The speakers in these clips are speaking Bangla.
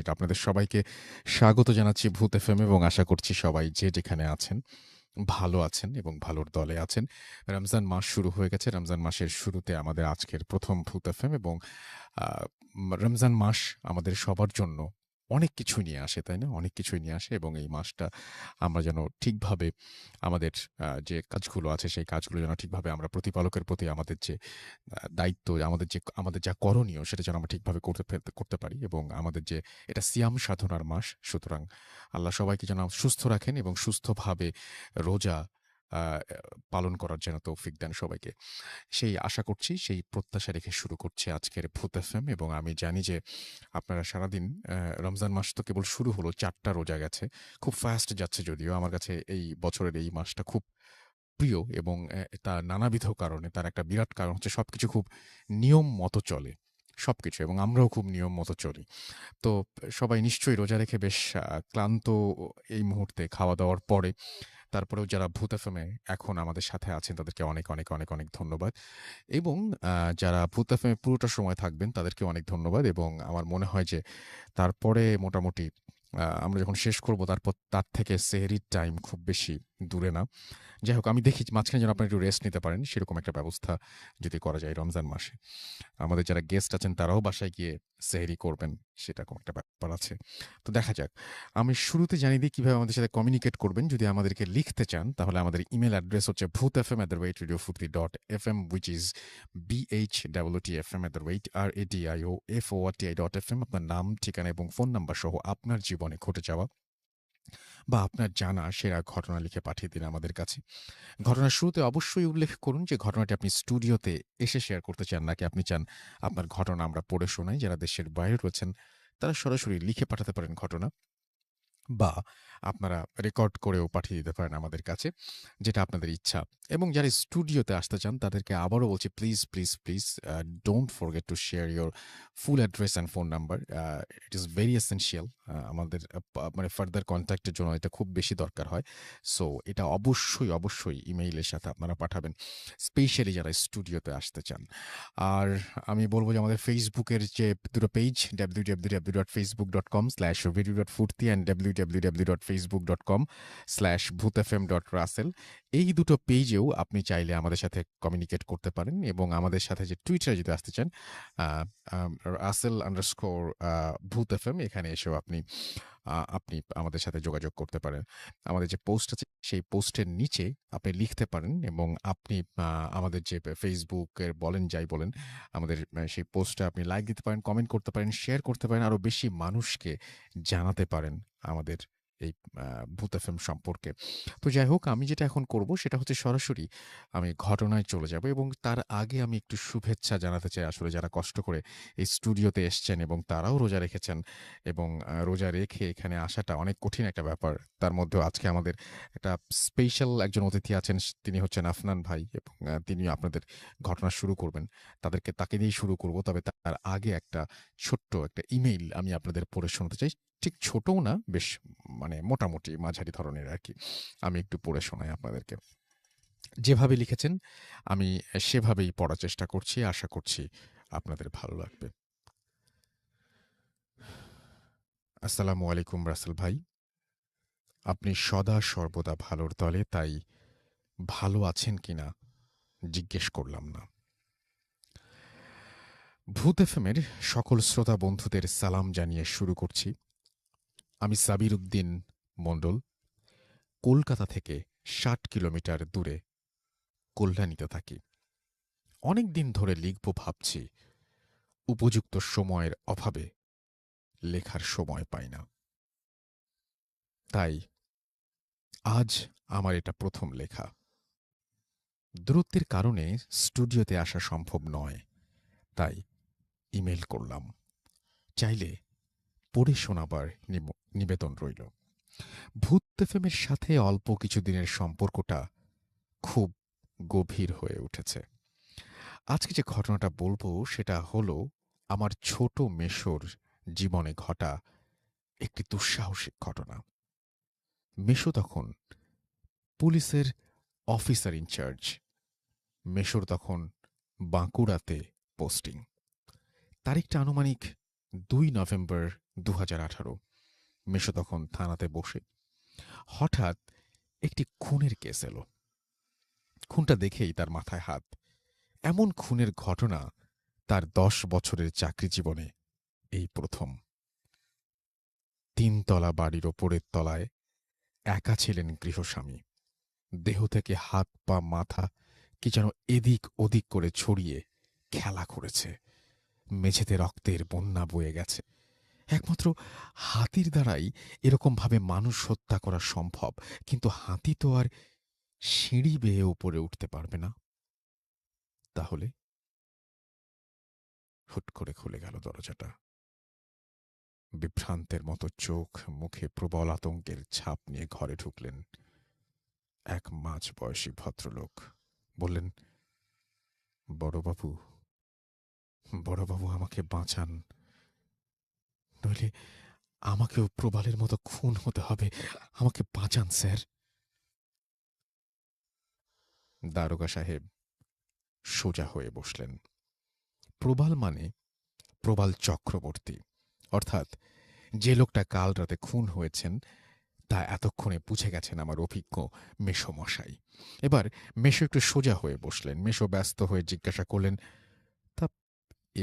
আপনাদের সবাইকে স্বাগত জানাচ্ছি ভূত এফএম এবং আশা করছি সবাই যে যেখানে আছেন ভালো আছেন এবং ভালোর দলে আছেন। রমজান মাস শুরু হয়ে গেছে। রমজান মাসের শুরুতে আমাদের আজকের প্রথম ভূত এফএম এবং আ রমজান মাস আমাদের সবার জন্য অনেক কিছুই নিয়ে আসে, তাই না? অনেক কিছুই নিয়ে আসে এবং এই মাসটা আমরা যেন ঠিকভাবে আমাদের যে কাজগুলো আছে সেই কাজগুলো যেন ঠিকভাবে আমরা প্রতিপালকের প্রতি আমাদের যে দায়িত্ব, আমাদের যা করণীয় সেটা যেন আমরা ঠিকভাবে করতে পারি এবং আমাদের যে এটা সিয়াম সাধনার মাস। সুতরাং আল্লাহ সবাইকে যেন সুস্থ রাখেন এবং সুস্থভাবে রোজা আ পালন করার যেন তৌফিক দেন সবাইকে। সেই আশা করছি, সেই প্রত্যাশা রেখে শুরু করছি আজকের ভূত এফএম এবং আমি জানি যে আপনারা সারাদিন রমজান মাস তো কেবল শুরু হলো, ৪ টা রোজা গেছে। খুব ফাস্ট যাচ্ছে যদিও। আমার কাছে এই বছরের এই মাসটা খুব প্রিয় এবং তার নানাবিধ কারণে তার একটা বিরাট কারণ হচ্ছে সবকিছু খুব নিয়ম মতো চলে। সবকিছু এবং আমরাও খুব নিয়ম মতো চলি। তো সবাই নিশ্চয়ই রোজা রেখে বেশ ক্লান্ত এই মুহূর্তে খাওয়া-দাওয়ার পরে। তারপরেও যারা ভূত এফএমে এখন আমাদের সাথে আছেন তাদেরকে অনেক, অনেক, অনেক, অনেক ধন্যবাদ। এবং যারা ভূত এফএমে পুরোটা সময় থাকবেন তাদেরকে অনেক ধন্যবাদ এবং আমার মনে হয় যে তারপরে মোটামুটি আমরা যখন শেষ করব তারপর তার থেকে সেহরির টাইম খুব বেশি দূরে না। যাই হোক আমি দেখি মাঝখানে যেন আপনারা একটু রেস্ট নিতে পারেন সেরকম একটা ব্যবস্থা যদি করা যায় রমজান মাসে। আমাদের যারা গেস্ট আছেন তারাও বাসায় গিয়ে সেহরি করবেন সেরকম একটা ব্যাপার আছে। তো দেখা যাক। আমি শুরুতে জানিয়ে দিই কিভাবে আমাদের সাথে কমিউনিকেট করবেন। যদি আমাদেরকে লিখতে চান তাহলে আমাদের ইমেইল অ্যাড্রেস হচ্ছে bhutfm@radiofurti.fm which is bhwtfm@radiofurti.fm। আপনার নাম, ঠিকানা এবং ফোন নাম্বার সহ আপনার জীবনে ঘটে যাওয়া বা আপনার জানা সেরা ঘটনা লিখে পাঠিয়ে দিন আমাদের কাছে। ঘটনার শুরুতে অবশ্যই উল্লেখ করুন যে ঘটনাটি আপনি স্টুডিওতে এসে শেয়ার করতে চান নাকি আপনি চান আপনার ঘটনা আমরা পড়ে শোনাই। যারা দেশের বাইরে রয়েছেন তারা সরাসরি লিখে পাঠাতে পারেন ঘটনা বা আপনারা রেকর্ড করেও পাঠিয়ে দিতে পারেন আমাদের কাছে, যেটা আপনাদের ইচ্ছা। এবং যারা স্টুডিওতে আসতে চান তাদেরকে আবারও বলছি please, please, please don't forget to share your full address and phone number. It is very essential. আমাদের মানে ফার্দার কনট্যাক্টের জন্য এটা খুব বেশি দরকার হয়। সো এটা অবশ্যই, অবশ্যই ইমেইলের সাথে আপনারা পাঠাবেন। স্পেশালি যারা স্টুডিওতে আসতে চান। আর আমি বলব যে আমাদের ফেসবুকের যে দুটো পেজ www.facebook.com/video.ফুর্তি অ্যান্ড www.facebook.com/bhutfm.russell এই দুটো পেজেও আপনি চাইলে আমাদের সাথে কমিউনিকেট করতে পারেন এবং আমাদের সাথে যে টুইটারে যদি আসতে চান russell_ভূত এফএম এখানে এসেও আপনি আমাদের সাথে যোগাযোগ করতে পারেন। আমাদের যে পোস্ট আছে সেই পোস্টের নিচে আপনি লিখতে পারেন এবং আপনি আমাদের যে ফেসবুকের বলেন যাই বলেন আমাদের সেই পোস্টে আপনি লাইক দিতে পারেন, কমেন্ট করতে পারেন, শেয়ার করতে পারেন, আরো বেশি মানুষকে জানাতে পারেন আমাদের এই ভূত এফএম সম্পর্কে। তো যাই হোক আমি যেটা এখন করব সেটা হচ্ছে সরাসরি আমি ঘটনায় চলে যাব এবং তার আগে আমি একটু শুভেচ্ছা জানাতে চাই আসলে যারা কষ্ট করে এই স্টুডিওতে এসছেন এবং তারাও রোজা রেখেছেন এবং রোজা রেখে এখানে আসাটা অনেক কঠিন একটা ব্যাপার। তার মধ্যেও আজকে আমাদের একটা স্পেশাল একজন অতিথি আছেন। তিনি হচ্ছেন আফনান ভাই এবং তিনি আপনাদের ঘটনা শুরু করবেন। তাকে দিয়েই শুরু করব। তবে তার আগে একটা ছোট্ট একটা ইমেইল আমি আপনাদের পড়ে শোনাতে চাই। ঠিক ছোটও না, বেশ মানে মোটামুটি মাঝারি ধরনের আরকি। আমি একটু পড়ে শোনাই আপনাদেরকে। যেভাবে লিখেছেন আমি সেভাবেই পড়ার চেষ্টা করছি। আশা করছি আপনাদের ভালো লাগবে। আসসালামু আলাইকুম রাসেল ভাই। আপনি সদা সর্বদা ভালোর দলে, তাই ভালো আছেন কিনা জিজ্ঞেস করলাম না। ভূত এফএমের সকল শ্রোতা বন্ধুদের সালাম জানিয়ে শুরু করছি। আমি সাবির উদ্দিন মণ্ডল, কলকাতা থেকে ৬০ কিলোমিটার দূরে কল্যাণীতে থাকি। অনেক দিন ধরে লিখব ভাবছি, উপযুক্ত সময়ের অভাবে লেখার সময় পাই না। তাই আজ আমার এটা প্রথম লেখা। দূরত্বের কারণে স্টুডিওতে আসা সম্ভব নয়, তাই ইমেইল করলাম। চাইলে পড়ে শোনাবার নিবেদন রইল। ভূত এফএমের সাথে অল্প কিছুদিনের সম্পর্কটা খুব গভীর হয়ে উঠেছে। আজকে যে ঘটনাটা বলবো সেটা হলো আমার ছোট মেসোর জীবনে ঘটা একটি দুঃসাহসিক ঘটনা। মেসো তখন পুলিশের অফিসার ইনচার্জ। মেসোর তখন বাঁকুড়াতে পোস্টিং। তারিখটা আনুমানিক ২ নভেম্বর 2018। মেশো তখন থানাতে বসে। হঠাৎ একটি খুনের কেস এলো। খুনটা দেখেই তার মাথায় হাত। এমন খুনের ঘটনা তার 10 বছরের চাকরি জীবনে এই প্রথম। 3 তলা বাড়ির ওপরের তলায় একা ছিলেন গৃহস্বামী। দেহ থেকে হাত পা মাথা কি যেন এদিক ওদিক করে ছড়িয়ে খেলা করেছে। মেঝেতে রক্তের বন্যা বয়ে গেছে। একমাত্র হাতির দ্বারাই এরকমভাবে মানুষ হত্যা করা সম্ভব, কিন্তু হাতি তো আর সিঁড়ি বেয়ে উপরে উঠতে পারবে না। তাহলে হুট করে খুলে গেল দরজাটা। বিভ্রান্তের মতো চোখ মুখে প্রবল আতঙ্কের ছাপ নিয়ে ঘরে ঢুকলেন এক মাঝবয়সী ভদ্রলোক। বললেন, বড়বাবু, বড়বাবু, আমাকে বাঁচান, নইলে আমাকেও প্রবালের মতো খুন হতে হবে। আমাকে বাঁচান স্যার। দারোগা সাহেব সোজা হয়ে বসলেন। প্রবাল মানে প্রবাল চক্রবর্তী, অর্থাৎ যে লোকটা কাল রাতে খুন হয়েছেন তা এতক্ষণে বুঝে গেছেন আমার অভিজ্ঞ মেশো মশাই। এবার মেশো একটু সোজা হয়ে বসলেন। মেশো ব্যস্ত হয়ে জিজ্ঞাসা করলেন, তা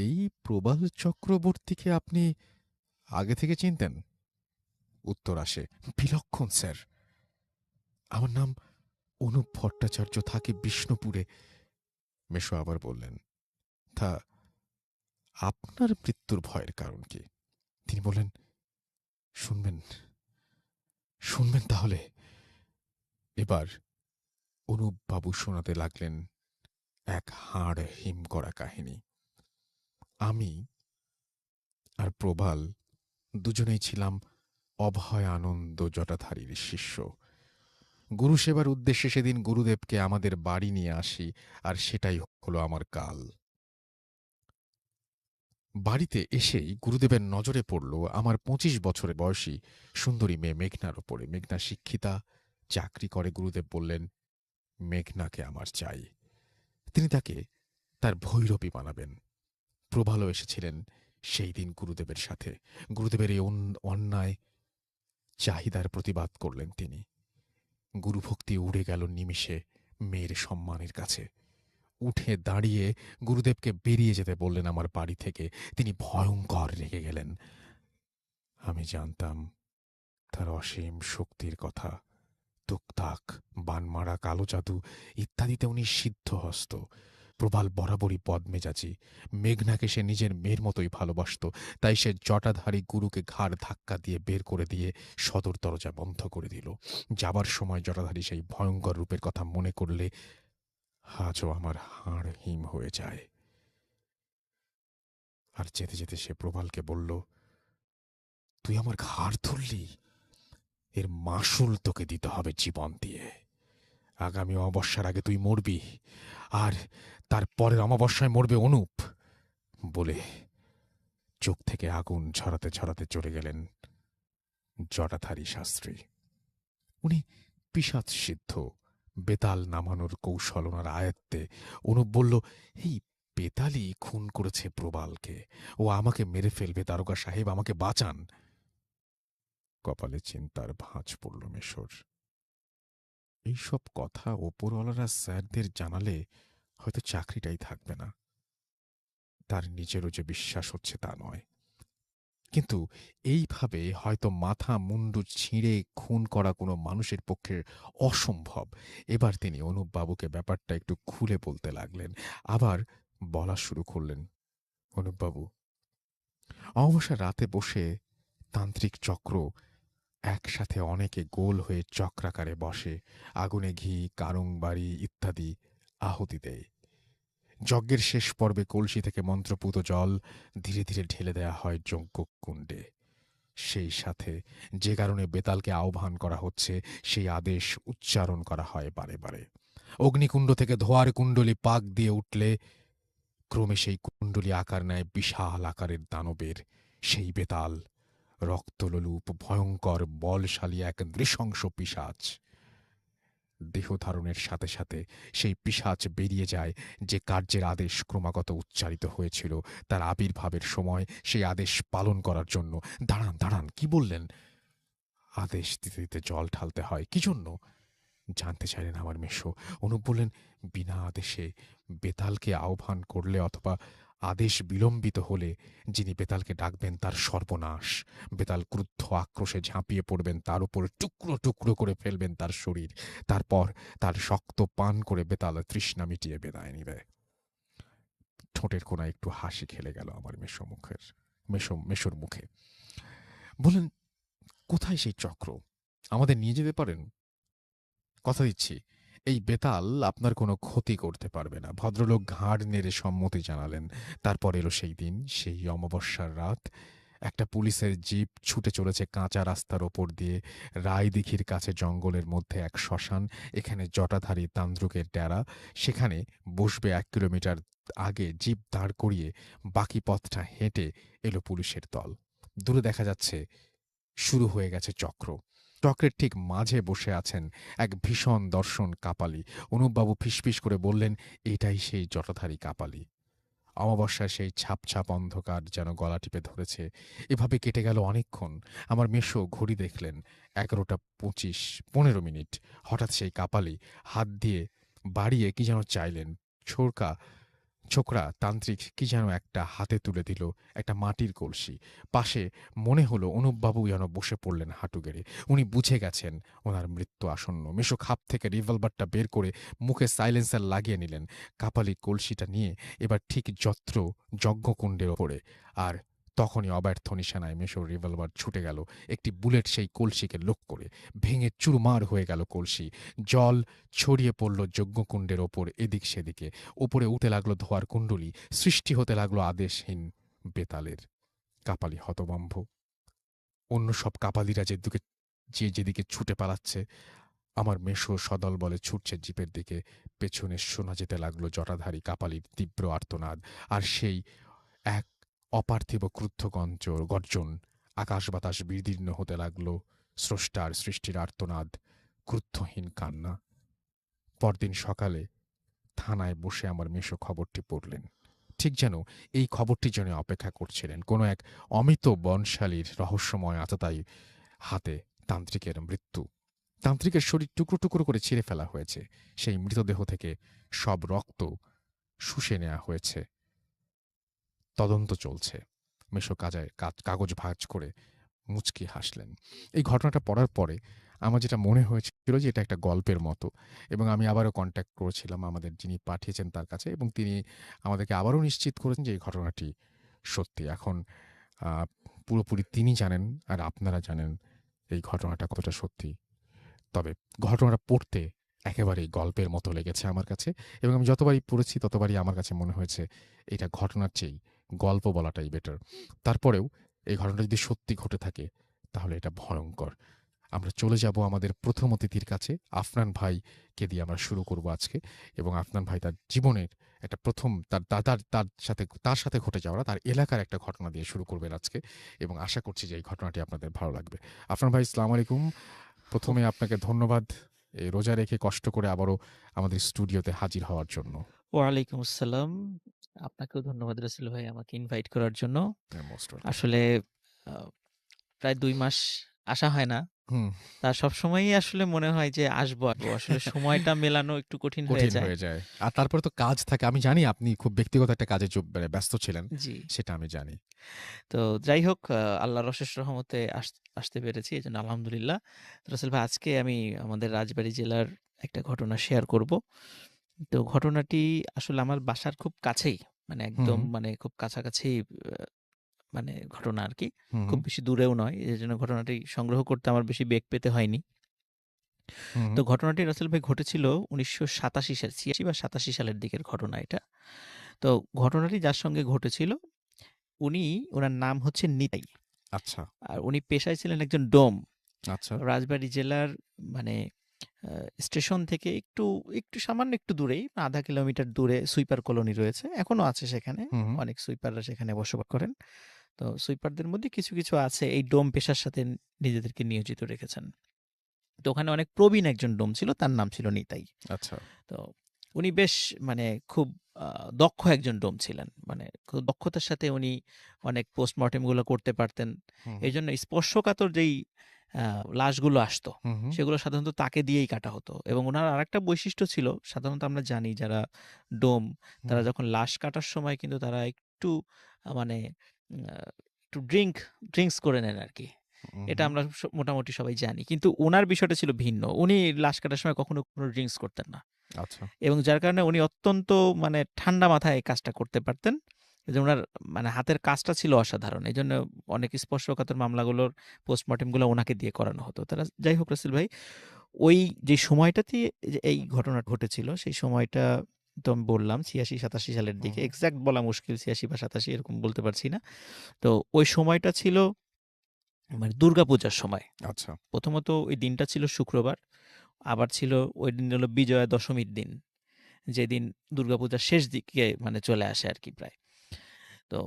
এই প্রবাল চক্রবর্তীকে আপনি আগে থেকে চিনতেন? উত্তর আসে, বিলক্ষণ স্যার। আমার নাম অনুপ ভট্টাচার্য, থাকে বিষ্ণুপুরে। মেশো আবার বললেন, তা আপনার মৃত্যুর ভয়ের কারণ কি? তিনি বললেন, শুনবেন, শুনবেন তাহলে। এবার অনুপ বাবু শোনাতে লাগলেন এক হাড় হিম করা কাহিনী। আমি আর প্রবাল দুজনেই ছিলাম অভয় আনন্দ জটাধারীর শিষ্য। গুরু সেবার উদ্দেশ্যে সেদিন গুরুদেবকে আমাদের বাড়ি নিয়ে আসি, আর সেটাই হলো আমার কাল। বাড়িতে এসেই গুরুদেবের নজরে পড়ল আমার 25 বছরের বয়সী সুন্দরী মেয়ে মেঘনার ওপরে। মেঘনা শিক্ষিতা, চাকরি করে। গুরুদেব বললেন, মেঘনাকে আমার চাই। তিনি তাকে তার ভৈরবী বানাবেন। প্রবালও এসেছিলেন সেই দিন গুরুদেবের সাথে। গুরুদেবের এই অন্যায় চাহিদার প্রতিবাদ করলেন তিনি। গুরুভক্তি উড়ে গেল নিমিষে মেয়ের সম্মানের কাছে। উঠে দাঁড়িয়ে গুরুদেবকে বেরিয়ে যেতে বললেন আমার বাড়ি থেকে। তিনি ভয়ঙ্কর রেগে গেলেন। আমি জানতাম তার অসীম শক্তির কথা। তুকতাক, বানমারা, কালো জাদু ইত্যাদিতে উনি সিদ্ধহস্ত। প্রবাল বরাবরই বদমেজাজি। মেঘনাকে সে নিজের মেয়ের মতোই ভালোবাসত। তাই সে জটাধারী গুরুকে ঘাড় ধাক্কা দিয়ে বের করে দিয়ে সদর দরজা বন্ধ করে দিল। যাবার সময় জটাধারী সেই ভয়ঙ্কর রূপের কথা মনে করলে আজও আমার হাড় হিম হয়ে যায়। আর যেতে যেতে সে প্রবালকে বলল, তুই আমার ঘাড় ধরলি, এর মাসুল তোকে দিতে হবে জীবন দিয়ে। আগামী অমাবস্যার আগে তুই মরবি, আর তারপরের অমাবস্যায় মরবে অনুপ। বলে চোখ থেকে আগুন ঝরাতে ঝরাতে চলে গেলেন জটাধারী শাস্ত্রী। উনি পিশাচ সিদ্ধ, বেতাল নামানোর কৌশল ওনার আয়ত্তে। অনুপ বলল, এই বেতালই খুন করেছে প্রবালকে, ও আমাকে মেরে ফেলবে। দারোগা সাহেব, আমাকে বাঁচান। কপালে চিন্তার ভাঁজ পড়ল মেশোর। এইসব কথা ওপরওয়ালারা স্যারদের জানালে হয়তো চাকরিটাই থাকবে না। তার নিজেরও যে বিশ্বাস হচ্ছে তা নয়। কিন্তু এইভাবে হয়তো মাথা মুন্ডু ছিঁড়ে খুন করা কোনো মানুষের পক্ষে অসম্ভব। এবার তিনি অনুপবাবুকে ব্যাপারটা একটু খুলে বলতে লাগলেন। আবার বলা শুরু করলেন, অনুপবাবু, অমাবস্যার রাতে বসে তান্ত্রিক চক্র একসাথে অনেকে গোল হয়ে চক্রাকারে বসে। আগুনে ঘি, কারংবাড়ি ইত্যাদি আহুতি দেয়। যজ্ঞের শেষ পর্বে কলসি থেকে মন্ত্রপুত জল ধীরে ধীরে ঢেলে দেয়া হয় যজ্ঞকুণ্ডে। সেই সাথে যে কারণে বেতালকে আহ্বান করা হচ্ছে সেই আদেশ উচ্চারণ করা হয় বারে বারে। অগ্নিকুণ্ড থেকে ধোঁয়ার কুণ্ডলী পাক দিয়ে উঠলে ক্রমে সেই কুণ্ডলী আকার নেয় বিশাল আকারের দানবের। সেই বেতাল রক্তলোলুপ, ভয়ঙ্কর, বলশালী এক নৃশংস পিশাচ। দেহ ধারণের সাথে সাথে সেই পিশাচ বেরিয়ে যায় যে কার্যের আদেশ ক্রমাগত উচ্চারিত হয়েছিল তার আবির্ভাবের সময় সেই আদেশ পালন করার জন্য। দাঁড়ান, দাঁড়ান, কি বললেন? আদেশ দিতে দিতে জল ঢালতে হয়, কি জন্য? জানতে চাইলেন আমার মেসো। অনুপ বললেন, বিনা আদেশে বেতালকে আহ্বান করলে অথবা আদেশ বিলম্বিত হলে যিনি বেতালকে ডাকবেন তার সর্বনাশ। বেতাল ক্রুদ্ধ আক্রোশে ঝাঁপিয়ে পড়বেন তার উপরে, টুকরো টুকরো করে ফেলবেন তার শরীর। তারপর তার শক্ত পান করে বেতাল তৃষ্ণা মিটিয়ে বিদায় নিবে। ঠোঁটের কোণায় একটু হাসি খেলে গেল আমার মেসোর মুখে। বললেন, কোথায় সেই চক্র? আমাদের নিয়ে যেতে পারেন? কথা দিচ্ছি, এই বেতাল আপনার কোনো ক্ষতি করতে পারবে না। ভদ্রলোক ঘাড় নেড়ে সম্মতি জানালেন। তারপর এলো সেই দিন, সেই অমাবস্যার রাত। একটা পুলিশের জিপ ছুটে চলেছে কাঁচা রাস্তার ওপর দিয়ে। রায়দিঘির কাছে জঙ্গলের মধ্যে এক শ্মশান, এখানে জটাধারী তান্ত্রিকের ডেরা। সেখানে বসবে 1 কিলোমিটার আগে জিপ দাঁড় করিয়ে বাকি পথটা হেঁটে এলো পুলিশের দল। দূরে দেখা যাচ্ছে শুরু হয়ে গেছে চক্র। চক্রের ঠিক মাঝে বসে আছেন এক ভীষণ দর্শন কাপালি। অনুপবাবু ফিসফিস করে বললেন, এটাই সেই জটাধারী কাপালি। অমাবস্যার সেই ছাপ ছাপ অন্ধকার যেন গলা টিপে ধরেছে। এভাবে কেটে গেল অনেকক্ষণ। আমার মেসো ঘড়ি দেখলেন, 11:25, 15 মিনিট। হঠাৎ সেই কাপালি হাত দিয়ে বাড়িয়ে কি যেন চাইলেন। ছোকরা তান্ত্রিক কি যেন একটা হাতে তুলে দিল, একটা মাটির কলসি। পাশে মনে হলো অনুপবাবু যেন বসে পড়লেন হাঁটু গেড়ে। উনি বুঝে গেছেন ওনার মৃত্যু আসন্ন। মেশো খাপ থেকে রিভলভারটা বের করে মুখে সাইলেন্সার লাগিয়ে নিলেন। কাপালি কলসিটা নিয়ে এবার ঠিক যজ্ঞকুণ্ডের ওপরে। আর তখনই অব্যর্থ নিশানায় মেশোর রিভলভার ছুটে গেল। একটি বুলেট সেই কলসিকে লোক করে ভেঙে চুরমার হয়ে গেল কলসি। জল ছড়িয়ে পড়ল যজ্ঞকুণ্ডের ওপর এদিক সেদিকে। ওপরে উঠে লাগলো ধোয়ার কুণ্ডলী, সৃষ্টি হতে লাগলো আদেশহীন বেতালের। কাপালি হতভম্ব। অন্য সব কাপালিরা যেদিকে ছুটে পালাচ্ছে, আমার মেসো সদল বলে ছুটছে জিপের দিকে। পেছনে শোনা যেতে লাগলো জটাধারী কাপালির তীব্র আর্তনাদ। আর সেই এক অপার্থিব ক্রুদ্ধ গর্জন। আকাশ বাতাস বিদীর্ণ হতে লাগলো। স্রষ্টার সৃষ্টির আর্তনাদ, ক্রুদ্ধহীন কান্না। পরদিন সকালে থানায় বসে আমার মেসো খবরটি পড়লেন। ঠিক যেন এই খবরটির জন্য অপেক্ষা করছিলেন। কোনো এক অমিত বনশালীর রহস্যময় আততায়ী হাতে তান্ত্রিকের মৃত্যু। তান্ত্রিকের শরীর টুকরো টুকরো করে ছিঁড়ে ফেলা হয়েছে। সেই মৃতদেহ থেকে সব রক্ত শুষে নেওয়া হয়েছে। তদন্ত চলছে। মেসো কাগজ ভাঁজ করে মুচকি হাসলেন। এই ঘটনাটা পড়ার পরে আমার যেটা মনে হয়েছিল যে এটা একটা গল্পের মতো, এবং আমি আবারও কন্ট্যাক্ট করেছিলাম আমাদের যিনি পাঠিয়েছেন তার কাছে, এবং তিনি আমাদেরকে আবারও নিশ্চিত করেছেন যে এই ঘটনাটি সত্যি। এখন পুরোপুরি তিনি জানেন আর আপনারা জানেন এই ঘটনাটা কতটা সত্যি। তবে ঘটনাটা পড়তে একেবারেই গল্পের মতো লেগেছে আমার কাছে, এবং আমি যতবারই পড়েছি ততবারই আমার কাছে মনে হয়েছে এটা ঘটনার চেয়েই গল্প বলাটাই বেটার। তারপরেও এই ঘটনাটা যদি সত্যি ঘটে থাকে তাহলে এটা ভয়ঙ্কর। আমরা চলে যাব আমাদের প্রথম অতিথির কাছে। আফনান ভাইকে দিয়ে আমরা শুরু করব আজকে, এবং আফনান ভাই তার জীবনের একটা প্রথম তার সাথে ঘটে যাওয়া, তার এলাকার একটা ঘটনা দিয়ে শুরু করবেন আজকে, এবং আশা করছি যে এই ঘটনাটি আপনাদের ভালো লাগবে। আফনান ভাই, আসসালামু আলাইকুম। প্রথমে আপনাকে ধন্যবাদ এই রোজা রেখে কষ্ট করে আবারও আমাদের স্টুডিওতে হাজির হওয়ার জন্য। ওয়ালাইকুম আসসালাম। আপনাকেও ধন্যবাদ রাসেল ভাই আমাকে ইনভাইট করার জন্য। Most welcome. আসলে আ প্রায় ২ মাস আসা হয় না। হুম। তা সবসময়ই আসলে মনে হয় যে আসবো। আসলে সময়টা মেলানো একটু কঠিন হয়ে কঠিন যায়। হয়ে যায়। আর তারপরে তো কাজ থাকে। আমি জানি আপনি খুব ব্যক্তিগত একটা কাজে মানে ব্যস্ত ছিলেন। জি। সেটা আমি জানি। তো যাই হোক আল্লাহর অশেষ রহমতে আসতে পেরেছি। এজন্য আলহামদুলিল্লাহ। তো রাসেল ভাই আজকে আমি আমাদের রাজবাড়ী জেলার একটা ঘটনা শেয়ার করব। তো ঘটনাটি আসলে আমার বাসার খুব কাছেই। মানে হুম, একদম হুম, মানে খুব কাছাকাছি মানে ঘটনা আরকি। হুম, খুব বেশি দূরেও নয়। এজন্য ঘটনাটি সংগ্রহ করতে আমার বেশি বেগ পেতে হয়নি। হুম, তো হুম। ঘটনাটি রাসেল ভাই ঘটেছিল ১৯৮৭ সালে ৮৬ বা ৮৭ সালের দিকের ঘটনা এটা। তো ঘটনাটি যার সঙ্গে ঘটেছিল উনার নাম হচ্ছে নিতাই। আচ্ছা, আর উনি পেশায় ছিলেন একজন ডোম। আচ্ছা। রাজবাড়ী জেলার মানে আ স্টেশন থেকে একটু সামান্য একটু দূরেই ০.৫ কিলোমিটার দূরে সুইপার কলোনি রয়েছে। এখনো আছে সেখানে। হুম, হুম, অনেক সুইপাররা সেখানে বসবাস করেন। তো সুইপারদের মধ্যে কিছু আছে এই ডোম পেশার সাথে নিজেদেরকে নিয়োজিত রেখেছেন। তো ওখানে অনেক প্রবীণ একজন ডোম ছিল, তার নাম ছিল নিতাই। আচ্ছা। তো উনি বেশ মানে খুব দক্ষ একজন ডোম ছিলেন। মানে খুব দক্ষতার সাথে উনি অনেক পোস্টমর্টেম গুলো করতে পারতেন। হুম, হুম। এইজন্য স্পর্শকাতর যেই লাশগুলো আসতো, হুম, হুম। সেগুলো সাধারণত তাকে দিয়েই কাটা হতো। এবং উনার আরেকটা বৈশিষ্ট্য ছিল, সাধারণত আমরা জানি যারা ডোম, হুম, তারা যখন লাশ কাটার সময় কিন্তু তারা একটু মানে আ একটু ড্রিংকস করে নেন আরকি। হুম, এটা হুম। আমরা মোটামুটি সবাই জানি। কিন্তু উনার বিষয়টা ছিল ভিন্ন। উনি লাশ কাটার সময় কখনো কোনো ড্রিংকস করতেন না। আচ্ছা। এবং যার কারণে উনি অত্যন্ত মানে ঠান্ডা মাথায় এই কাজটা করতে পারতেন। এজন্য উনার মানে হাতের কাজটা ছিল অসাধারণ। এজন্য অনেক স্পর্শকাতর মামলাগুলোর পোস্টমর্টেমগুলো উনাকে দিয়ে করানো হতো। যাই হোক রাসেল ভাই, ওই যে সময়টাতে এই ঘটনা ঘটেছিল, সেই সময়টা তো আমি বললাম ৮৬-৮৭ সালের হুম, দিকে। হুম। এক্সাক্ট বলা মুশকিল ৮৬ বা ৮৭ এরকম বলতে পারছি না। তো ওই সময়টা ছিল মানে দুর্গাপূজার সময়। আচ্ছা। প্রথমত ওই দিনটা ছিল শুক্রবার। আবার ছিল ওই দিন হলো বিজয়া দশমীর দিন। যেদিন দুর্গাপূজার শেষ দিকে মানে চলে আসে আরকি প্রায়। তো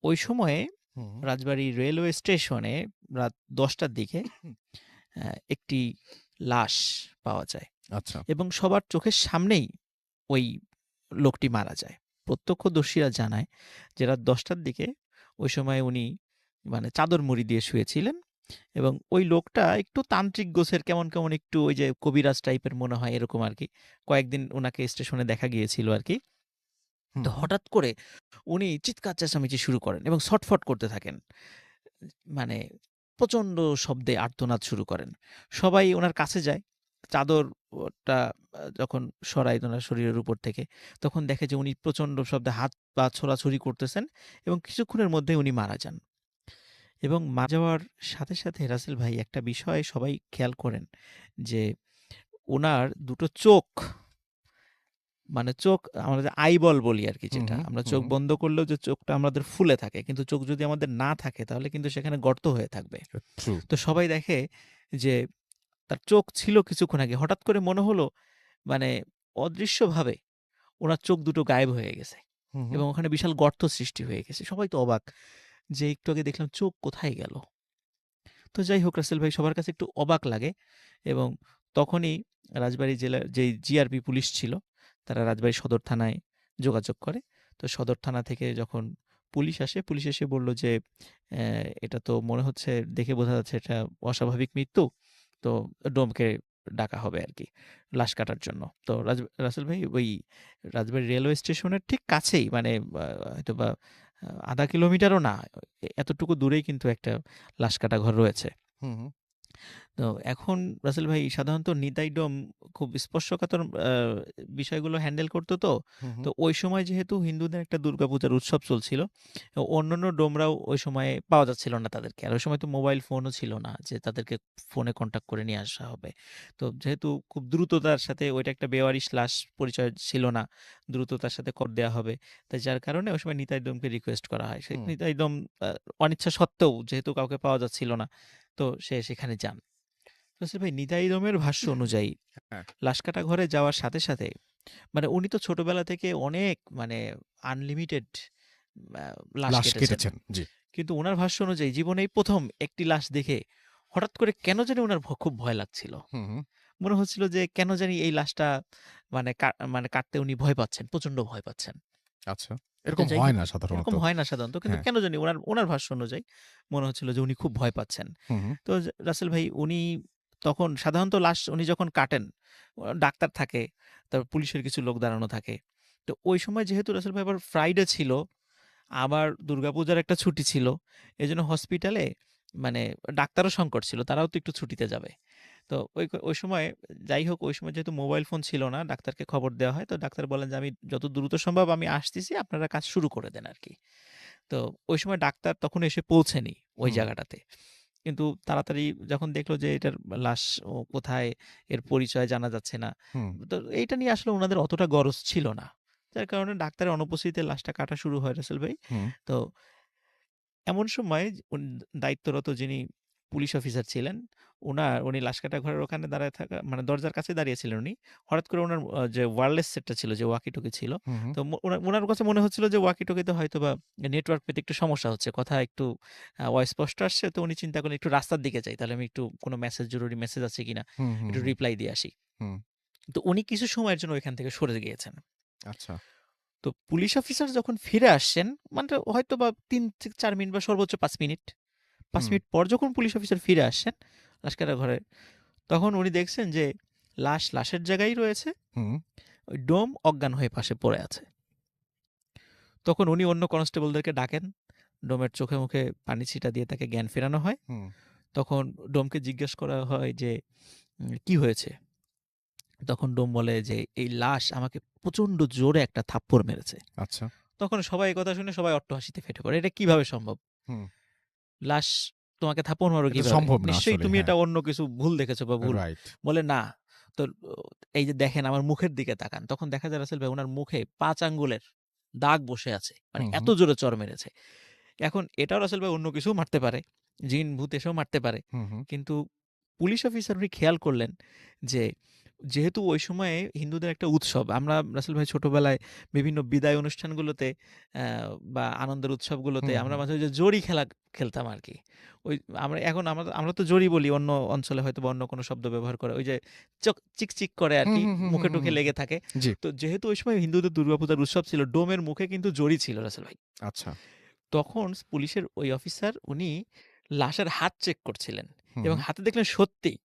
ওই সময়ে হুম, হুম। রাজবাড়ী রেলওয়ে স্টেশনে রাত ১০ টার দিকে একটি লাশ পাওয়া যায় আচ্ছা। এবং সবার চোখের সামনেই ওই লোকটি মারা যায়। প্রত্যক্ষদর্শীরা জানায় যে রাত ১০ টার দিকে ওই সময় উনি মানে চাদর মুড়ি দিয়ে শুয়েছিলেন এবং ওই লোকটা একটু তান্ত্রিক গোছের, কেমন একটু ওই যে কবিরাজ টাইপের মনে হয় এরকম আরকি। কয়েকদিন উনাকে স্টেশনে দেখা গিয়েছিল আরকি। হুম, তো হুম। হঠাৎ করে উনি চিৎকার চেঁচামেচি শুরু করেন এবং ছটফট করতে থাকেন। মানে প্রচণ্ড শব্দে আর্তনাদ শুরু করেন। সবাই উনার কাছে যায়। চাদর ওটা যখন সরায় উনার শরীরের উপর থেকে, তখন দেখে যে উনি প্রচণ্ড শব্দে হাত পা ছোড়াছুড়ি করতেছেন এবং কিছুক্ষণের মধ্যেই উনি মারা যান। এবং মারা যাওয়ার সাথে রাসেল ভাই একটা বিষয় সবাই খেয়াল করেন যে উনার দুটো চোখ, মানে চোখ আমরা যে আইবল বলি আরকি, হুম, যেটা হুম। আমরা হুম, চোখ হুম। বন্ধ করলেও যে চোখটা আমাদের ফুলে থাকে, কিন্তু চোখ যদি আমাদের না থাকে তাহলে কিন্তু সেখানে গর্ত হয়ে থাকবে। ট্রু। তো সবাই দেখে যে তার চোখ ছিল কিছুক্ষণ আগে। হঠাৎ করে মনে হলো মানে অদৃশ্যভাবে উনার চোখ দুটো গায়েব হয়ে গেছে হুম, হুম। এবং ওখানে বিশাল গর্ত সৃষ্টি হয়ে গেছে। সবাই তো অবাক যে একটু আগে দেখলাম চোখ কোথায় গেল? তো যাই হোক রাসেল ভাই, সবার কাছে একটু অবাক লাগে এবং তখনই রাজবাড়ী জেলার যেই জিআরপি পুলিশ ছিল, তারা রাজবাড়ী সদর থানায় যোগাযোগ করে। তো সদর থানা থেকে যখন পুলিশ আসে, পুলিশ এসে বলল যে, এটা তো মনে হচ্ছে, দেখে বোঝা যাচ্ছে এটা অস্বাভাবিক মৃত্যু। তো ডোমকে ডাকা হবে আরকি লাশ কাটার জন্য। তো রাসেল ভাই ওই রাজবাড়ী রেলওয়ে স্টেশনের ঠিক কাছেই, মানে হয়তোবা ০.৫ কিলোমিটারও না, এতটুকু দূরেই কিন্তু একটা লাশ কাটা ঘর রয়েছে। হুম, হুম। তো এখন রাসেল ভাই সাধারণত নিতাই ডোম খুব স্পর্শকাতর বিষয়গুলো হ্যান্ডেল করতো তো। হুম, হুম। তো ওই সময় যেহেতু হিন্দুদের একটা দুর্গাপূজার উৎসব চলছিল, অন্যান্য ডোমরাও ওই সময়ে পাওয়া যাচ্ছিল না তাদেরকে। আর ওই সময় তো মোবাইল ফোনও ছিল না যে তাদেরকে ফোনে কনট্যাক্ট করে নিয়ে আসা হবে। তো যেহেতু খুব দ্রুততার সাথে ওইটা একটা বেওয়ারিশ লাশ, পরিচয় ছিল না, দ্রুততার সাথে কর দেয়া হবে। তাই যার কারণে ওই সময় নিতাই ডোমকে রিকোয়েস্ট করা হয়। হুম। নিতাই ডোম অনিচ্ছা সত্ত্বেও, যেহেতু কাউকে পাওয়া যাচ্ছিল না, তো সে সেখানে যান। নাসির ভাই, নিতাই দমের ভাষ্য অনুযায়ী হ্যাঁ। লাশকাটা ঘরে যাওয়ার সাথে মানে উনি তো ছোটবেলা থেকে অনেক মানে আনলিমিটেড আ লাশ লাশ কেটেছেন। কেটেছেন। জি। কিন্তু উনার ভাষ্য অনুযায়ী জীবনে এই ১ম একটি লাশ দেখে হঠাৎ করে কেন জানি উনার খুব ভয় লাগছিল। হুম, হুম। মনে হচ্ছিল যে কেন জানি এই লাশটা মানে কাটতে উনি ভয় পাচ্ছেন, প্রচন্ড ভয় পাচ্ছেন। আচ্ছা। তো এরকম যাই হয় হোক, না সাধারণত। এরকম হয় না সাধারণত। কিন্তু হ্যাঁ। কেন জানি উনার ভাষ্য অনুযায়ী মনে হচ্ছিল যে উনি খুব ভয় পাচ্ছেন। হুম, হুম। তো রাসেল ভাই, উনি তখন সাধারণত লাশ উনি যখন কাটেন, ডাক্তার থাকে, তারপর পুলিশের কিছু লোক দাঁড়ানো থাকে। তো ওই সময় যেহেতু রাসেল ভাই আবার ফ্রাইডে ছিল, আবার দুর্গাপূজার একটা ছুটি ছিল। এজন্য হসপিটালে মানে ডাক্তারও সংকট ছিল। তারাও তো একটু ছুটিতে যাবে। তো ওই সময়, যাই হোক, ওই সময় যেহেতু মোবাইল ফোন ছিল না, ডাক্তারকে খবর দেওয়া হয়। তো ডাক্তার বলেন যে, "আমি যত দ্রুত সম্ভব আমি আসতেছি, আপনারা কাজ শুরু করে দেন আরকি।" তো ওই সময় ডাক্তার তখনো এসে পৌঁছেনি ওই হুম, জায়গাটাতে। কিন্তু তাড়াতাড়ি যখন দেখলো যে এটার লাশ কোথায়, এর পরিচয় জানা যাচ্ছে না। হুম, তো এইটা নিয়ে আসলে উনাদের অতটা গরজ ছিল না। যার কারণে ডাক্তারের অনুপস্থিতিতে লাশটা কাটা শুরু হয় রাসেল ভাই। হুম। তো এমন সময় দায়িত্বরত যিনি পুলিশ অফিসার ছিলেন। উনি লাশ কাটা ঘরের ওখানে দাঁড়ায় থাকা মানে দরজার কাছেই দাঁড়িয়েছিলেন উনি। হঠাৎ করে উনার যে ওয়্যারলেস সেটটা ছিল, যে ওয়াকি-টকি ছিল। হুম, হুম। তো উনার কাছে মনে হচ্ছিল যে ওয়াকি-টকিতে হয়তোবা নেটওয়ার্ক পেতে একটু সমস্যা হচ্ছে। কথা একটু অস্পষ্ট আসছে। তো উনি চিন্তা করলেন একটু রাস্তার দিকে যাই। তাহলে আমি একটু কোনো জরুরি মেসেজ আছে কিনা হুম, হুম, একটু হুম, রিপ্লাই দিয়ে আসি। হুম। তো উনি কিছু সময়ের জন্য ওইখান থেকে সরে গিয়েছেন। আচ্ছা। তো পুলিশ অফিসার যখন ফিরে আসছেন, মানে হয়তোবা ৩ থেকে ৪ মিনিট বা সর্বোচ্চ ৫ মিনিট। ৫ হুম, মিনিট পর যখন পুলিশ অফিসার ফিরে আসছেন লাশ কাটা ঘরে, তখন উনি দেখছেন যে লাশের জায়গায় রয়েছে। হুম, ওই ডোম অজ্ঞান হয়ে পাশে পড়ে আছে। তখন উনি অন্য কনস্টেবলদেরকে ডাকেন। ডোমের চোখে মুখে পানি ছিটা দিয়ে তাকে জ্ঞান ফেরানো হয়। হুম। তখন ডোমকে জিজ্ঞেস করা হয় যে, "কি হয়েছে?" তখন ডোম বলে যে, "এই লাশ আমাকে প্রচণ্ড জোরে একটা থাপ্পড় মেরেছে।" আচ্ছা। তখন সবাই এই কথা শুনে সবাই অট্টহাসিতে ফেটে পড়ে। এটা কিভাবে সম্ভব? হুম। লাশ তোমাকে থাপ্পড় মারবে এটা কিভাবে? সম্ভব না নিশ্চয়ই আসলে। তুমি হ্যাঁ। এটা অন্য কিছু ভুল দেখেছো বা ভুল। রাইট। বলে, "না।" তো এই যে দেখেন আমার মুখের দিকে তাকান। তখন দেখা যায় রাসেল ভাই উনার মুখে ৫ আঙ্গুলের দাগ বসে আছে। মানে হুম, এত হুম, জোরে চড় মেরেছে। এখন এটাও রাসেল ভাই অন্য কিছুও মারতে পারে। জিন, ভূত এসেও মারতে পারে। হুম, হুম, কিন্তু পুলিশ অফিসার উনি খেয়াল করলেন যে, যেহেতু ওই সময়ে হিন্দুদের একটা উৎসব, আমরা রাসেল ভাই ছোটবেলায় বিভিন্ন বিদায় অনুষ্ঠানগুলোতে অ্যা বা আনন্দের উৎসবগুলোতে হুম, আমরা হুম, মাঝে, মাঝে জরি খেলা খেলতাম আরকি। ওই আমরা তো জরি বলি, অন্য অঞ্চলে হয়তোবা অন্য কোনো শব্দ ব্যবহার করে। ওই যে চিকচিক করে হুম, আরকি, হুম, হুম, হুম, মুখে হুম, টুখে হুম। লেগে থাকে। জি। তো যেহেতু ওই সময় হিন্দুদের দুর্গাপূজার উৎসব ছিল, ডোমের মুখে কিন্তু জরি ছিল রাসেল ভাই। আচ্ছা। তখন পুলিশের ওই অফিসার উনি লাশের হাত চেক করছিলেন হুম, এবং হুম, হাতে দেখলেন সত্যিই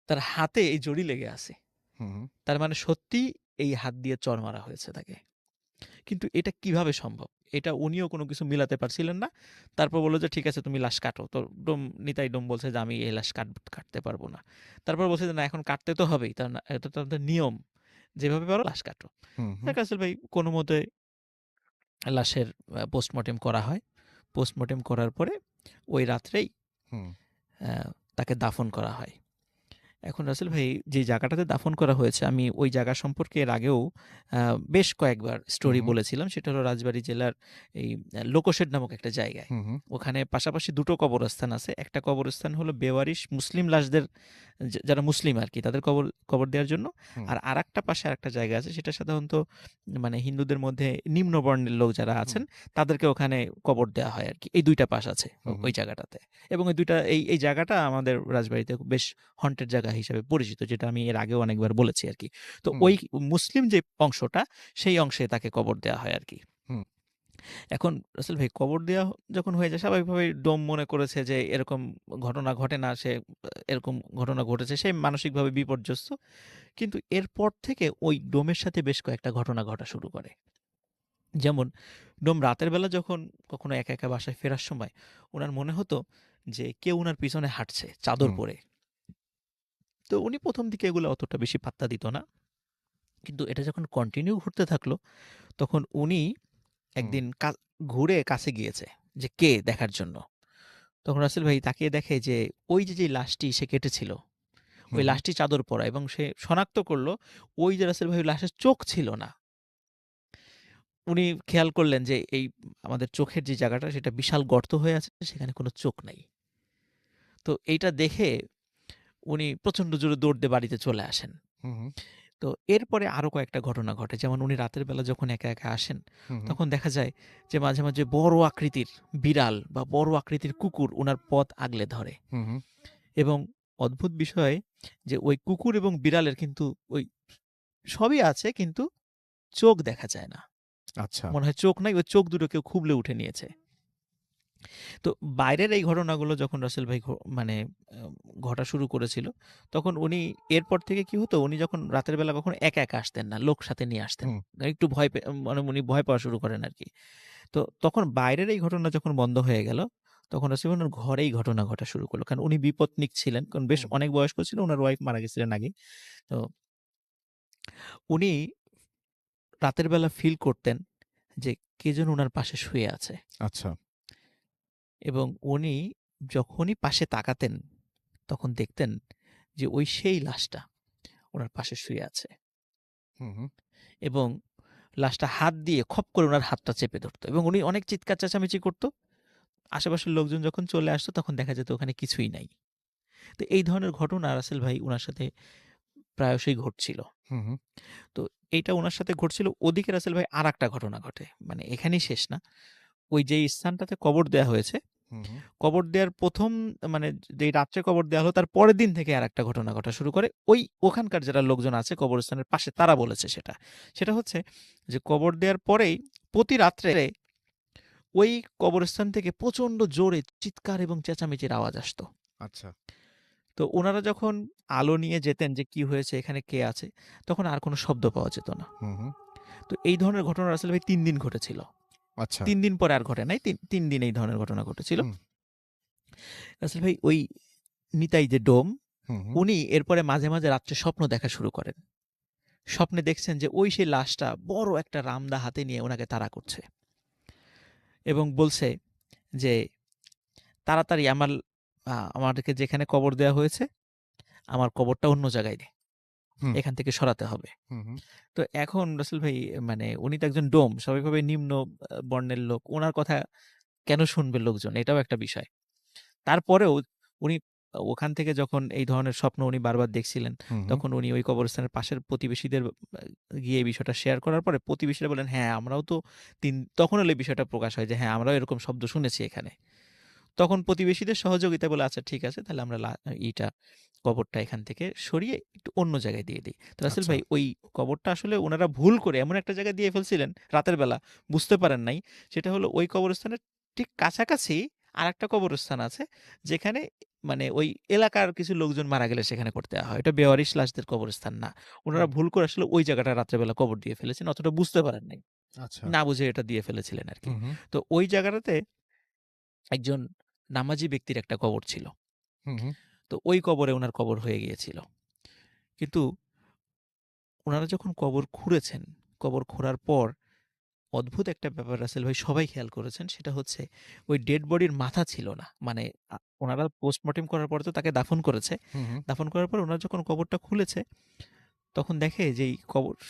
তার হাতে এই জড়ি লেগে আছে। হুম, হুম, তার মানে সত্যিই এই হাত দিয়ে চড় মারা হয়েছে তাকে। কিন্তু এটা কিভাবে সম্ভব? এটা উনিও কোনো কিছু মিলাতে পারছিলেন না। তারপর বলল যে, "ঠিক আছে তুমি লাশ কাটো।" তো নিতাই ডোম বলছে যে, "আমি এই লাশ কাটতে পারব না।" তারপর বলছে যে, "না এখন কাটতে তো হবেই। এটা তো আমাদের নিয়ম। যেভাবে পারো লাশ কাটো।" হুম, হুম, যাক রাসেল ভাই কোনমতে লাশের পোস্টমর্টেম করা হয়। পোস্টমর্টেম করার পরে ওই রাত্রেই হুম, আ তাকে দাফন করা হয়। এখন রাসেল ভাই যে জায়গাটাতে দাফন করা হয়েছে, আমি ওই জায়গা সম্পর্কে এর আগেও আ বেশ কয়েকবার হুম, স্টোরি হুম, বলেছিলাম। সেটা হলো রাজবাড়ী জেলার এই লোকশেড নামক একটা জায়গায়। হুম, হুম, ওখানে পাশাপাশি ২ টো কবরস্থান আছে। একটা কবরস্থান হলো বেওয়ারিশ মুসলিম লাশদের, যারা মুসলিম আরকি তাদের কবর কবর দেওয়ার জন্য। হুম, আর আরেকটা পাশে আরেকটা জায়গা আছে সেটা সাধারণত মানে হিন্দুদের মধ্যে নিম্ন বর্ণের লোক যারা হুম, আছেন তাদেরকে ওখানে কবর দেওয়া হয় আরকি। এই ২ টা পাশ আছে হুম, ওই জায়গাটাতে। এবং এই ২ টা এই জায়গাটা আমাদের রাজবাড়ীতে বেশ হন্টেড জায়গা হিসেবে পরিচিত, যেটা আমি এর আগেও অনেকবার বলেছি আরকি। তো হুম, ওই মুসলিম যে অংশটা সেই অংশে তাকে কবর দেওয়া হয় আরকি। হুম, এখন রাসেল ভাই কবর দেওয়া যখন হয়ে যায় স্বাভাবিকভাবেই ডোম মনে করেছে যে এরকম ঘটনা ঘটে না, সে এরকম ঘটনা ঘটেছে, সে মানসিকভাবে বিপর্যস্ত। কিন্তু এরপর থেকে ওই ডোমের সাথে বেশ কয়েকটা ঘটনা ঘটা শুরু করে। যেমন ডোম রাতের বেলা যখন কখনো একা, একা বাসায় ফেরার সময় উনার মনে হতো যে কেউ উনার পিছনে হাঁটছে চাদর হুম, পরে। তো উনি ১ম দিকে এগুলো অতটা বেশি পাত্তা দিত না। কিন্তু এটা যখন কন্টিনিউ ঘটতে থাকলো, তখন উনি হুম, একদিন ঘুরে কাছে গিয়েছে যে কে দেখার জন্য। তখন রাসেল ভাই তাকিয়ে দেখে যে ওই যে লাশটি সে কেটেছিল, ওই হুম, লাশটি চাদর পরা, এবং সে শনাক্ত করল ওই যে রাসেল ভাই লাশের চোখ ছিল না। উনি খেয়াল করলেন যে এই আমাদের চোখের যে জায়গাটা সেটা বিশাল গর্ত হয়ে আছে, সেখানে কোনো চোখ নাই। তো এইটা দেখে উনি প্রচন্ড জোরে দৌড় দিয়ে বাড়িতে চলে আসেন। হুম, হুম, তো এরপরে আরো কয়েকটা ঘটনা ঘটে। যেমন উনি রাতের বেলা যখন একা, একা আসেন, হুম, হুম, তখন দেখা যায় যে মাঝে, মাঝে বড় আকৃতির বিড়াল বা বড় আকৃতির কুকুর উনার পথ আগলে ধরে। হুম, হুম। এবং অদ্ভুত বিষয় যে ওই কুকুর এবং বিড়ালের কিন্তু ওই সবই আছে, কিন্তু চোখ দেখা যায় না। আচ্ছা। মনে হয় চোখ নাই, ওই চোখ দুটো কেউ খুবলে উঠে নিয়েছে। তো বাইরের এই ঘটনাগুলো যখন রাসেল ভাই মানে আ ঘটা শুরু করেছিল, তখন উনি এরপর থেকে কি হতো, উনি যখন রাতের বেলা কখনো একা, একা আসতেন না, লোক সাথে নিয়ে আসতেন। হুম, একটু ভয় মানে উনি ভয় পাওয়া শুরু করেন আরকি। তো তখন বাইরের এই ঘটনা যখন বন্ধ হয়ে গেল, তখন রাসেল ভাই উনার ঘরেই ঘটনা ঘটা শুরু করল। কারণ উনি বিপন্নিক ছিলেন। কারণ বেশ হুম, অনেক বয়স্ক ছিল, উনার ওয়াইফ মারা গেছিলেন আগেই। তো উনি রাতের বেলা ফিল করতেন যে কে যেন উনার পাশে শুয়ে আছে। আচ্ছা। এবং উনি যখনই পাশে তাকাতেন, তখন দেখতেন যে ওই সেই লাশটা উনার পাশে শুয়ে আছে। হুম, হুম, এবং লাশটা হাত দিয়ে খপ করে উনার হাতটা চেপে ধরত। এবং উনি অনেক চিৎকার চেঁচামেচি করত। আশেপাশের লোকজন যখন চলে আসতো তখন দেখা যেত ওখানে কিছুই নাই। তো এই ধরনের ঘটনা রাসেল ভাই উনার সাথে প্রায়শই ঘটছিল। হুম, হুম, তো এইটা উনার সাথে ঘটছিল। ওদিকে রাসেল ভাই আরেকটা ঘটনা ঘটে। মানে এখানেই শেষ না। ওই যেই স্থানটাতে কবর দেয়া হয়েছে, হুম, হুম। কবর দেয়ার ১ম মানে যেই রাত্রে কবর দেয়া হলো তার পরের দিন থেকে আরেকটা ঘটনা ঘটা শুরু করে। ওখানকার যারা লোকজন আছে কবরস্থানের পাশে তারা বলেছে সেটা। সেটা হচ্ছে যে কবর দেয়ার পরেই প্রতি রাত্রে ওই কবরস্থান থেকে প্রচণ্ড জোরে চিৎকার এবং চেঁচামেচির আওয়াজ আসতো। আচ্ছা। তো উনারা যখন আলো নিয়ে যেতেন যে কি হয়েছে, এখানে কে আছে, তখন আর কোনো শব্দ পাওয়া যেত না। হুম, হুম। তো এই ধরনের ঘটনা রাসেল ভাই ৩ দিন ঘটেছিল। আচ্ছা। ৩ দিন পরে আর ঘটে নাই। ৩ দিন এই ধরনের ঘটনা ঘটেছিল। হুম, রাসেল ভাই ওই নিতাই যে ডোম, হুম, হুম। উনি এরপরে মাঝে, মাঝে রাত্রে স্বপ্ন দেখা শুরু করেন। স্বপ্নে দেখছেন যে ওই সেই লাশটা বড় একটা রামদা হাতে নিয়ে উনাকে তাড়া করছে এবং বলছে যে, "তাড়াতাড়ি আমাদেরকে যেখানে কবর দেয়া হয়েছে, আমার কবরটা অন্য জায়গায় দে। হুম, এখান থেকে সরাতে হবে।" হুম, হুম। তো এখন রাসেল ভাই মানে উনি তো একজন ডোম, স্বাভাবিকভাবে নিম্ন বর্ণের লোক। উনার কথা কেন শুনবে লোকজন? এটাও একটা বিষয়। তারপরেও উনি ওখান থেকে যখন এই ধরনের স্বপ্ন উনি বারবার দেখছিলেন, হুম, হুম। তখন উনি ওই কবরস্থানের পাশের প্রতিবেশীদের গিয়ে এই বিষয়টা শেয়ার করার পরে প্রতিবেশীরা বললেন, "হ্যাঁ, আমরাও তো তখন হলো এই বিষয়টা প্রকাশ হয় যে, হ্যাঁ, আমরাও এরকম শব্দ শুনেছি এখানে।" তখন প্রতিবেশীদের সহযোগিতায় বলে, "আচ্ছা ঠিক আছে, তাহলে আমরা কবরটা এখান থেকে সরিয়ে একটু অন্য জায়গায় দিয়ে দেই।" তো রাসেল আচ্ছা। ভাই ওই কবরটা আসলে উনারা ভুল করে এমন একটা জায়গায় দিয়ে ফেলছিলেন রাতের বেলা, বুঝতে পারেন নাই। সেটা হলো ওই কবরস্থানের ঠিক কাছাকাছি আরেকটা কবরস্থান আছে, যেখানে মানে ওই এলাকার কিছু লোকজন মারা গেলে সেখানে করতে দেওয়া হয়। এটা বেওয়ারিশ লাশদের কবরস্থান না। উনারা হুম, ভুল করে আসলে ওই জায়গাটা রাত্রে বেলা কবর দিয়ে ফেলেছেন। অতটা বুঝতে পারেন নাই। আচ্ছা। না বুঝে এটা দিয়ে ফেলেছিলেন আরকি। হুম, হুম, তো ওই জায়গাটাতে একজন নামাজি ব্যক্তির একটা কবর ছিল। হুম, হুম। তো ওই কবরে উনার কবর হয়ে গিয়েছিল। কিন্তু উনারা যখন কবর খুঁড়েছেন, কবর খোঁড়ার পর অদ্ভুত একটা ব্যাপার রাসেল ভাই সবাই খেয়াল করেছেন। সেটা হচ্ছে ওই ডেড বডির মাথা ছিল না। মানে উনারা পোস্টমর্টেম করার পরে তো তাকে দাফন করেছে। হুম, হুম। দাফন করার পর উনারা যখন কবরটা খুলেছে, তখন দেখে যে এই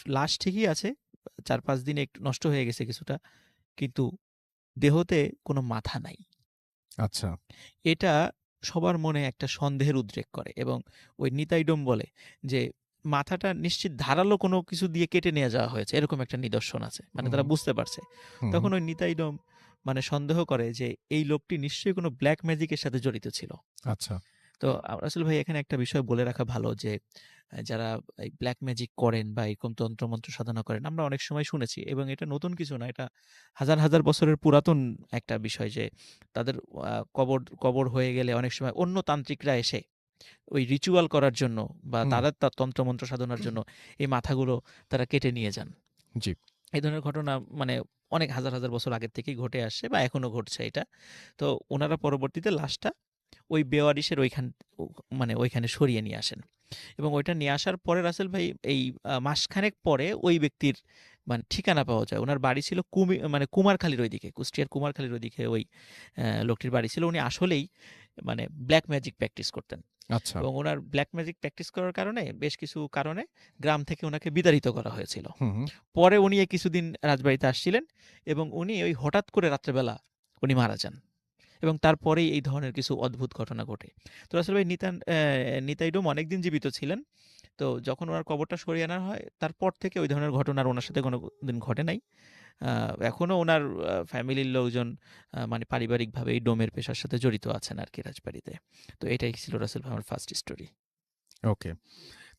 লাশ ঠিকই আছে। ৪-৫ দিনে একটু নষ্ট হয়ে গেছে কিছুটা। কিন্তু দেহতে কোনো মাথা নাই। আচ্ছা। এটা সবার মনে একটা সন্দেহের উদ্রেক করে এবং ওই নিতাই ডোম বলে যে মাথাটা নিশ্চিত ধারালো কোনো কিছু দিয়ে কেটে নিয়ে যাওয়া হয়েছে, এরকম একটা নিদর্শন আছে, মানে হুম, তারা হুম, বুঝতে পারছে। হুম, হুম। তখন ওই নিতাই ডোম মানে সন্দেহ করে যে এই লোকটি নিশ্চয়ই কোনো ব্ল্যাক ম্যাজিকের সাথে জড়িত ছিল। আচ্ছা। তো আসলে ভাই এখানে একটা বিষয় বলে রাখা ভালো যে যারা এই ব্ল্যাক ম্যাজিক করেন বা এরকম তন্ত্রমন্ত্র সাধনা করেন, আমরা অনেক সময় শুনেছি এবং এটা নতুন কিছু না, এটা হাজার হাজার বছরের পুরাতন একটা বিষয় যে তাদের কবর কবর হয়ে গেলে অনেক সময় অন্য তান্ত্রিকরা এসে ওই রিচুয়াল করার জন্য বা হুম, তাদের তন্ত্রমন্ত্র সাধনার জন্য এই মাথাগুলো তারা কেটে নিয়ে যান। জি। এই ধরনের ঘটনা মানে অনেক হাজার হাজার বছর আগের থেকেই ঘটে আসছে বা এখনো ঘটছে এটা। তো ওনারা পরবর্তীতে লাশটা ওই বেওয়ারিশের মানে ওইখানে সরিয়ে নিয়ে আসেন এবং ওইটা নিয়ে আসার পরে রাসেল ভাই এই মাসখানেক পরে ওই ব্যক্তির মানে ঠিকানা পাওয়া যায়। উনার বাড়ি ছিল মানে কুমারখালীর ওইদিকে, কুষ্টিয়ার কুমারখালীর ওইদিকে ওই লোকটির বাড়ি ছিল। উনি আসলেই মানে ব্ল্যাক ম্যাজিক প্র্যাকটিস করতেন আচ্ছা। এবং উনার ব্ল্যাক ম্যাজিক প্র্যাকটিস করার কারণে বেশ কিছু কারণে গ্রাম থেকে উনাকে বিতাড়িত করা হয়েছিল। হুম, হুম। পরে উনি এই কিছুদিন রাজবাড়িতে আসছিলেন এবং উনি ওই হঠাৎ করে রাত্রেবেলা উনি মারা যান। এবং তারপরেই এই ধরনের কিছু অদ্ভুত ঘটনা ঘটে। তো আসলে ভাই নিতাই ডোম অনেকদিন জীবিত ছিলেন। তো যখন উনার কবরটা সরিয়ে আনা হয়, তারপর থেকে ওই ধরনের ঘটনা আর উনার সাথে কোনোদিন ঘটে নাই। আ এখনো উনার ফ্যামিলির লোকজন মানে পারিবারিকভাবে এই ডোমের পেশার সাথে জড়িত আছেন আরকি রাজবাড়িতে। তো এটাই ছিল রাসেল ভাই আমার first story. Okay.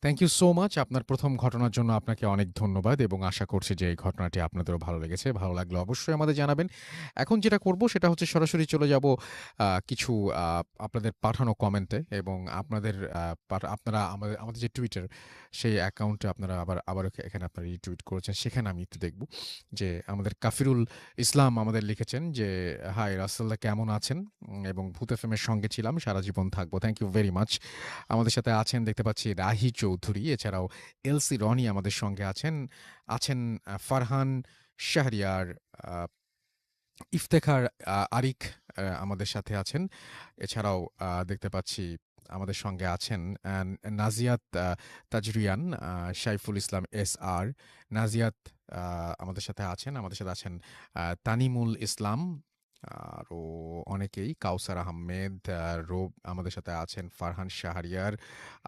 Thank you so much. আপনার ১ম ঘটনার জন্য আপনাকে অনেক ধন্যবাদ এবং আশা করছি যে এই ঘটনাটি আপনাদেরও ভালো লেগেছে। ভালো লাগলে অবশ্যই আমাদের জানাবেন। এখন যেটা করব সেটা হচ্ছে সরাসরি চলে যাব কিছু আ আপনাদের পাঠানো কমেন্টে এবং আপনাদের আপনারা আমাদের যে টুইটার সেই অ্যাকাউন্টে আপনারা আবার এখানে আপনারা রিটুইট করেছেন। সেখানে আমি একটু দেখব যে আমাদের কাফিরুল ইসলাম আমাদের লিখেছেন যে, "হাই রাসেলদা কেমন আছেন? এবং ভূত এফএম এর সঙ্গে ছিলাম। সারা জীবন থাকবো। Thank you very much." আমাদের সাথে আছেন দেখতে পাচ্ছি রাহি চৌধুরী, এছাড়াও এলসি রনি আমাদের সঙ্গে আছেন। আছেন ফারহান শাহরিয়ার, আ ইফতেখার আরিক আমাদের সাথে আছেন। এছাড়াও দেখতে পাচ্ছি আমাদের সঙ্গে আছেন নাজিয়াত তাজরিয়ান, সাইফুল ইসলাম এসআর, নাজিয়াত আমাদের সাথে আছেন। আমাদের সাথে আছেন তানিমুল ইসলাম, আরো অনেকেই কাউসার আহমেদ, রোব আমাদের সাথে আছেন, ফারহান শাহরিয়ার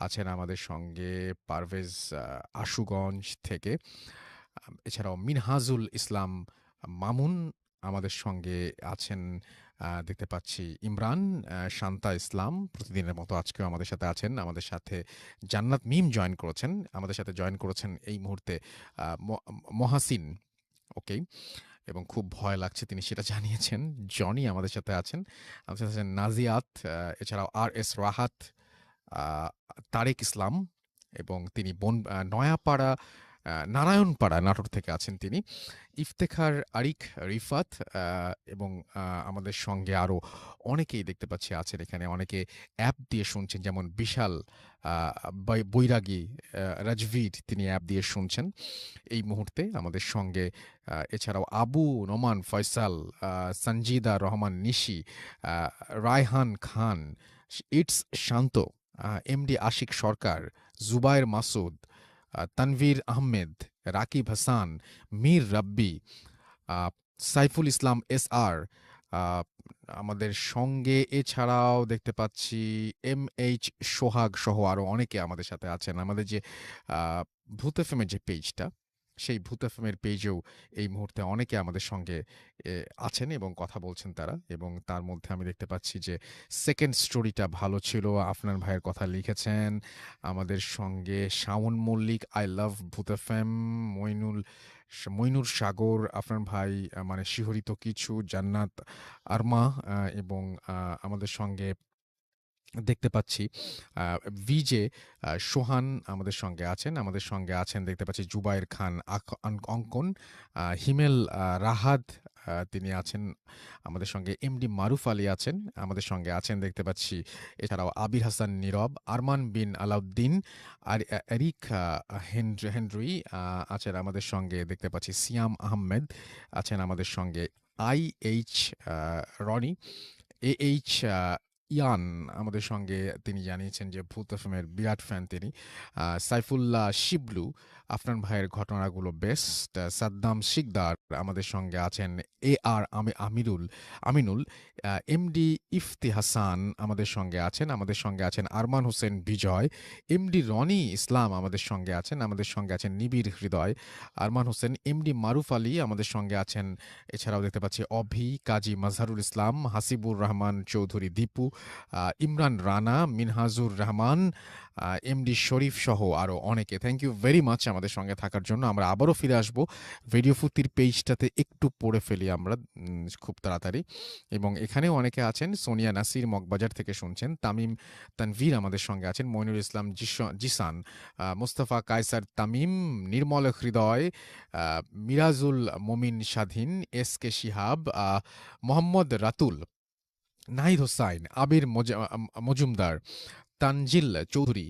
আছেন আমাদের সঙ্গে, পারভেজ আশুগঞ্জ থেকে। এছাড়াও মিনহাজুল ইসলাম মামুন আমাদের সঙ্গে আছেন। দেখতে পাচ্ছি ইমরান, শান্তা ইসলাম প্রতিদিনের মতো আজকেও আমাদের সাথে আছেন। আমাদের সাথে জান্নাত মিম জয়েন করেছেন, আমাদের সাথে জয়েন করেছেন এই মুহূর্তে মহাসিন। ওকে, এবং খুব ভয় লাগছে তিনি সেটা জানিয়েছেন। জনি আমাদের সাথে আছেন, আমাদের সাথে আছেন নাজিয়াত, এছাড়াও আর এস রাহাত, আহ, তারেক ইসলাম, এবং তিনি নয়াপাড়া নারায়ণপাড়া নাটোর থেকে আছেন তিনি। ইফতেখার আরিক রিফাত, এবং আমাদের সঙ্গে আরও অনেকেই দেখতে পাচ্ছি আছেন এখানে। অনেকে অ্যাপ দিয়ে শুনছেন, যেমন বিশাল বৈরাগী রাজভীর, তিনি অ্যাপ দিয়ে শুনছেন এই মুহূর্তে আমাদের সঙ্গে। এছাড়াও Abu Noman Faisal, Sanjida Rahman Nishi, Raihan Khan, it's Shanto, MD Ashiq Sarkar, Jubayer Masud, Tanvir Ahmed, Rakib Hasan, Mir Rabbi, Saiful Islam S R আমাদের সঙ্গে। এছাড়াও দেখতে পাচ্ছি এম এইচ সোহাগ সহ আরও অনেকে আমাদের সাথে আছেন। আমাদের যে ভূত এফএমের যে পেজটা, সেই ভূত এফএমের পেজেও এই মুহূর্তে অনেকে আমাদের সঙ্গে আছেন এবং কথা বলছেন তারা। এবং তার মধ্যে আমি দেখতে পাচ্ছি যে সেকেন্ড স্টোরিটা ভালো ছিল, আফনান ভাইয়ের কথা লিখেছেন। আমাদের সঙ্গে শাওন মল্লিক, আই লাভ ভূত এফএম, মইনুর সাগর, আফনান ভাই মানে শিহরিত কিছু, জান্নাত আরমা, এবং আমাদের সঙ্গে দেখতে পাচ্ছি ভিজে সোহান আমাদের সঙ্গে আছেন। আমাদের সঙ্গে আছেন দেখতে পাচ্ছি জুবায়ের খান অঙ্কন, হিমেল রাহাত, তিনি আছেন আমাদের সঙ্গে। এমডি মারুফ আলী আছেন আমাদের সঙ্গে আছেন দেখতে পাচ্ছি। এছাড়াও আবির হাসান নীরব, আরমান বিন আলাউদ্দিন, আর এরিক হেনরি আছেন আমাদের সঙ্গে দেখতে পাচ্ছি। সিয়াম আহমেদ আছেন আমাদের সঙ্গে। IH রনি, AH ইয়ান আমাদের সঙ্গে, তিনি জানিয়েছেন যে ভূত এফএমের বিরাট ফ্যান তিনি। সাইফুল্লাহ শিবলু, আফনান ভাইয়ের ঘটনাগুলো বেস্ট। সাদ্দাম শিকদার আমাদের সঙ্গে আছেন। AR আমিনুল, এমডি ইফতি হাসান আমাদের সঙ্গে আছেন। আমাদের সঙ্গে আছেন আরমান হোসেন বিজয়, এমডি রনি ইসলাম আমাদের সঙ্গে আছেন। আমাদের সঙ্গে আছেন নিবিড় হৃদয়, আরমান হোসেন, এমডি মারুফ আলী আমাদের সঙ্গে আছেন। এছাড়াও দেখতে পাচ্ছি অভি, কাজী মাজহারুল ইসলাম, হাসিবুর রহমান চৌধুরী দীপু, ইমরান রানা, মিনহাজুর রহমান, এমডি শরীফ সহ আরও অনেকে। থ্যাংক ইউ ভেরি মাচ আমাদের সঙ্গে থাকার জন্য। আমরা আবারও ফিরে আসবো ভিডিও ফুতির পেজটাতে, একটু পড়ে ফেলি আমরা খুব তাড়াতাড়ি। এবং এখানেও অনেকে আছেন, সোনিয়া নাসির মগবাজার থেকে শুনছেন, তামিম তানভীর আমাদের সঙ্গে আছেন, মইনুল ইসলাম জিসান, মুস্তফা কায়সার তামিম, নির্মল হৃদয়, মিরাজুল মমিন স্বাধীন, SK শিহাব, মোহাম্মদ রাতুল, নাহিদ হোসাইন, আবির মজুমদার, তানজিল চৌধুরী,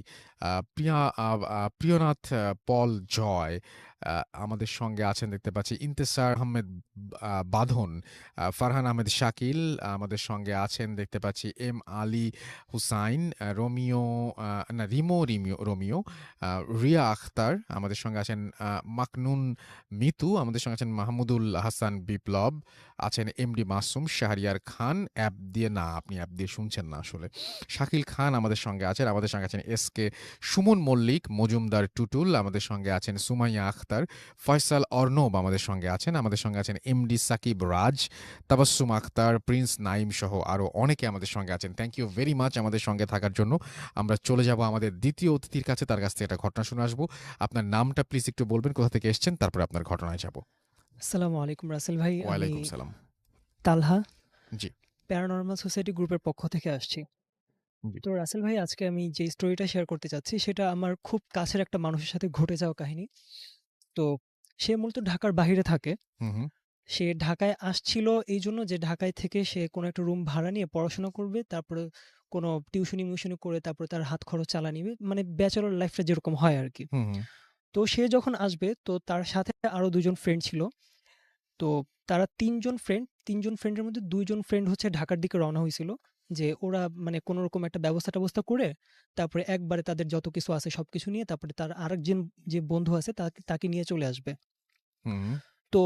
প্রিয়নাথ পল জয় আমাদের সঙ্গে আছেন দেখতে পাচ্ছি। ইন্তেসার আহমেদ বাঁধন, ফারহান আহমেদ শাকিল আমাদের সঙ্গে আছেন দেখতে পাচ্ছি। এম আলী হুসাইন, রোমিও না রোমিও, রিয়া আখতার আমাদের সঙ্গে আছেন। মাকনুন মিতু আমাদের সঙ্গে আছেন। মাহমুদুল হাসান বিপ্লব আছেন। এমডি মাসুম, শাহরিয়ার খান, অ্যাপ দিয়ে না, আপনি অ্যাপ দিয়ে শুনছেন না আসলে। শাকিল খান আমাদের সঙ্গে আছেন। আমাদের সঙ্গে আছেন SK সুমন মল্লিক, মজুমদার টুটুল আমাদের সঙ্গে আছেন। সুমাইয়া আখতার, ফয়সাল অর্ণব আমাদের সঙ্গে আছেন। আমাদের সঙ্গে আছেন এমডি সাকিব রাজ, তাবাসসুম আখতার, প্রিন্স নাইম সহ আরও অনেকে আমাদের সঙ্গে আছেন। থ্যাংক ইউ ভেরি মাচ আমাদের সঙ্গে থাকার জন্য। আমরা চলে যাব আমাদের দ্বিতীয় অতিথির কাছে, তার কাছ থেকে একটা ঘটনা শুনে আসবো। আপনার নামটা প্লিজ একটু বলবেন, কোথা থেকে এসছেন, তারপরে আপনার ঘটনায় যাব। আসসালামু আলাইকুম রাসেল ভাই, আমি ওয়ালাইকুম সালাম। তালহা জি। প্যারানর্মাল সোসাইটি গ্রুপের পক্ষ থেকে আসছি। জি। তো রাসেল ভাই, আজকে আমি যে স্টোরিটা শেয়ার করতে চাচ্ছি সেটা আমার খুব কাছের একটা মানুষের সাথে ঘটে যাওয়া কাহিনী। তো সে মূলত ঢাকার বাইরে থাকে। হুম। সে ঢাকায় আসছিল এই জন্য যে ঢাকায় থেকে সে কোনো একটা রুম ভাড়া নিয়ে পড়াশোনা করবে, তারপরে কোনো টিউশনি করে তারপরে তার হাত খরচ চালা নিবে, মানে ব্যাচেলর লাইফটা যেরকম হয় আর কি। হুম। তো সে যখন আসবে তো তার সাথে আরো দুজন ফ্রেন্ড ছিল। তো তারা তিনজন ফ্রেন্ডের মধ্যে দুইজন ফ্রেন্ড হচ্ছে ঢাকার দিকে রওনা হয়েছিল, যে ওরা মানে কোনো রকম একটা ব্যবস্থা করে তারপরে একবারে তাদের যত কিছু আছে সবকিছু নিয়ে তারপরে তার আরেকজন যে বন্ধু আছে তাকে তাকে নিয়ে চলে আসবে। হুম। তো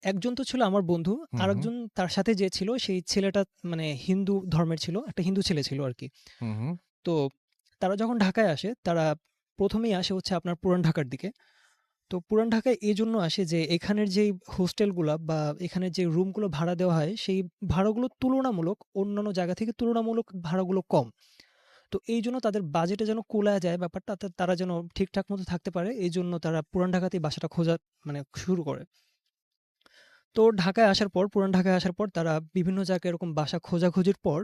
একজন তো ছিল আমার বন্ধু, হুম, হুম, আরেকজন তার সাথে যে ছিল সেই ছেলেটা মানে হিন্দু ধর্মের ছিল, একটা হিন্দু ছেলে ছিল আরকি। হুম, হুম, তো তারা যখন ঢাকায় আসে, তারা ১ম এই আসে হচ্ছে আপনার পুরান ঢাকার দিকে। তো পুরান ঢাকায় এজন্য আসে যে এখানের যেই হোস্টেলগুলা বা এখানের যে রুমগুলো ভাড়া দেওয়া হয়, সেই ভাড়াগুলো তুলনামূলক অন্যান্য জায়গা থেকে তুলনামূলক ভাড়াগুলো কম। তো এইজন্য তাদের বাজেটে যেন কুলায় যায় ব্যাপারটা, তারা যেন ঠিকঠাক মতো থাকতে পারে, এইজন্য তারা পুরান ঢাকাতেই বাসাটা খোঁজা মানে শুরু করে। তো পুরান ঢাকায় আসার পর তারা বিভিন্ন জায়গায় এরকম বাসা খোঁজাখুঁজির পর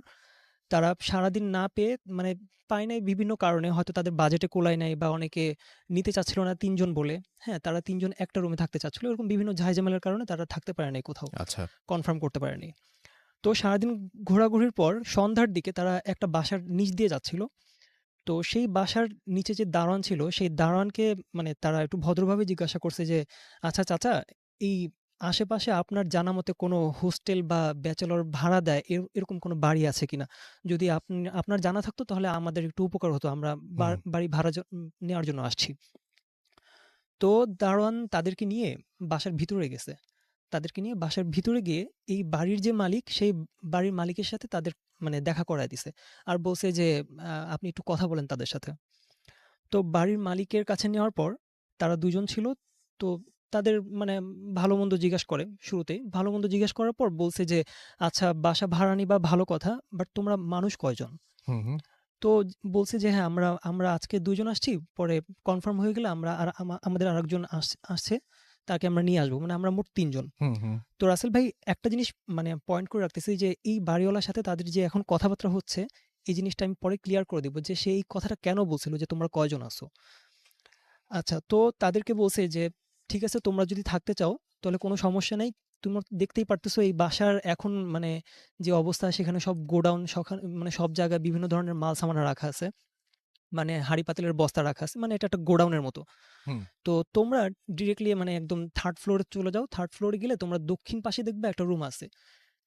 তারা সারাদিন না পেয়ে মানে পায় নাই বিভিন্ন কারণে। হয়তো তাদের বাজেটে কুলায় নাই বা অনেকে নিতে চাচ্ছিল না ৩ জন বলে। হ্যাঁ? তারা ৩ জন একটা রুমে থাকতে চাচ্ছিল। এরকম বিভিন্ন ঝাই-ঝামেলার কারণে তারা থাকতে পারে নাই কোথাও। আচ্ছা। কনফার্ম করতে পারেনি। তো সারাদিন ঘোরাঘুরির পর সন্ধ্যার দিকে তারা একটা বাসার নিচ দিয়ে যাচ্ছিল। তো সেই বাসার নিচে যে দারোয়ান ছিল, সেই দারোয়ানকে মানে তারা একটু ভদ্রভাবে জিজ্ঞাসা করছে যে, "আচ্ছা চাচা, এই আশেপাশে আপনার জানা মতে কোনো হোস্টেল বা ব্যাচেলর ভাড়া দেয় এরকম কোনো বাড়ি আছে কিনা? যদি আপনার জানা থাকতো তাহলে আমাদের একটু উপকার হতো। আমরা হুম, বাড়ি ভাড়া নেওয়ার জন্য আসছি।" তো দারোয়ান তাদেরকে নিয়ে বাসার ভিতরে গেছে। তাদেরকে নিয়ে বাসার ভিতরে গিয়ে এই বাড়ির যে মালিক, সেই বাড়ির মালিকের সাথে তাদের মানে দেখা করায় দিছে। আর বলছে যে, "আপনি একটু কথা বলেন তাদের সাথে।" তো বাড়ির মালিকের কাছে নেওয়ার পর তারা ২ জন ছিল। তো তাদের মানে ভালো-মন্দ জিজ্ঞেস করে শুরুতেই। ভালো-মন্দ জিজ্ঞেস করার পর বলছে যে, "আচ্ছা বাসা ভাড়া নিবা ভালো কথা। বাট তোমরা মানুষ কয়জন?" হুম, হুম, তো বলছে যে, "হ্যাঁ, আমরা আমরা আজকে ২ জন আসছি। পরে কনফার্ম হয়ে গেলে আমরা আর আমাদের আরেকজন আসছে। তাকে আমরা নিয়ে আসবো। মানে আমরা মোট ৩ জন।" হুম, হুম, তো রাসেল ভাই একটা জিনিস মানে পয়েন্ট করে রাখতেছি যে এই বাড়িওয়ালার সাথে তাদের যে এখন কথাবার্তা হচ্ছে, এই জিনিসটা আমি পরে ক্লিয়ার করে দিব যে সে এই কথাটা কেন বলছিল যে, "তোমরা কয়জন আছো?" আচ্ছা, তো তাদেরকে বলছে যে, "ঠিক আছে তোমরা যদি থাকতে চাও তাহলে কোনো সমস্যা নাই। তোমরা দেখতেই পারতেছো এই বাসার এখন মানে যে অবস্থা সেখানে সব গোডাউন মানে সব জায়গায় বিভিন্ন ধরনের মাল-সামানা রাখা আছে। মানে হাঁড়ি-পাতিলের বস্তা রাখা আছে। মানে এটা একটা গোডাউনের মতো। হুম, তো তোমরা ডিরেক্টলি মানে একদম 3rd ফ্লোরে চলে যাও। 3rd ফ্লোরে গেলে তোমরা দক্ষিণ পাশে দেখবে একটা রুম আছে।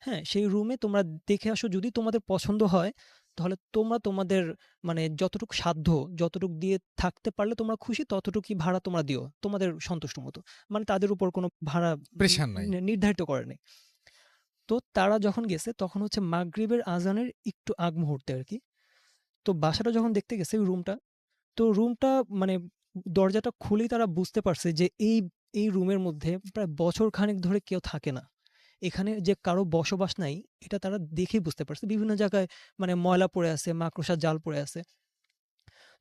হ্যাঁ? সেই রুমে তোমরা দেখে আসো। যদি তোমাদের পছন্দ হয়, তাহলে তোমরা তোমাদের মানে যতটুকু সাধ্য, যতটুক দিয়ে থাকতে পারলে তোমরা খুশি, ততটুকুই ভাড়া তোমরা দিও। তোমাদের সন্তুষ্ট মতো। মানে তাদের উপর কোনো ভাড়া প্রেশার নাই। নির্ধারিত করে নাই। তো তারা যখন গেছে, তখন হচ্ছে মাগরিবের আজানের একটু আগ মুহূর্তে আরকি। তো বাসাটা যখন দেখতে গেছে রুমটা, তো রুমটা মানে দরজাটা খুলেই তারা বুঝতে পারছে যে এই রুমের মধ্যে প্রায় বছর খানেক ধরে কেউ থাকে না। এখানে যে কারো বসবাস নাই, এটা তারা দেখেই বুঝতে পারছে। বিভিন্ন জায়গায় মানে ময়লা পড়ে আছে, মাকড়সার জাল পড়ে আছে।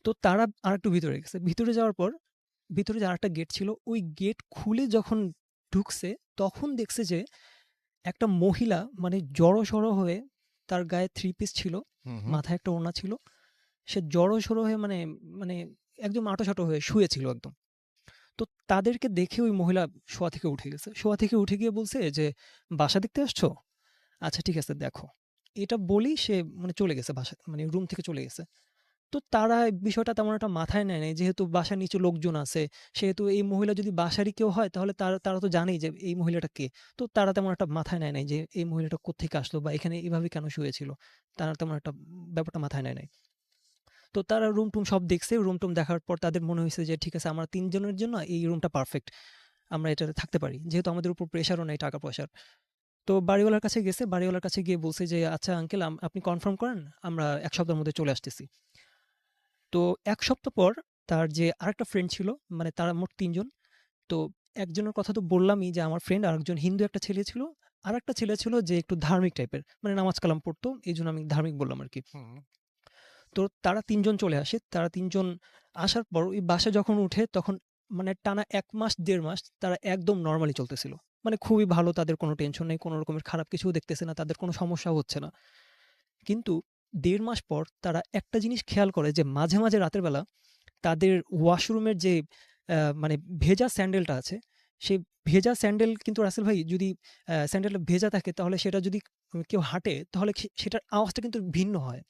তো তারা আরেকটু ভিতরে গেছে। ভিতরে যাওয়ার পর ভিতরে যে আরেকটা গেট ছিল, ওই গেট খুলে যখন ঢুকছে, তখন দেখছে যে একটা মহিলা মানে জড়ো-সড়ো হয়ে, তার গায়ে 3 পিস ছিল, হুম, হুম, মাথায় একটা ওড়না ছিল। সে জড়ো-সড়ো হয়ে মানে মানে একদম আঁটো-সাঁটো হয়ে শুয়ে ছিল একদম। তো তাদেরকে দেখে ওই মহিলা শোয়া থেকে উঠে গেছে। শোয়া থেকে উঠে গিয়ে বলছে যে, "বাসা দেখতে আসছো? আচ্ছা ঠিক আছে দেখো।" এটা বলেই সে মানে চলে গেছে মানে রুম থেকে চলে গেছে। তো তারা এই বিষয়টা তেমন একটা মাথায় নেয় নাই। যেহেতু বাসার নিচে লোকজন আছে, সেহেতু এই মহিলা যদি বাসারই কেউ হয় তাহলে তারা তো জানেই যে এই মহিলাটা কে। তো তারা তেমন একটা মাথায় নেয় নাই যে এই মহিলাটা কোত্থেকে আসলো বা এখানে এভাবে কেন শুয়েছিল। তারা তেমন একটা ব্যাপারটা মাথায় নেয় নাই। তো তারা রুম-টুম সব দেখছে। রুম-টুম দেখার পর তাদের মনে হইছে যে ঠিক আছে আমরা ৩ জনের জন্য এই রুমটা পারফেক্ট। আমরা এটাতে থাকতে পারি। যেহেতু আমাদের উপর প্রেশারও নাই টাকা-পয়সার। তো বাড়িওয়ালার কাছে গেছে। বাড়িওয়ালার কাছে গিয়ে বলছে যে, "আচ্ছা আঙ্কেল আপনি কনফার্ম করেন। আমরা ১ সপ্তাহের মধ্যে চলে আসতেছি।" তো ১ সপ্তাহ পর তার যে আরেকটা ফ্রেন্ড ছিল, মানে তারা মোট ৩ জন। তো একজনের কথা তো বললামই যে আমার ফ্রেন্ড, আরেকজন হিন্দু একটা ছেলে ছিল। আরেকটা ছেলে ছিল যে একটু ধার্মিক টাইপের। মানে নামাজ-কালাম পড়তো। এজন্য আমি ধার্মিক বললাম আরকি। হুম, তো তারা ৩ জন চলে আসে। তারা ৩ জন আসার পর ওই বাসায় যখন উঠে তখন মানে টানা ১ মাস ১.৫ মাস তারা একদম নরমালি চলতেছিল। মানে খুবই ভালো, তাদের কোনো টেনশন নেই, কোনো রকমের খারাপ কিছুও দেখতেছে না, তাদের কোনো সমস্যাও হচ্ছে না। কিন্তু ১.৫ মাস পর তারা একটা জিনিস খেয়াল করে যে মাঝে, মাঝে রাতের বেলা তাদের ওয়াশরুমের যে মানে ভেজা স্যান্ডেলটা আছে, সেই ভেজা স্যান্ডেল কিন্তু রাসেল ভাই যদি স্যান্ডেলটা ভেজা থাকে তাহলে সেটা যদি কেউ হাঁটে তাহলে সেটার আওয়াজটা কিন্তু ভিন্ন হয়।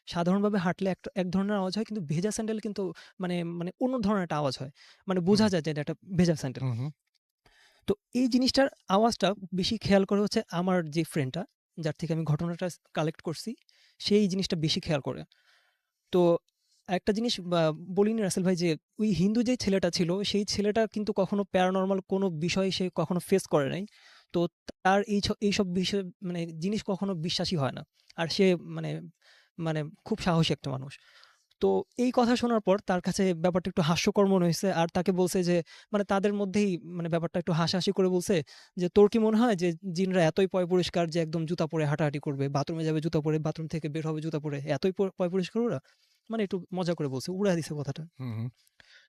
সাধারণভাবে হাঁটলে এক ধরনের আওয়াজ হয়, কিন্তু ভেজা স্যান্ডেল কিন্তু মানে মানে অন্য ধরনের একটা আওয়াজ হয়। মানে হুম, বোঝা যায় যে এটা একটা ভেজা স্যান্ডেল। হুম, হুম, তো এই জিনিসটার আওয়াজটা বেশি খেয়াল করে হচ্ছে আমার যে ফ্রেন্ডটা, যার থেকে আমি ঘটনাটা কালেক্ট করছি, সে এই জিনিসটা বেশি খেয়াল করে। তো একটা জিনিস বলিনি রাসেল ভাই যে ওই হিন্দু যে ছেলেটা ছিল, সেই ছেলেটা কিন্তু কখনো প্যারানরমাল কোনো বিষয় সে কখনো ফেস করে নাই। তো তার এইসব বিষয় মানে জিনিস কখনো বিশ্বাসই হয় না। আর সে মানে মানে খুব সাহসী একটা মানুষ। তো এই কথা শোনার পর তার কাছে ব্যাপারটা একটু হাস্যকর মনে হইছে। আর তাকে বলছে যে মানে তাদের মধ্যেই মানে ব্যাপারটা একটু হাসাহাসি করে বলছে যে, "তোর কি মনে হয় যে জিনরা এতই পয়ঃপরিষ্কার যে একদম জুতা পরে হাঁটাহাঁটি করবে, বাথরুমে যাবে জুতা পরে, বাথরুম থেকে বের হবে জুতা পরে, এতই পয়ঃপরিষ্কার ওরা?" মানে একটু মজা করে বলছে, উড়ায় দিছে কথাটা। হুম, হুম,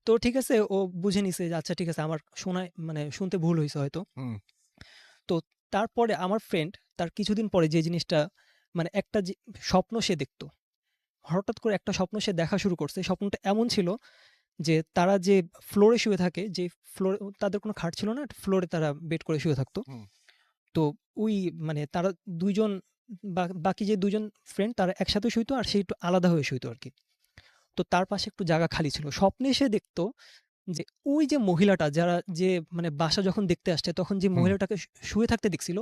তো ঠিক আছে, ও বুঝে নিছে যে আচ্ছা ঠিক আছে, আমার শোনায় মানে শুনতে ভুল হইছে হয়তো। হুম, তো তারপরে আমার ফ্রেন্ড তার কিছুদিন পরে যে জিনিসটা মানে একটা স্বপ্ন সে দেখতো। হঠাৎ করে একটা স্বপ্ন সে দেখা শুরু করছে। স্বপ্নটা এমন ছিল যে তারা যে ফ্লোরে শুয়ে থাকে, যে ফ্লোরে তাদের কোনো খাট ছিল না, ফ্লোরে তারা বেড করে শুয়ে থাকতো। হুম, তো ওই মানে তারা ২ জন বাকি যে ২ জন ফ্রেন্ড তারা একসাথে শুইতো আর সে একটু আলাদা হয়ে শুইতো আরকি। তো তার পাশে একটু জায়গা খালি ছিল। স্বপ্নে সে দেখতো যে ওই যে মহিলাটা যারা যে মানে বাসা যখন দেখতে আসছে তখন যে হুম। মহিলাটাকে শুয়ে থাকতে দেখছিল,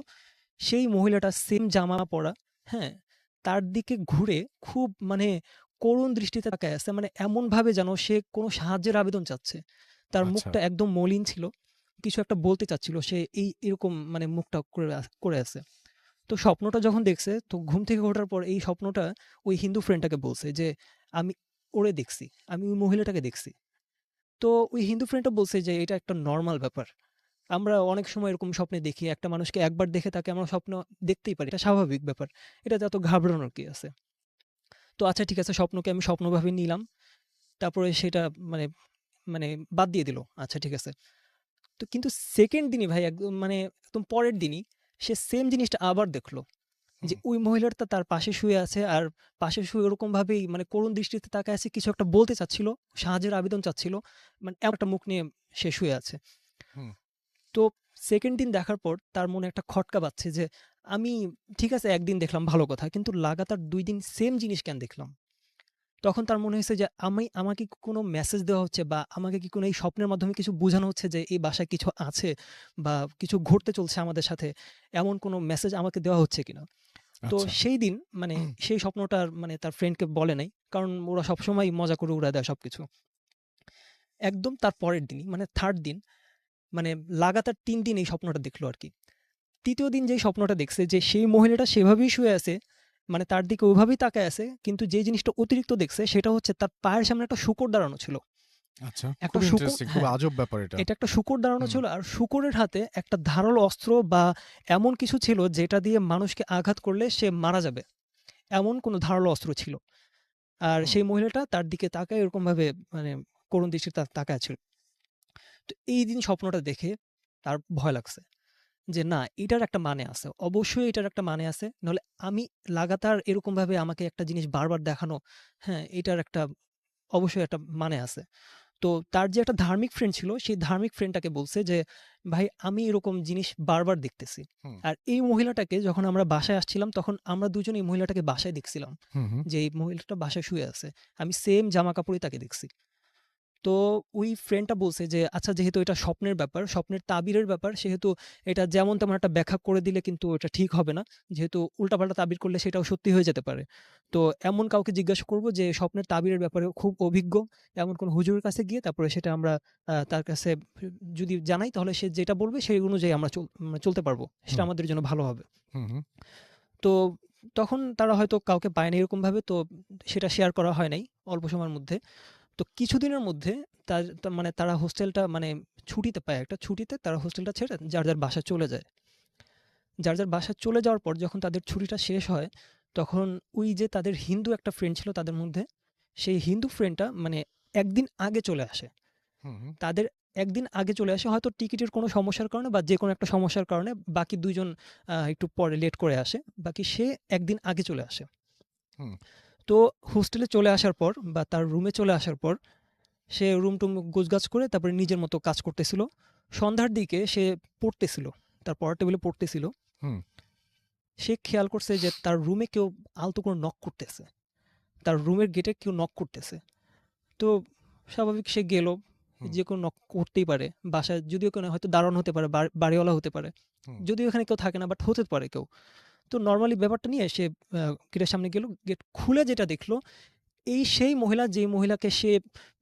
সেই মহিলাটা সেম জামা পরা, হ্যাঁ? তার দিকে ঘুরে খুব মানে করুণ দৃষ্টিতে তাকায় আছে। মানে এমনভাবে যেন সে কোনো সাহায্যের আবেদন চাচ্ছে। তার আচ্ছা। মুখটা একদম মলিন ছিল। কিছু একটা বলতে চাচ্ছিল। সে এরকম মানে মুখটা করে আছে। তো স্বপ্নটা যখন দেখছে, তো ঘুম থেকে ওঠার পর এই স্বপ্নটা ওই হিন্দু ফ্রেন্ডটাকে বলছে যে, "আমি ওরে দেখছি। আমি ওই মহিলাটাকে দেখছি।" তো ওই হিন্দু ফ্রেন্ডটা বলছে যে, "এটা একটা নরমাল ব্যাপার। আমরা অনেক সময় এরকম স্বপ্নে দেখি। একটা মানুষকে একবার দেখে তাকে আমরা স্বপ্ন দেখতেই পারি। এটা স্বাভাবিক ব্যাপার। এটাতে এত ঘাবড়ানোর কি আছে?" তো আচ্ছা ঠিক আছে, স্বপ্নকে আমি স্বপ্ন ভাবে নিলাম। তারপরে সেটা মানে মানে বাদ দিয়ে দিল। আচ্ছা ঠিক আছে। তো কিন্তু 2nd দিনই ভাই একদম মানে একদম পরের দিনই সে সেম জিনিসটা আবার দেখল। যে হুম, ওই মহিলাটা তার পাশে শুয়ে আছে আর পাশে শুয়ে ওরকমভাবেই মানে করুণ দৃষ্টিতে তাকায় আছে, কিছু একটা বলতে চাচ্ছিল, সাহায্যের আবেদন চাচ্ছিল। মানে এমন একটা মুখ নিয়ে সে শুয়ে আছে। হুম। তো 2nd দিন দেখার পর তার মনে একটা খটকা বাজছে যে আমি ঠিক আছে ১ দিন দেখলাম ভালো কথা। কিন্তু লাগাতার ২ দিন সেম জিনিস কেন দেখলাম? তখন তার মনে হয়েছে যে আমাকে কি কোনো মেসেজ দেওয়া হচ্ছে বা আমাকে কি কোনো এই স্বপ্নের মাধ্যমে কিছু বোঝানো হচ্ছে যে এই বাসায় কিছু আছে বা কিছু ঘটতে চলছে আমাদের সাথে, এমন কোনো মেসেজ আমাকে দেওয়া হচ্ছে কিনা। তো আচ্ছা। সেই দিন মানে সেই স্বপ্নটা আর মানে তার ফ্রেন্ডকে বলে নাই, কারণ ওরা সবসময় মজা করে উড়ায় দেয় সবকিছু। একদম তার পরের দিনই মানে থার্ড দিন মানে লাগাতার ৩ দিন এই স্বপ্নটা দেখলো আর কি। ৩য় দিন যেই স্বপ্নটা দেখছে যে সেই মহিলাটা সেভাবেই শুয়ে আছে, মানে তার দিকে ওইভাবেই তাকায় আছে, কিন্তু যে জিনিসটা অতিরিক্ত দেখছে সেটা হচ্ছে তার পায়ের সামনে একটা শূকর দাঁড়ানো ছিল। আচ্ছা। একটা খুব শূকর, ইন্টারেস্টিং। খুব হ্যাঁ, আজব ব্যাপার এটা। এটা একটা শূকর দাঁড়ানো হুম, ছিল আর শূকরের হাতে একটা ধারালো অস্ত্র বা এমন কিছু ছিল যেটা দিয়ে মানুষকে আঘাত করলে সে মারা যাবে। এমন কোনো ধারালো অস্ত্র ছিল। আর হুম, সেই মহিলাটা তার দিকে তাকায় এরকমভাবে মানে করুণ দৃষ্টিতে তাকায় ছিল। তো এইদিন স্বপ্নটা দেখে তার ভয় লাগছে। যে না, এটার একটা মানে আছে। অবশ্যই এটার একটা মানে আছে। নাহলে আমি লাগাতার এরকমভাবে আমাকে একটা জিনিস বারবার দেখানো, হ্যাঁ, এটার একটা অবশ্যই একটা মানে আছে। তো তার যে একটা ধার্মিক ফ্রেন্ড ছিল, সেই ধার্মিক ফ্রেন্ডটাকে বলছে যে, "ভাই আমি এরকম জিনিস বারবার দেখতেছি।" হুম, আর এই মহিলাটাকে যখন আমরা বাসায় আসছিলাম তখন আমরা দুজন এই মহিলাটাকে বাসায় দেখছিলাম। হুম, হুম। যে এই মহিলাটা বাসায় শুয়ে আছে। আমি সেম জামা কাপড়েই তাকে দেখছি। তো ওই ফ্রেন্ডটা বলছে যে, "আচ্ছা যেহেতু এটা স্বপ্নের ব্যাপার, স্বপ্নের তাবিরের ব্যাপার, সেহেতু এটা যেমন তেমন একটা ব্যাখ্যা করে দিলে কিন্তু এটা ঠিক হবে না। যেহেতু উল্টাপাল্টা তাবির করলে সেটাও সত্যি হয়ে যেতে পারে। তো এমন কাউকে জিজ্ঞাসা করব যে স্বপ্নের তাবিরের ব্যাপারে খুব অভিজ্ঞ, এমন কোনো হুজুরের কাছে গিয়ে তারপরে সেটা আমরা তার কাছে যদি জানাই তাহলে সে যেটা বলবে সেই অনুযায়ী আমরা চলতে পারবো। সেটা হুম, আমাদের জন্য ভালো হবে।" হুম, হুম, তো তখন তারা হয়তো কাউকে পায়নি এরকমভাবে, তো সেটা শেয়ার করা হয় নাই অল্প সময়ের মধ্যে। তো কিছুদিনের মধ্যে মানে তারা হোস্টেলটা মানে ছুটিতে পায়, একটা ছুটিতে তারা হোস্টেলটা ছেড়ে যার যার বাসায় চলে যায়। যার যার বাসায় চলে যাওয়ার পর যখন তাদের ছুটিটা শেষ হয়, তখন ওই যে তাদের হিন্দু একটা ফ্রেন্ড ছিল তাদের মধ্যে, সেই হিন্দু ফ্রেন্ডটা মানে একদিন আগে চলে আসে। হুম, হুম, তাদের একদিন আগে চলে আসে হয়তো টিকিটের কোনো সমস্যার কারণে বা যে কোনো একটা সমস্যার কারণে। বাকি ২ জন একটু পরে লেট করে আসে। বাকি সে একদিন আগে চলে আসে। হুম, তো হোস্টেলে চলে আসার পর বা তার রুমে চলে আসার পর সে রুম-টুম গোছগাছ করে তারপরে নিজের মতো কাজ করতেছিল। সন্ধ্যার দিকে সে পড়তেছিল। তার পড়ার টেবিলে পড়তেছিল। হুম, সে খেয়াল করছে যে তার রুমে কেউ আলতো করে নক করতেছে। তার রুমের গেটে কেউ নক করতেছে। তো স্বাভাবিক সে গেল। হুম, যে কেউ নক করতেই পারে। বাসায় যদিও কেউ না, হয়তো দারোয়ান হতে পারে, বাড়িওয়ালা হতে পারে। হুম, যদিও এখানে কেউ থাকে না, বাট হতে পারে কেউ। তো নরমালি ব্যাপারটা নিয়ে সে গেটের সামনে গেল। গেট খুলে যেটা দেখলো, সেই মহিলা যেই মহিলাকে সে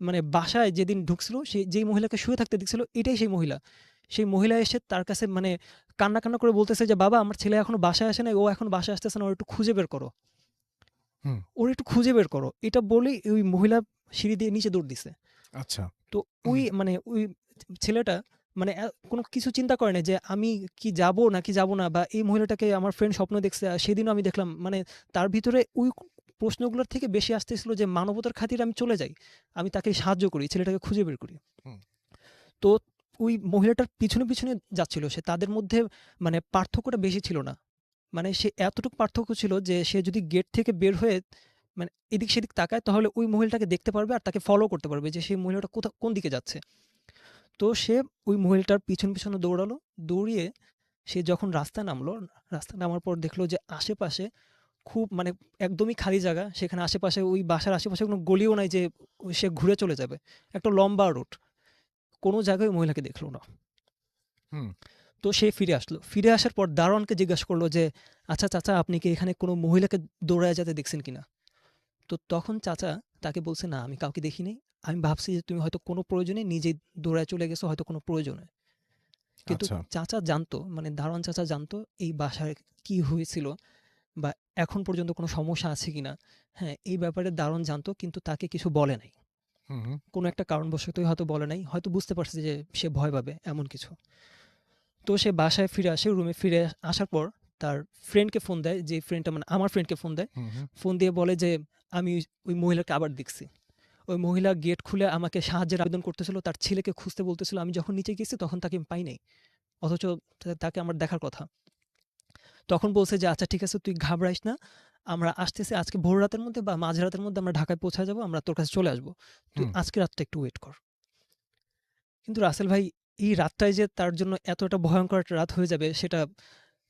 মানে বাসায় যেদিন ঢুকছিল, সে যেই মহিলাকে শুয়ে থাকতে দেখছিল, এটাই সেই মহিলা। সেই মহিলা এসে তার কাছে মানে কান্না করে বলতেছে যে, "বাবা আমার ছেলে এখনো বাসায় আসে নাই, ও এখন বাসায় আসতেছে না, ওর একটু খুঁজে বের করো। হুম, ওর একটু খুঁজে বের করো।" এটা বলেই ওই মহিলা সিঁড়ি দিয়ে নিচে দৌড় দিছে। আচ্ছা। তো ওই ছেলেটা মানে কোনো কিছু চিন্তা করে নাই যে আমি কি যাবো নাকি যাবো না, বা এই মহিলাটাকে আমার ফ্রেন্ড স্বপ্ন দেখছে। সেদিনও আমি দেখলাম মানে তার ভিতরে ওই প্রশ্নগুলোর থেকে বেশি আসতেছিল যে মানবতার খাতিরে আমি চলে যাই। আমি তাকে সাহায্য করি, ছেলেটাকে খুঁজে বের করি। হুম, তো ওই মহিলাটার পিছনে যাচ্ছিল সে। তাদের মধ্যে মানে পার্থক্যটা বেশি ছিল না। মানে সে এতটুকু পার্থক্য ছিল যে সে যদি গেট থেকে বের হয়ে মানে এদিক সেদিক তাকায় তাহলে ওই মহিলাটাকে দেখতে পারবে আর তাকে ফলো করতে পারবে যে সেই মহিলাটা কোন দিকে যাচ্ছে। তো সে ওই মহিলাটার পিছনে দৌড়ালো। দৌড়িয়ে সে যখন রাস্তায় নামলো, রাস্তায় নামার পর দেখলো যে আশেপাশে খুব মানে একদমই খালি জায়গা। সেখানে আশেপাশে ওই বাসার আশেপাশে কোনো গলিও নাই যে সে ঘুরে চলে যাবে। একটা লম্বা রোড। কোনো জায়গায় ওই মহিলাকে দেখলো না। হুম, তো সে ফিরে আসলো। ফিরে আসার পর দারোয়ানকে জিজ্ঞাসা করলো যে, "আচ্ছা চাচা, আপনি কি এখানে কোনো মহিলাকে দৌড়ায় যেতে দেখছেন কিনা?" তো তখন চাচা তাকে বলছে, "না, আমি কাউকে দেখি নাই। আমি ভাবছি যে তুমি হয়তো কোনো প্রয়োজনে নিজেই দৌড়ায় চলে গেছো, হয়তো কোনো প্রয়োজনে।" কিন্তু আচ্ছা। চাচা জানতো, মানে দারোয়ান চাচা জানতো এই বাসায় কি হয়েছিল বা এখন পর্যন্ত কোনো সমস্যা আছে কিনা। হ্যাঁ, এই ব্যাপারে দারোয়ান জানতো, কিন্তু তাকে কিছু বলে নাই। হুম, হুম, কোনো একটা কারণবশতই হয়তো বলে নাই। হয়তো বুঝতে পারছে যে সে ভয় পাবে, এমন কিছু। তো সে বাসায় ফিরে আসে। রুমে ফিরে আসার পর তার ফ্রেন্ডকে ফোন দেয়, যে ফ্রেন্ডটা মানে আমার ফ্রেন্ডকে ফোন দেয়। হুম, হুম, ফোন দিয়ে বলে যে, "আমি ওই মহিলাকে আবার দেখছি। ওই মহিলা গেট খুলে আমাকে সাহায্যের আবেদন করতেছিল। তার ছেলেকে খুঁজতে বলতেছিল। আমি যখন নিচে গেছি তখন তাকে আমি পাই নাই। অথচ তাকে আমার দেখার কথা।" তখন বলছে যে, "আচ্ছা ঠিক আছে, তুই ঘাবড়াইস না। আমরা আসতেছি আজকে ভোর রাতের মধ্যে বা মাঝরাতের মধ্যে আমরা ঢাকায় পৌঁছে যাবো। আমরা তোর কাছে চলে আসবো। তুই হুম। আজকে রাতটা একটু ওয়েট কর।" কিন্তু রাসেল ভাই, এই রাতটাই যে তার জন্য এতটা ভয়ংকর একটা রাত হয়ে যাবে সেটা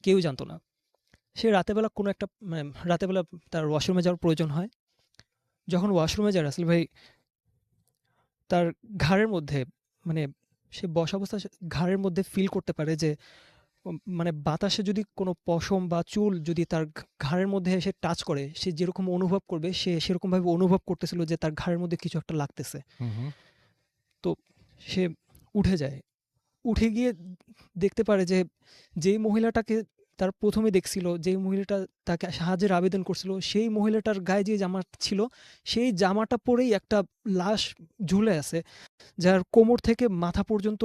কেউ জানতো না। সে রাতের বেলা কোনো একটা মানে রাতের বেলা তার ওয়াশরুমে যাওয়ার প্রয়োজন হয়। যখন ওয়াশরুমে যায় রাসেল ভাই, তার ঘাড়ের মধ্যে মানে সে বসা অবস্থায় ঘাড়ের মধ্যে ফিল করতে পারে যে মানে বাতাসে যদি কোনো পশম বা চুল যদি তার ঘাড়ের মধ্যে এসে টাচ করে, সে যেরকম অনুভব করবে সে সেরকমভাবে অনুভব করতেছিল যে তার ঘাড়ের মধ্যে কিছু একটা লাগতেছে। হুম, হুম। তো সে উঠে যায়। উঠে গিয়ে দেখতে পারে যে, যেই মহিলাটাকে তার ১ম এ দেখছিল, যেই মহিলাটা তাকে সাহায্যের আবেদন করছিল, সেই মহিলাটার গায়ে যে জামা ছিল, সেই জামাটা পরেই একটা লাশ ঝুলে আছে। যার কোমর থেকে মাথা পর্যন্ত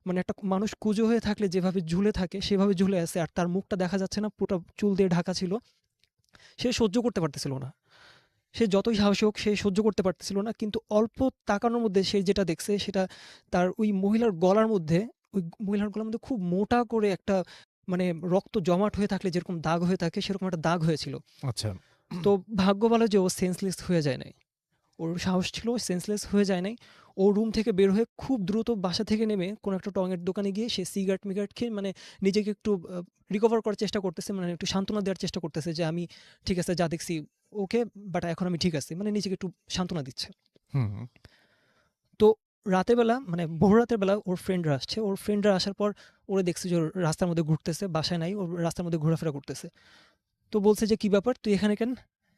মানে একটা মানুষ কুঁজো হয়ে থাকলে যেভাবে ঝুলে থাকে, সেভাবে ঝুলে আছে। আর তার মুখটা দেখা যাচ্ছে না, পুরোটা চুল দিয়ে ঢাকা ছিল। সে সহ্য করতে পারতেছিল না। সে যতই সাহসী হোক, সে সহ্য করতে পারতেছিল না। কিন্তু অল্প তাকানোর মধ্যে সে যেটা দেখছে, সেটা তার ওই মহিলার গলার মধ্যে, ওই মহিলার গলার মধ্যে খুব মোটা করে একটা মানে রক্ত জমাট হয়ে থাকলে যেরকম দাগ হয়ে থাকে, সেরকম একটা দাগ হয়েছিল। আচ্ছা। তো ভাগ্য ভালো যে ও সেন্সলেস হয়ে যায় নাই। ওর সাহস ছিল, সেন্সলেস হয়ে যায় নাই। ও রুম থেকে বের হয়ে খুব দ্রুত বাসা থেকে নেমে কোনো একটা টঙের দোকানে গিয়ে সে সিগারেট-মিগারেট খেয়ে মানে নিজেকে একটু রিকভার করার চেষ্টা করতেছে। মানে একটু সান্ত্বনা দেওয়ার চেষ্টা করতেছে যে, "আমি ঠিক আছে, যা দেখছি ওকে, বাট এখন আমি ঠিক আছি।" মানে নিজেকে একটু সান্ত্বনা দিচ্ছে। হুম, হুম, তো রাতের বেলা মানে ভোর রাতের বেলা ওর ফ্রেন্ডরা আসছে। ওর ফ্রেন্ডরা আসার পর ওরে দেখছে যে ওর রাস্তার মধ্যে ঘুরতেছে, বাসায় নাই। ওর রাস্তার মধ্যে ঘোরাফেরা করতেছে। তো বলছে যে, "কি ব্যাপার? তুই এখানে কেন?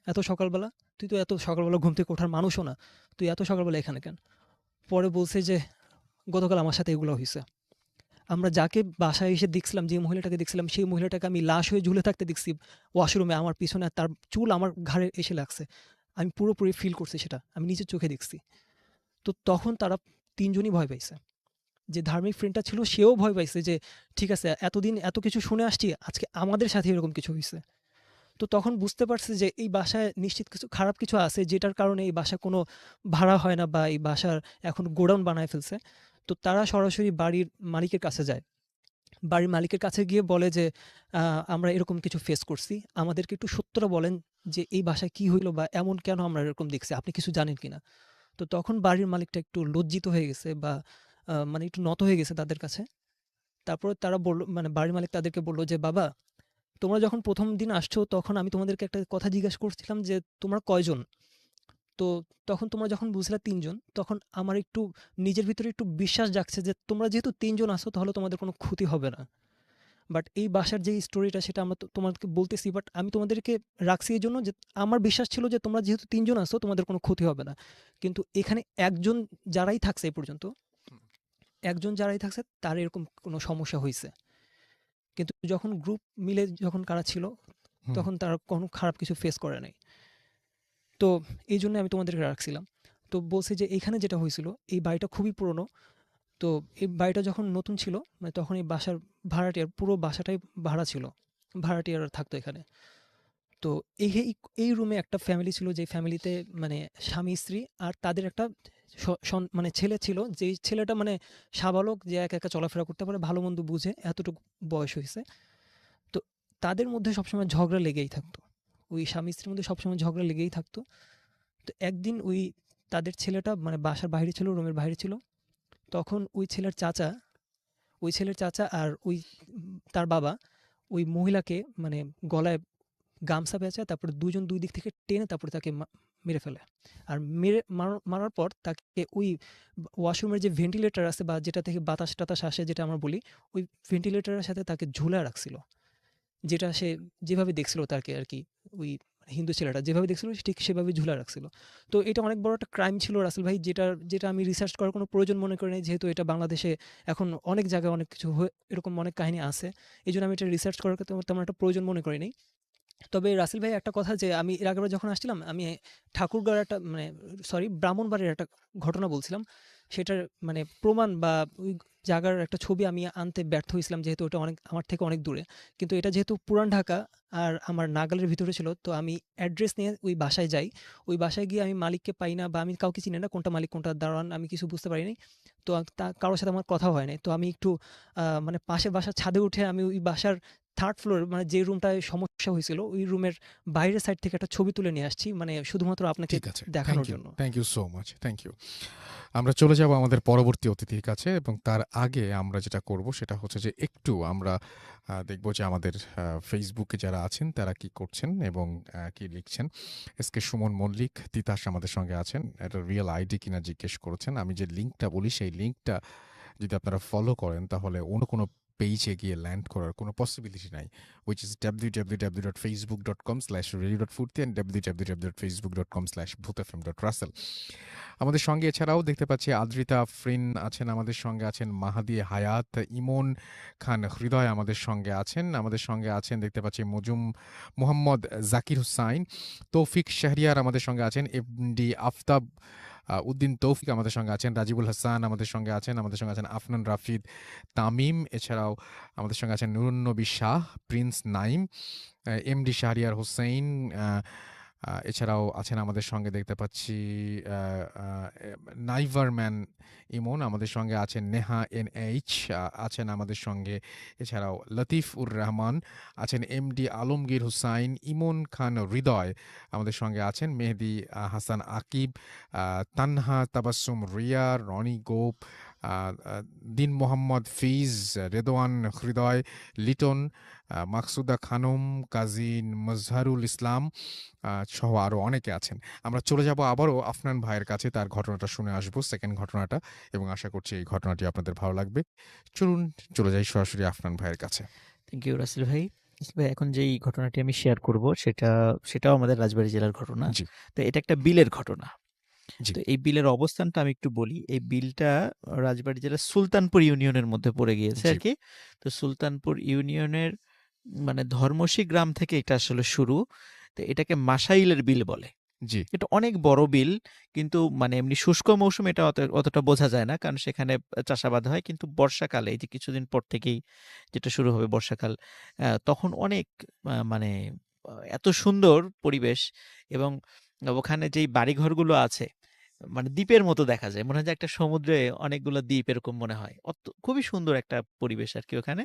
এত সকালবেলা? তুই তো এত সকালবেলা ঘুম থেকে ওঠার মানুষও না। তুই এত সকালবেলা এখানে কেন?" পরে বলছে যে, "গতকাল আমার সাথে এগুলো হইছে। আমরা যাকে বাসায় এসে দেখছিলাম, যে মহিলাটাকে দেখছিলাম, সেই মহিলাটাকে আমি লাশ হয়ে ঝুলে থাকতে দেখছি ওয়াশরুমে আমার পিছনে। আর তার চুল আমার ঘাড়ে এসে লাগছে। আমি পুরোপুরি ফিল করছি সেটা। আমি নিজের চোখে দেখছি।" তো তখন তারা ৩ জনই ভয় পাইছে। যে ধার্মিক ফ্রেন্ডটা ছিল সেও ভয় পাইছে যে, ঠিক আছে, এতদিন এত কিছু শুনে আসছি, আজকে আমাদের সাথে এরকম কিছু হইছে। তো তখন বুঝতে পারছে যে এই বাসায় নিশ্চিত কিছু খারাপ কিছু আছে, যেটার কারণে এই বাসা কোনো ভাড়া হয় না বা এই বাসার এখন গোডাউন বানায় ফেলছে। তো তারা সরাসরি বাড়ির মালিকের কাছে যায়। বাড়ির মালিকের কাছে গিয়ে বলে যে, আমরা এরকম কিছু ফেস করছি। আমাদেরকে একটু সত্যটা বলেন যে এই বাসায় কি হইলো বা এমন কেন আমরা এরকম দেখছি? আপনি কিছু জানেন কিনা?" তো তখন বাড়ির মালিকটা একটু লজ্জিত হয়ে গেছে বা মানে একটু নত হয়ে গেছে তাদের কাছে। তারপরে তারা বলল, মানে বাড়ির মালিক তাদেরকে বলল যে, "বাবা, তোমরা যখন ১ম দিন আসছো তখন আমি তোমাদেরকে একটা কথা জিজ্ঞাসা করছিলাম যে, তোমরা কয়জন? তো তখন তোমরা যখন বুঝলা ৩ জন, তখন আমার একটু নিজের ভিতরে একটু বিশ্বাস জাগছে যে তোমরা যেহেতু ৩ জন আছো তাহলে তোমাদের কোনো ক্ষতি হবে না। বাট এই বাসার যে স্টোরিটা সেটা আমরা তো তোমাদেরকে বলতেছি, বাট আমি তোমাদেরকে রাখছি এইজন্য যে আমার বিশ্বাস ছিল যে তোমরা যেহেতু ৩ জন আছো তোমাদের কোনো ক্ষতি হবে না। কিন্তু এখানে একজন যারাই থাকছে এ পর্যন্ত, একজন যারাই থাকছে তার এরকম কোনো সমস্যা হইছে। কিন্তু যখন গ্রুপ মিলে যখন কারা ছিল হুম। তখন তারা কোনো খারাপ কিছু ফেস করে নাই। তো এইজন্য আমি তোমাদেরকে রাখছিলাম। তো বলছি যে এইখানে যেটা হয়েছিল এই বাড়িটা খুবই পুরনো। তো এই বাড়িটা যখন নতুন ছিল মানে তখন এই বাসার ভাড়াটিয়ার পুরো বাসাটাই ভাড়া ছিল। ভাড়াটিয়ার থাকতো এখানে। তো এই রুমে একটা ফ্যামিলি ছিল যে ফ্যামিলিতে মানে স্বামী-স্ত্রী আর তাদের একটা মানে ছেলে ছিল যেই ছেলেটা মানে সাবালক যে একা, একা চলাফেরা করতে পারে, ভালো-মন্দ বুঝে এতটুকু বয়স হইছে। তো তাদের মধ্যে সবসময় ঝগড়া লেগেই থাকতো। ওই স্বামী-স্ত্রীর মধ্যে সবসময় ঝগড়া লেগেই থাকতো। তো একদিন তাদের ছেলেটা মানে বাসার বাইরে ছিল, রুমের বাইরে ছিল। তখন ওই ছেলের চাচা আর তার বাবা ওই মহিলাকে মানে গলায় গামছা পেঁচায় তারপরে ২ জন ২ দিক থেকে টেনে তারপরে তাকে মেরে ফেলে। আর মারার পর তাকে ওই ওয়াশরুমের যে ভেন্টিলেটর আছে বা যেটা থেকে বাতাস-টাতাস আসে যেটা আমরা বলি, ওই ভেন্টিলেটরের সাথে তাকে ঝুলায় রাখছিল। যেটা সে যেভাবে দেখছিল তাকে আরকি, ওই হিন্দু ছেলেটা যেভাবে দেখছিল ঠিক সেভাবে ঝুলায় রাখছিল। তো এটা অনেক বড় একটা ক্রাইম ছিল রাসেল ভাই, যেটা আমি রিসার্চ করার কোনো প্রয়োজন মনে করি নাই, যেহেতু এটা বাংলাদেশে এখন অনেক জায়গায় অনেক কিছু এরকম অনেক কাহিনী আছে। এজন্য আমি এটা রিসার্চ করার তেমন একটা প্রয়োজন মনে করি নাই। তবে রাসেল ভাই একটা কথা, যে আমি এর আগেরবার যখন আসছিলাম আমি ঠাকুরগাঁওয়ের একটা মানে ব্রাহ্মণবাড়িয়ার একটা ঘটনা বলছিলাম। সেটার মানে প্রমাণ বা ওই জায়গার একটা ছবি আমি আনতে ব্যর্থ হয়েছিলাম, যেহেতু ওটা আমার থেকে অনেক দূরে। কিন্তু এটা যেহেতু পুরান ঢাকা আর আমার নাগালের ভিতরে ছিল, তো আমি অ্যাড্রেস নিয়ে ওই বাসায় যাই। ওই বাসায় গিয়ে আমি মালিককে পাই না বা আমি কাউকে চিনি না, কোনটা মালিক কোনটা দারোয়ান আমি কিছু বুঝতে পারিনি। তো কারোর সাথে আমার কথা হয় নাই। তো আমি একটু মানে পাশের বাসার ছাদে উঠে আমি ওই বাসার 3rd ফ্লোর মানে যে রুমটায় সমস্যা হয়েছিল ওই রুমের বাইরের সাইড থেকে একটা ছবি তুলে নিয়ে আসছি, মানে শুধুমাত্র আপনাকে ঠিক আছে। দেখানোর জন্য। Thank you so much. Thank you. আমরা চলে যাব আমাদের পরবর্তী অতিথির কাছে এবং তার আগে আমরা যেটা করব সেটা হচ্ছে যে একটু আমরা দেখব যে আমাদের ফেসবুকে যারা আছেন তারা কি করছেন এবং কি লিখছেন। এসকে সুমন মল্লিক, তিতাস আমাদের সঙ্গে আছেন। এটা রিয়েল আইডি কিনা জিজ্ঞেস করেছেন। আমি যে লিঙ্কটা বলি সেই লিঙ্কটা যদি আপনারা ফলো করেন তাহলে অন্য কোনো পেজে গিয়ে ল্যান্ড করার কোনো পসিবিলিটি নাই, which is www.facebook.com/radio.furti and www.facebook.com/bhutfm.russell। আমাদের সঙ্গে এছাড়াও দেখতে পাচ্ছি আদ্রিতা আফরিন আছেন, আমাদের সঙ্গে আছেন মাহাদি হায়াত, ইমন খান হৃদয় আমাদের সঙ্গে আছেন দেখতে পাচ্ছি মোহাম্মদ জাকির হুসাইন, তৌফিক শাহরিয়ার আমাদের সঙ্গে আছেন, এমডি আফতাব উদ্দিন তৌফিক আমাদের সঙ্গে আছেন, রাজিবুল হাসান আমাদের সঙ্গে আছেন আফনান রাফিদ তামিম, এছাড়াও আমাদের সঙ্গে আছেন নুরুন্নবী শাহ, প্রিন্স নাইম, এমডি শাহরিয়ার হোসেন, এছাড়াও আছেন আমাদের সঙ্গে দেখতে পাচ্ছি নাইভারম্যান ইমন, আমাদের সঙ্গে আছেন নেহা NH, আছেন আমাদের সঙ্গে এছাড়াও লতিফ উর রহমান, আছেন এমডি আলমগীর হুসাইন, ইমন খান হৃদয় আমাদের সঙ্গে আছেন, মেহেদি হাসান আকিব, তানহা তাবাসসুম রিয়া, রনি গোপ, দিন মোহাম্মদ ফিজ, রেদওয়ান হৃদয়, লিটন, মাকসুদা খানম, কাজী মজহারুল ইসলাম সহ আরও অনেকে আছেন। আমরা চলে যাব আবারও আফনান ভাইয়ের কাছে, তার ঘটনাটা শুনে আসবো, সেকেন্ড ঘটনাটা, এবং আশা করছি এই ঘটনাটি আপনাদের ভালো লাগবে। চলুন চলে যাই সরাসরি আফনান ভাইয়ের কাছে। থ্যাংক ইউ রাসেল ভাই। ভাই এখন যেই ঘটনাটি আমি শেয়ার করব সেটাও আমাদের রাজবাড়ী জেলার ঘটনা। জি তো এটা একটা বিলের ঘটনা। জি তো এই বিলের অবস্থানটা আমি একটু বলি। এই বিলটা রাজবাড়ী জেলার সুলতানপুর ইউনিয়নের মধ্যে পড়ে গিয়েছে জি আর কি। তো সুলতানপুর ইউনিয়নের মানে ধর্মসী গ্রাম থেকে এটা আসলে শুরু। তো এটাকে মাসাইলের বিল বলে। জি এটা অনেক বড় বিল, কিন্তু মানে এমনি শুষ্ক মৌসুমে এটা অতটা বোঝা যায় না, কারণ সেখানে চাষাবাদ হয়। কিন্তু বর্ষাকালে এই যে কিছুদিন পর থেকেই যেটা শুরু হবে বর্ষাকাল, তখন অনেক মানে এত সুন্দর পরিবেশ, এবং ওখানে যেই বাড়িঘরগুলো আছে মানে দ্বীপের মতো দেখা যায়, মনে হয় যে একটা সমুদ্রে অনেকগুলো দ্বীপ এরকম মনে হয়। খুবই সুন্দর একটা পরিবেশ আর কি ওখানে।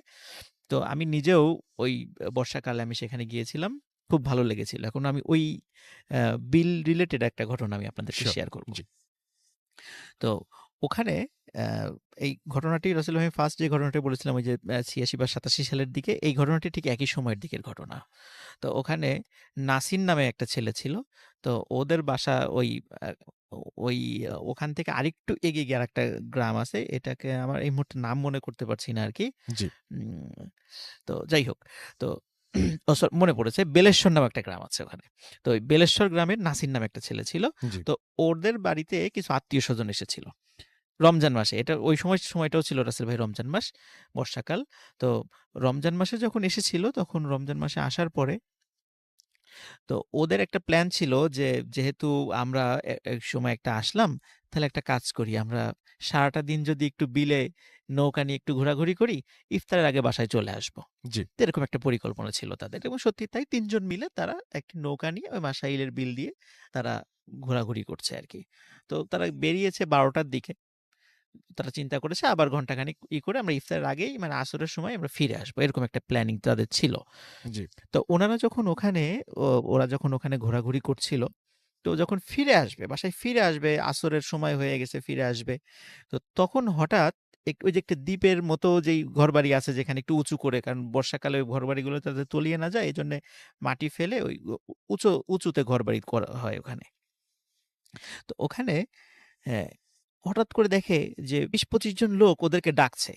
তো আমি নিজেও ওই বর্ষাকালে আমি সেখানে গিয়েছিলাম, খুব ভালো লেগেছিল। এখন আমি ওই বিল রিলেটেড একটা ঘটনা আমি আপনাদেরকে শিওর শেয়ার করব। জি তো ওখানে এই ঘটনাটি রাসেল ভাই ফার্স্ট যে ঘটনাটি বলেছিলাম ওই যে ৮৬ বা ৮৭ সালের দিকে, এই ঘটনাটি ঠিক একই সময়ের দিকের ঘটনা। তো ওখানে নাসির নামে একটা ছেলে ছিল। তো ওদের বাসা ওই ওখান থেকে আরেকটু এগিয়ে গিয়ে আরেকটা গ্রাম আছে। এটাকে আমার এই মুহূর্তে নাম মনে করতে পারছি না আরকি। জি উম তো যাই হোক। তো মনে পড়েছে, বেলেশ্বর নামে একটা গ্রাম আছে ওখানে। তো ওই বেলেশ্বর গ্রামের নাসির নামে একটা ছেলে ছিল। জি তো ওদের বাড়িতে কিছু আত্মীয়স্বজন এসেছিল। রমজান মাসে। এটা ওই সময়টাও ছিল রাসেল ভাই রমজান মাস, বর্ষাকাল। তো রমজান মাসে যখন এসেছিল, তখন রমজান মাসে আসার পরে তো ওদের একটা প্ল্যান ছিল যে, যেহেতু আমরা এক সময় একটা আসলাম, তাহলে একটা কাজ করি। আমরা সারাটা দিন যদি একটু বিলে নৌকা নিয়ে একটু ঘোরাঘুরি করি, ইফতারের আগে বাসায় চলে আসবো। জি। তো এরকম একটা পরিকল্পনা ছিল তাদের, এবং সত্যি তাই ৩ জন মিলে তারা একটি নৌকা নিয়ে ওই মাসাইলের বিল দিয়ে তারা ঘোরাঘুরি করছে আরকি। তো তারা বেরিয়েছে ১২টার দিকে। তারা চিন্তা করেছে আবার ঘন্টাখানেক করে আমরা ইফতারের আগেই, মানে আসরের সময় আমরা ফিরে আসবো। এরকম একটা প্ল্যানিং তাদের ছিল। জি। তো ওরা যখন ওখানে ঘোরাঘুরি করছিল, তো যখন ফিরে আসবে, বাসায় ফিরে আসবে, আসরের সময় হয়ে গেছে, ফিরে আসবে। তো তখন হঠাৎ ওই যে একটা দ্বীপের মতো যেই ঘরবাড়ি আছে যেখানে একটু উঁচু করে, কারণ বর্ষাকালে ওই ঘরবাড়িগুলো যাতে তলিয়ে না যায়, এজন্যে মাটি ফেলে ওই উঁচুতে ঘরবাড়ি করা হয় ওখানে। তো ওখানে হ্যাঁ, হঠাৎ করে দেখে যে ২০-২৫ জন লোক ওদেরকে ডাকছে।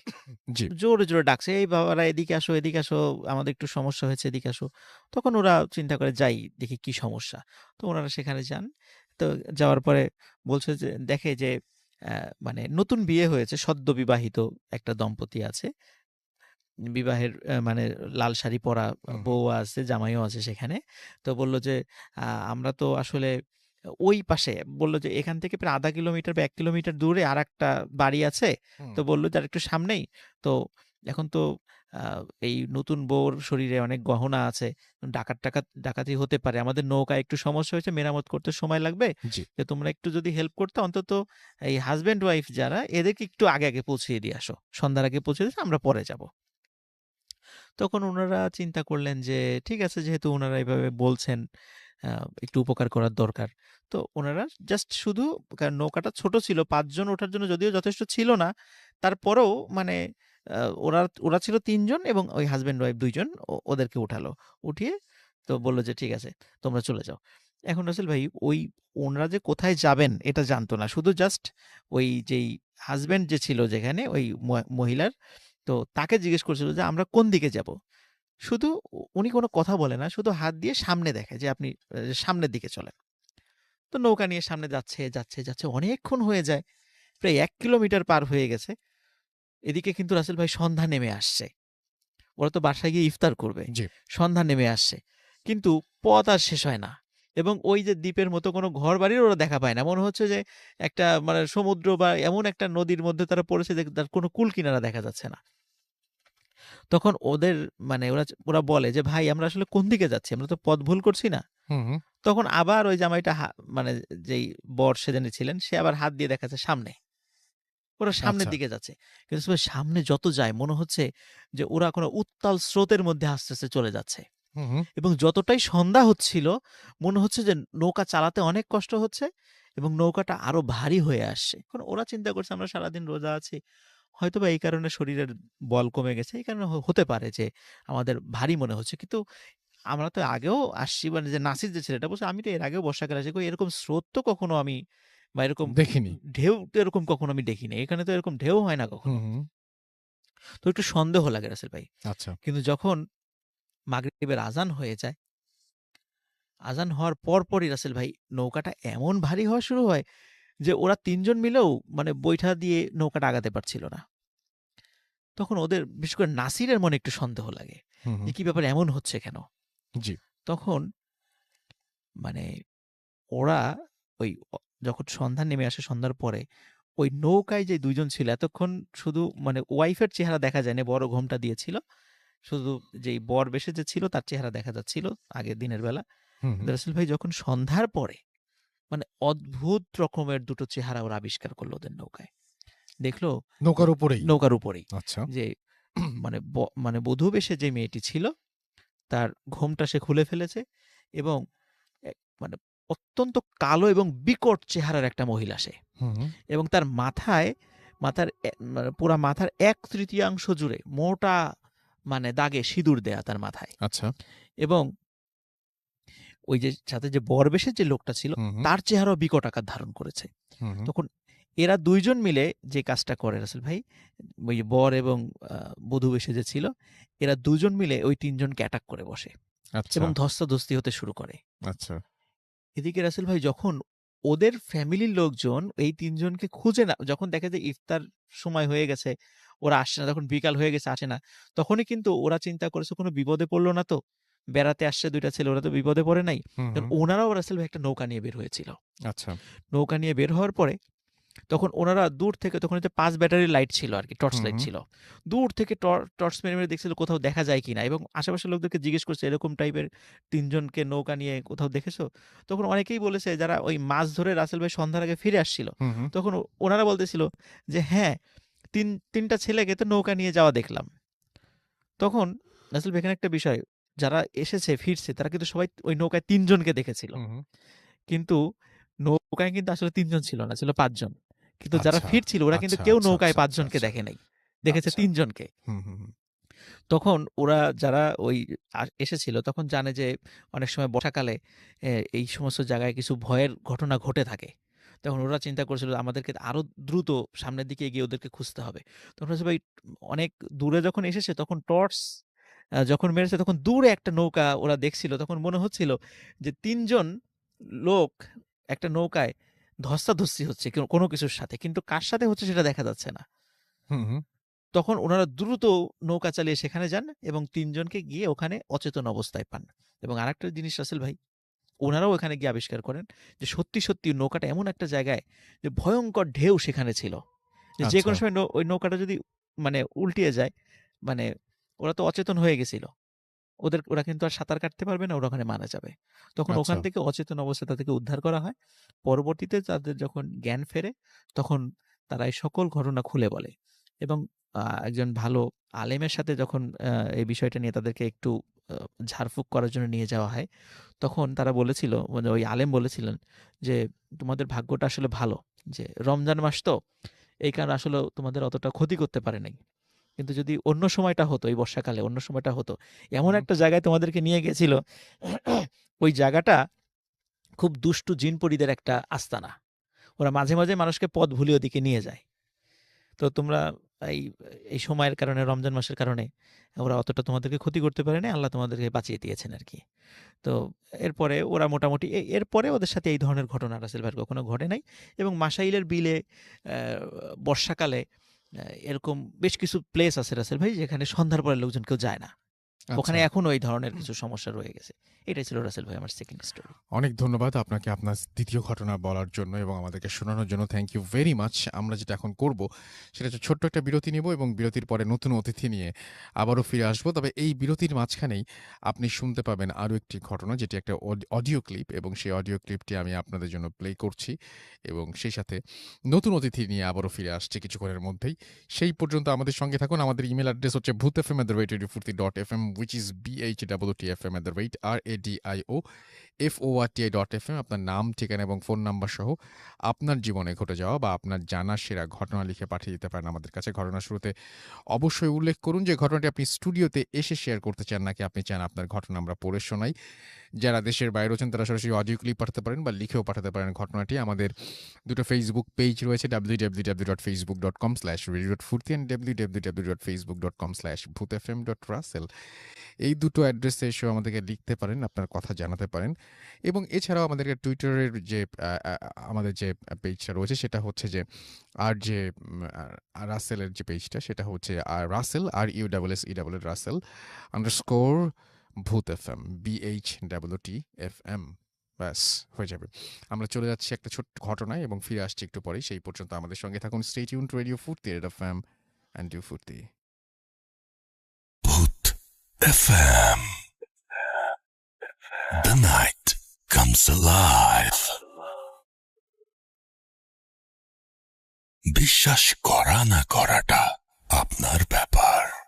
জি। জোরে, জোরে ডাকছে, "এই বাবারা এদিকে আসো, এদিকে আসো। আমাদের একটু সমস্যা হয়েছে, এদিকে আসো।" তখন ওরা চিন্তা করে, যাই দেখি কি সমস্যা। তো ওনারা সেখানে যান। তো যাওয়ার পরে বলছে যে, দেখে যে মানে নতুন বিয়ে হয়েছে, সদ্য বিবাহিত একটা দম্পতি আছে। বিবাহের মানে লাল শাড়ি পরা হুম, হুম। বউ আছে, জামাইও আছে সেখানে। তো বলল যে, আমরা তো আসলে ওই পাশে" বলল যে, "এখান থেকে প্রায় ০.৫ কিলোমিটার বা ১ কিলোমিটার দূরে আরেকটা বাড়ি আছে।" হুম। তো বলল যে, "আরেকটু সামনেই। তো এখন তো আ এই নতুন বউর শরীরে অনেক গহনা আছে। ডাকাতি হতে পারে। আমাদের নৌকায় একটু সমস্যা হয়েছে, মেরামত করতে সময় লাগবে। জি। তো তোমরা একটু যদি হেল্প করতে, অন্তত এই হাসব্যান্ড ওয়াইফ যারা, এদেরকে একটু আগে, আগে পৌঁছিয়ে দিয়ে আসো। সন্ধ্যার আগে পৌঁছে দিলে আমরা পরে যাব।" তখন উনারা চিন্তা করলেন যে, ঠিক আছে, যেহেতু উনারা এভাবে বলছেন, আ একটু উপকার করার দরকার। তো উনারা জাস্ট শুধু, কারণ নৌকাটা ছোট ছিল, ৫ জন ওঠার জন্য যদিও যথেষ্ট ছিল না, তারপরেও মানে আ ওরা ওরা ছিল ৩ জন, এবং ওই হাসব্যান্ড ওয়াইফ ২ জন ওদেরকে উঠালো। উঠিয়ে তো বলল যে, ঠিক আছে, তোমরা চলে যাও। এখন রাসেল ভাই, ওনারা যে কোথায় যাবেন এটা জানতো না। শুধু জাস্ট ওই যেই হাসব্যান্ড যে ছিল যেখানে, ওই মহিলার, তো তাকে জিজ্ঞেস করছিল যে, আমরা কোন দিকে যাব? শুধু উনি কোনো কথা বলে না। শুধু হাত দিয়ে সামনে দেখায় যে, আপনি সামনের দিকে চলেন। তো নৌকা নিয়ে সামনে যাচ্ছে, যাচ্ছে, যাচ্ছে, অনেকক্ষণ হয়ে যায়। প্রায় ১ কিলোমিটার পার হয়ে গেছে। এদিকে কিন্তু রাসেল ভাই সন্ধ্যা নেমে আসছে। ওরা তো বাসায় গিয়ে ইফতার করবে। জি। সন্ধ্যা নেমে আসছে। কিন্তু পথ আর শেষ হয় না। এবং ওই যে দ্বীপের মতো কোনো ঘরবাড়ির ওরা দেখা পায় না। মনে হচ্ছে যে একটা, মানে সমুদ্র বা এমন একটা নদীর মধ্যে তারা পড়েছে যে তার কোনো কূল কিনারা দেখা যাচ্ছে না। তখন ওদের, মানে ওরা বলে যে, "ভাই, আমরা আসলে কোন দিকে যাচ্ছি? আমরা তো পথ ভুল করছি না?" হুম, হুম। তখন আবার ওই জামাইটা মানে যেই বর সেজে ছিলেন, সে আবার হাত দিয়ে দেখাচ্ছে সামনে। ওরা সামনের আচ্ছা। দিকে যাচ্ছে। কিন্তু আসলে সামনে যত যায় মনে হচ্ছে যে ওরা কোনো উত্তাল স্রোতের মধ্যে আস্তে, আস্তে চলে যাচ্ছে। হুম, হুম। এবং যতটাই সন্ধ্যা হচ্ছিল, মনে হচ্ছে যে নৌকা চালাতে অনেক কষ্ট হচ্ছে, এবং নৌকাটা আরো ভারী হয়ে আসছে। এখন ওরা চিন্তা করছে, আমরা সারাদিন রোজা আছি। হয়তোবা এই কারণে শরীরের বল কমে গেছে। এই কারণে হতে পারে যে আমাদের ভারী মনে হচ্ছে। কিন্তু আমরা তো আগেও আসছি, মানে যে নাসির যে ছেলেটা বলছে, "আমি তো এর আগেও বর্ষাকালে আসি। কই এরকম স্রোত তো কখনো আমি, বা এরকম দেখিনি। ঢেউ তো এরকম কখনো আমি দেখিনি। এখানে তো এরকম ঢেউ হয় না হুম, কখনো।" হুম। তো একটু সন্দেহ লাগে রাসেল ভাই। আচ্ছা। কিন্তু যখন মাগরিবের আজান হয়ে যায়, আজান হওয়ার পরপরই রাসেল ভাই নৌকাটা এমন ভারী হওয়া শুরু হয় যে ওরা ৩ জন মিলেও মানে বৈঠা দিয়ে নৌকাটা আগাতে পারছিল না। তখন ওদের, বিশেষ করে নাসিরের মনে একটু সন্দেহ লাগে হুম, যে, হুম। কি ব্যাপার, এমন হচ্ছে কেন? জি। তখন মানে ওরা ওই যখন সন্ধ্যা নেমে আসে, সন্ধ্যার পরে ওই নৌকায় যে ২ জন ছিল, এতক্ষণ শুধু মানে ওয়াইফের চেহারা দেখা যায়নি, বড় ঘোমটা দিয়েছিল। শুধু যেই বর বেশে যে ছিল তার চেহারা দেখা যাচ্ছিল আগের দিনের বেলা। হুম, হুম। কিন্তু রাসেল ভাই যখন সন্ধ্যার পরে, মানে অদ্ভুত রকমের দুটো চেহারা ওরা আবিষ্কার করলো ওদের নৌকায়। দেখলো নৌকার উপরেই? নৌকার উপরেই আচ্ছা। যে, মানে মানে বধূ বেশে যে মেয়েটি ছিল, তার ঘোমটা সে খুলে ফেলেছে, এবং মানে অত্যন্ত কালো এবং বিকট চেহারার একটা মহিলা সে। হুম, হুম। এবং তার মাথার মানে পুরা মাথার ১/৩ জুড়ে মোটা, মানে দাগে সিঁদুর দেয়া তার মাথায়। আচ্ছা। এবং ওই যে সাথে যে বরবেশের যে লোকটা ছিল, হুম, হুম। তার চেহারাও বিকট আকার ধারণ করেছে। হুম, হুম। তখন এরা ২ জন মিলে যে কাজটা করে রাসেল ভাই, ওই যে বর এবং বধূ বেশে যে ছিল, এরা ২ জন মিলে ওই ৩ জনকে অ্যাটাক করে বসে আচ্ছা, এবং ধস্তাধস্তি হতে শুরু করে। আচ্ছা। এদিকে রাসেল ভাই যখন ওদের ফ্যামিলির লোকজন এই ৩ জনকে খুঁজে না যখন দেখে যে ইফতার সময় হয়ে গেছে, ওরা আসছে না, তখন বিকাল হয়ে গেছে আসে না, তখনই কিন্তু ওরা চিন্তা করেছে কোনো বিপদে পড়ল না তো? বেড়াতে আসছে ২ টা ছেলে, ওরা তো বিপদে পড়ে নাই। হুম, কারণ হুম। ওনারাও রাসেল ভাই একটা নৌকা নিয়ে বের হয়েছিল। আচ্ছা। নৌকা নিয়ে বের হওয়ার পরে তখন ওনারা দূর থেকে তখন ওই যে ৫ ব্যাটারির লাইট ছিল আরকি, টর্চ হুম, লাইট হুম। ছিল। দূর থেকে টর্চ মেরে, মেরে দেখছিল কোথাও দেখা যায় কিনা এবং আশেপাশের লোকদেরকে জিজ্ঞেস করছে, "এরকম টাইপের ৩ জনকে নৌকা নিয়ে কোথাও দেখেছো?" তখন অনেকেই বলেছে যারা ওই মাছ ধরে রাসেল ভাই সন্ধ্যার আগে ফিরে আসছিল। হুম, হুম। তখন ওনারা বলতেছিল যে, "হ্যাঁ, ৩ টা ছেলেকে তো নৌকা নিয়ে যাওয়া দেখলাম।" তখন রাসেল ভাই এখানে একটা বিষয়, যারা এসেছে ফিরছে তারা কিন্তু সবাই ওই নৌকায় ৩ জনকে দেখেছিল। হুম, হুম। কিন্তু নৌকায় কিন্তু আসলে ৩ জন ছিল না, ছিল ৫ জন। কিন্তু যারা আচ্ছা, ফিরছিল ওরা কিন্তু আচ্ছা, কেউ আচ্ছা, নৌকায় আচ্ছা, ৫ আচ্ছা, জনকে আচ্ছা, দেখে নাই। দেখেছে আচ্ছা। ৩ জনকে। হুম, হুম, হুম। তখন ওরা যারা ওই এসেছিল তখন জানে যে অনেক সময় বর্ষাকালে এই সমস্ত জায়গায় কিছু ভয়ের ঘটনা ঘটে থাকে। তখন ওরা চিন্তা করেছিল আমাদেরকে আরো দ্রুত সামনের দিকে এগিয়ে ওদেরকে খুঁজতে হবে। তখন হচ্ছে ভাই অনেক দূরে যখন এসেছে তখন টর্চ যখন মেরেছে তখন দূরে একটা নৌকা ওরা দেখছিল। তখন মনে হচ্ছিল যে ৩ জন লোক একটা নৌকায় ধস্তাধস্তি হচ্ছে কোনো কিছুর সাথে। কিন্তু কার সাথে হচ্ছে সেটা দেখা যাচ্ছে না। হুম, হুম। তখন উনারা দ্রুত নৌকা চালিয়ে সেখানে যান এবং ৩ জনকে গিয়ে ওখানে অচেতন অবস্থায় পান। এবং আরেকটা জিনিস রাসেল ভাই, উনারাও ওখানে গিয়ে আবিষ্কার করেন যে সত্যি, সত্যি নৌকাটা এমন একটা জায়গায় যে ভয়ংকর ঢেউ সেখানে ছিল। যে আচ্ছা, যেকোনো সময় ওই নৌকাটা যদি মানে উল্টিয়ে যায়, মানে ওরা তো অচেতন হয়ে গেছিল। ওরা কিন্তু আর সাঁতার কাটতে পারবে না, ওরা ওখানে মারা যাবে। তখন আচ্ছা। ওখান থেকে অচেতন অবস্থায় তাদেরকে উদ্ধার করা হয়। পরবর্তীতে তাদের যখন জ্ঞান ফেরে, তখন তারা এই সকল ঘটনা খুলে বলে। এবং একজন ভালো আলেমের সাথে যখন এই বিষয়টা নিয়ে তাদেরকে একটু আ ঝাড়ফুঁক করার জন্য নিয়ে যাওয়া হয়, তখন তারা বলেছিল, মানে ওই আলেম বলেছিলেন যে, "তোমাদের ভাগ্যটা আসলে ভালো। যে রমজান মাস তো, এই কারণে আসলে তোমাদের অতটা ক্ষতি করতে পারে নাই। কিন্তু যদি অন্য সময়টা হতো, এই বর্ষাকালে অন্য সময়টা হতো, এমন হুম। একটা জায়গায় তোমাদেরকে নিয়ে গেছিল, ওই জায়গাটা খুব দুষ্টু জিন-পরীদের একটা আস্তানা। ওরা মাঝে, মাঝে মানুষকে পথ ভুলিয়ে ওদিকে নিয়ে যায়। তো তোমরা এই, এই সময়ের কারণে, রমজান মাসের কারণে ওরা অতটা তোমাদেরকে ক্ষতি করতে পারে নাই। আল্লাহ তোমাদেরকে বাঁচিয়ে দিয়েছেন আরকি।" তো এরপরে ওরা মোটামুটি এরপরে ওদের সাথে এই ধরনের ঘটনা রাসেল ভাইয়ের কখনো ঘটে নাই। এবং মাসাইলের বিলে অ্যা বর্ষাকালে এরকম বেশ কিছু প্লেস আছে রাসেল ভাই যেখানে সন্ধ্যার পরে লোকজন কেউ যায় না। আচ্ছা। ওখানে এখনো এই ধরনের কিছু সমস্যা রয়ে গেছে। এটাই ছিল রাসেল ভাই আমার 2nd স্টোরি। অনেক ধন্যবাদ আপনাকে আপনার ২য় ঘটনা বলার জন্য এবং আমাদেরকে শোনানোর জন্য। Thank you very much. আমরা যেটা এখন করব, সেটা হচ্ছে ছোট্ট একটা বিরতি নিব এবং বিরতির পরে নতুন অতিথি নিয়ে আবারও ফিরে আসব। তবে এই বিরতির মাঝখানেই আপনি শুনতে পাবেন আরো একটি ঘটনা, যেটি একটা অডিও ক্লিপ এবং সেই অডিও ক্লিপটি আমি আপনাদের জন্য প্লে করছি এবং সেই সাথে নতুন অতিথি নিয়ে আবারও ফিরে আসছি কিছুক্ষণের মধ্যেই। সেই পর্যন্ত আমাদের সঙ্গে থাকুন। আমাদের ইমেইল অ্যাড্রেস হচ্ছে bhutfm@radiofurti.fm, which is BHTFM@radio FORTI.FM। আপনার নাম, ঠিকানা এবং ফোন নাম্বার সহ আপনার জীবনে ঘটে যাওয়া বা আপনার জানা সেরা ঘটনা লিখে পাঠিয়ে দিতে পারেন আমাদের কাছে। ঘটনার শুরুতে অবশ্যই উল্লেখ করুন যে ঘটনাটি আপনি স্টুডিওতে এসে শেয়ার করতে চান নাকি আপনি চান আপনার ঘটনা আমরা পড়ে শোনাই। যারা দেশের বাইরে আছেন তারা সরাসরি অডিও ক্লিপ পাঠাতে পারেন বা লিখেও পাঠাতে পারেন ঘটনাটি। আমাদের দুটো ফেসবুক পেজ রয়েছে, www.facebook.com/radio.furti and www.facebook.com/bhutfm.russell। এই দুটো অ্যাড্রেসে এসেও আমাদেরকে লিখতে পারেন, আপনার কথা জানাতে পারেন। এবং এছাড়াও আমাদেরকে টুইটারের যে আমাদের যে পেজটা রয়েছে সেটা হচ্ছে যে RJ রাসেলের যে পেজটা সেটা হচ্ছে রাসেল RUSSEL রাসেল আন্ডারস্কোর ভূত FM BHTTFM। ব্যাস হয়ে যাবে। আমরা চলে যাচ্ছি একটা ছোট্ট ঘটনায় এবং ফিরে আসছি একটু পরেই। সেই পর্যন্ত আমাদের সঙ্গে থাকুন। স্টে টিউনড টু রেডিও ফুর্তি, রেড FM অ্যান্ড ডু ফুর্তি। Bhoot FM. The night comes alive. বিশ্বাস করা না করাটা আপনার ব্যাপার।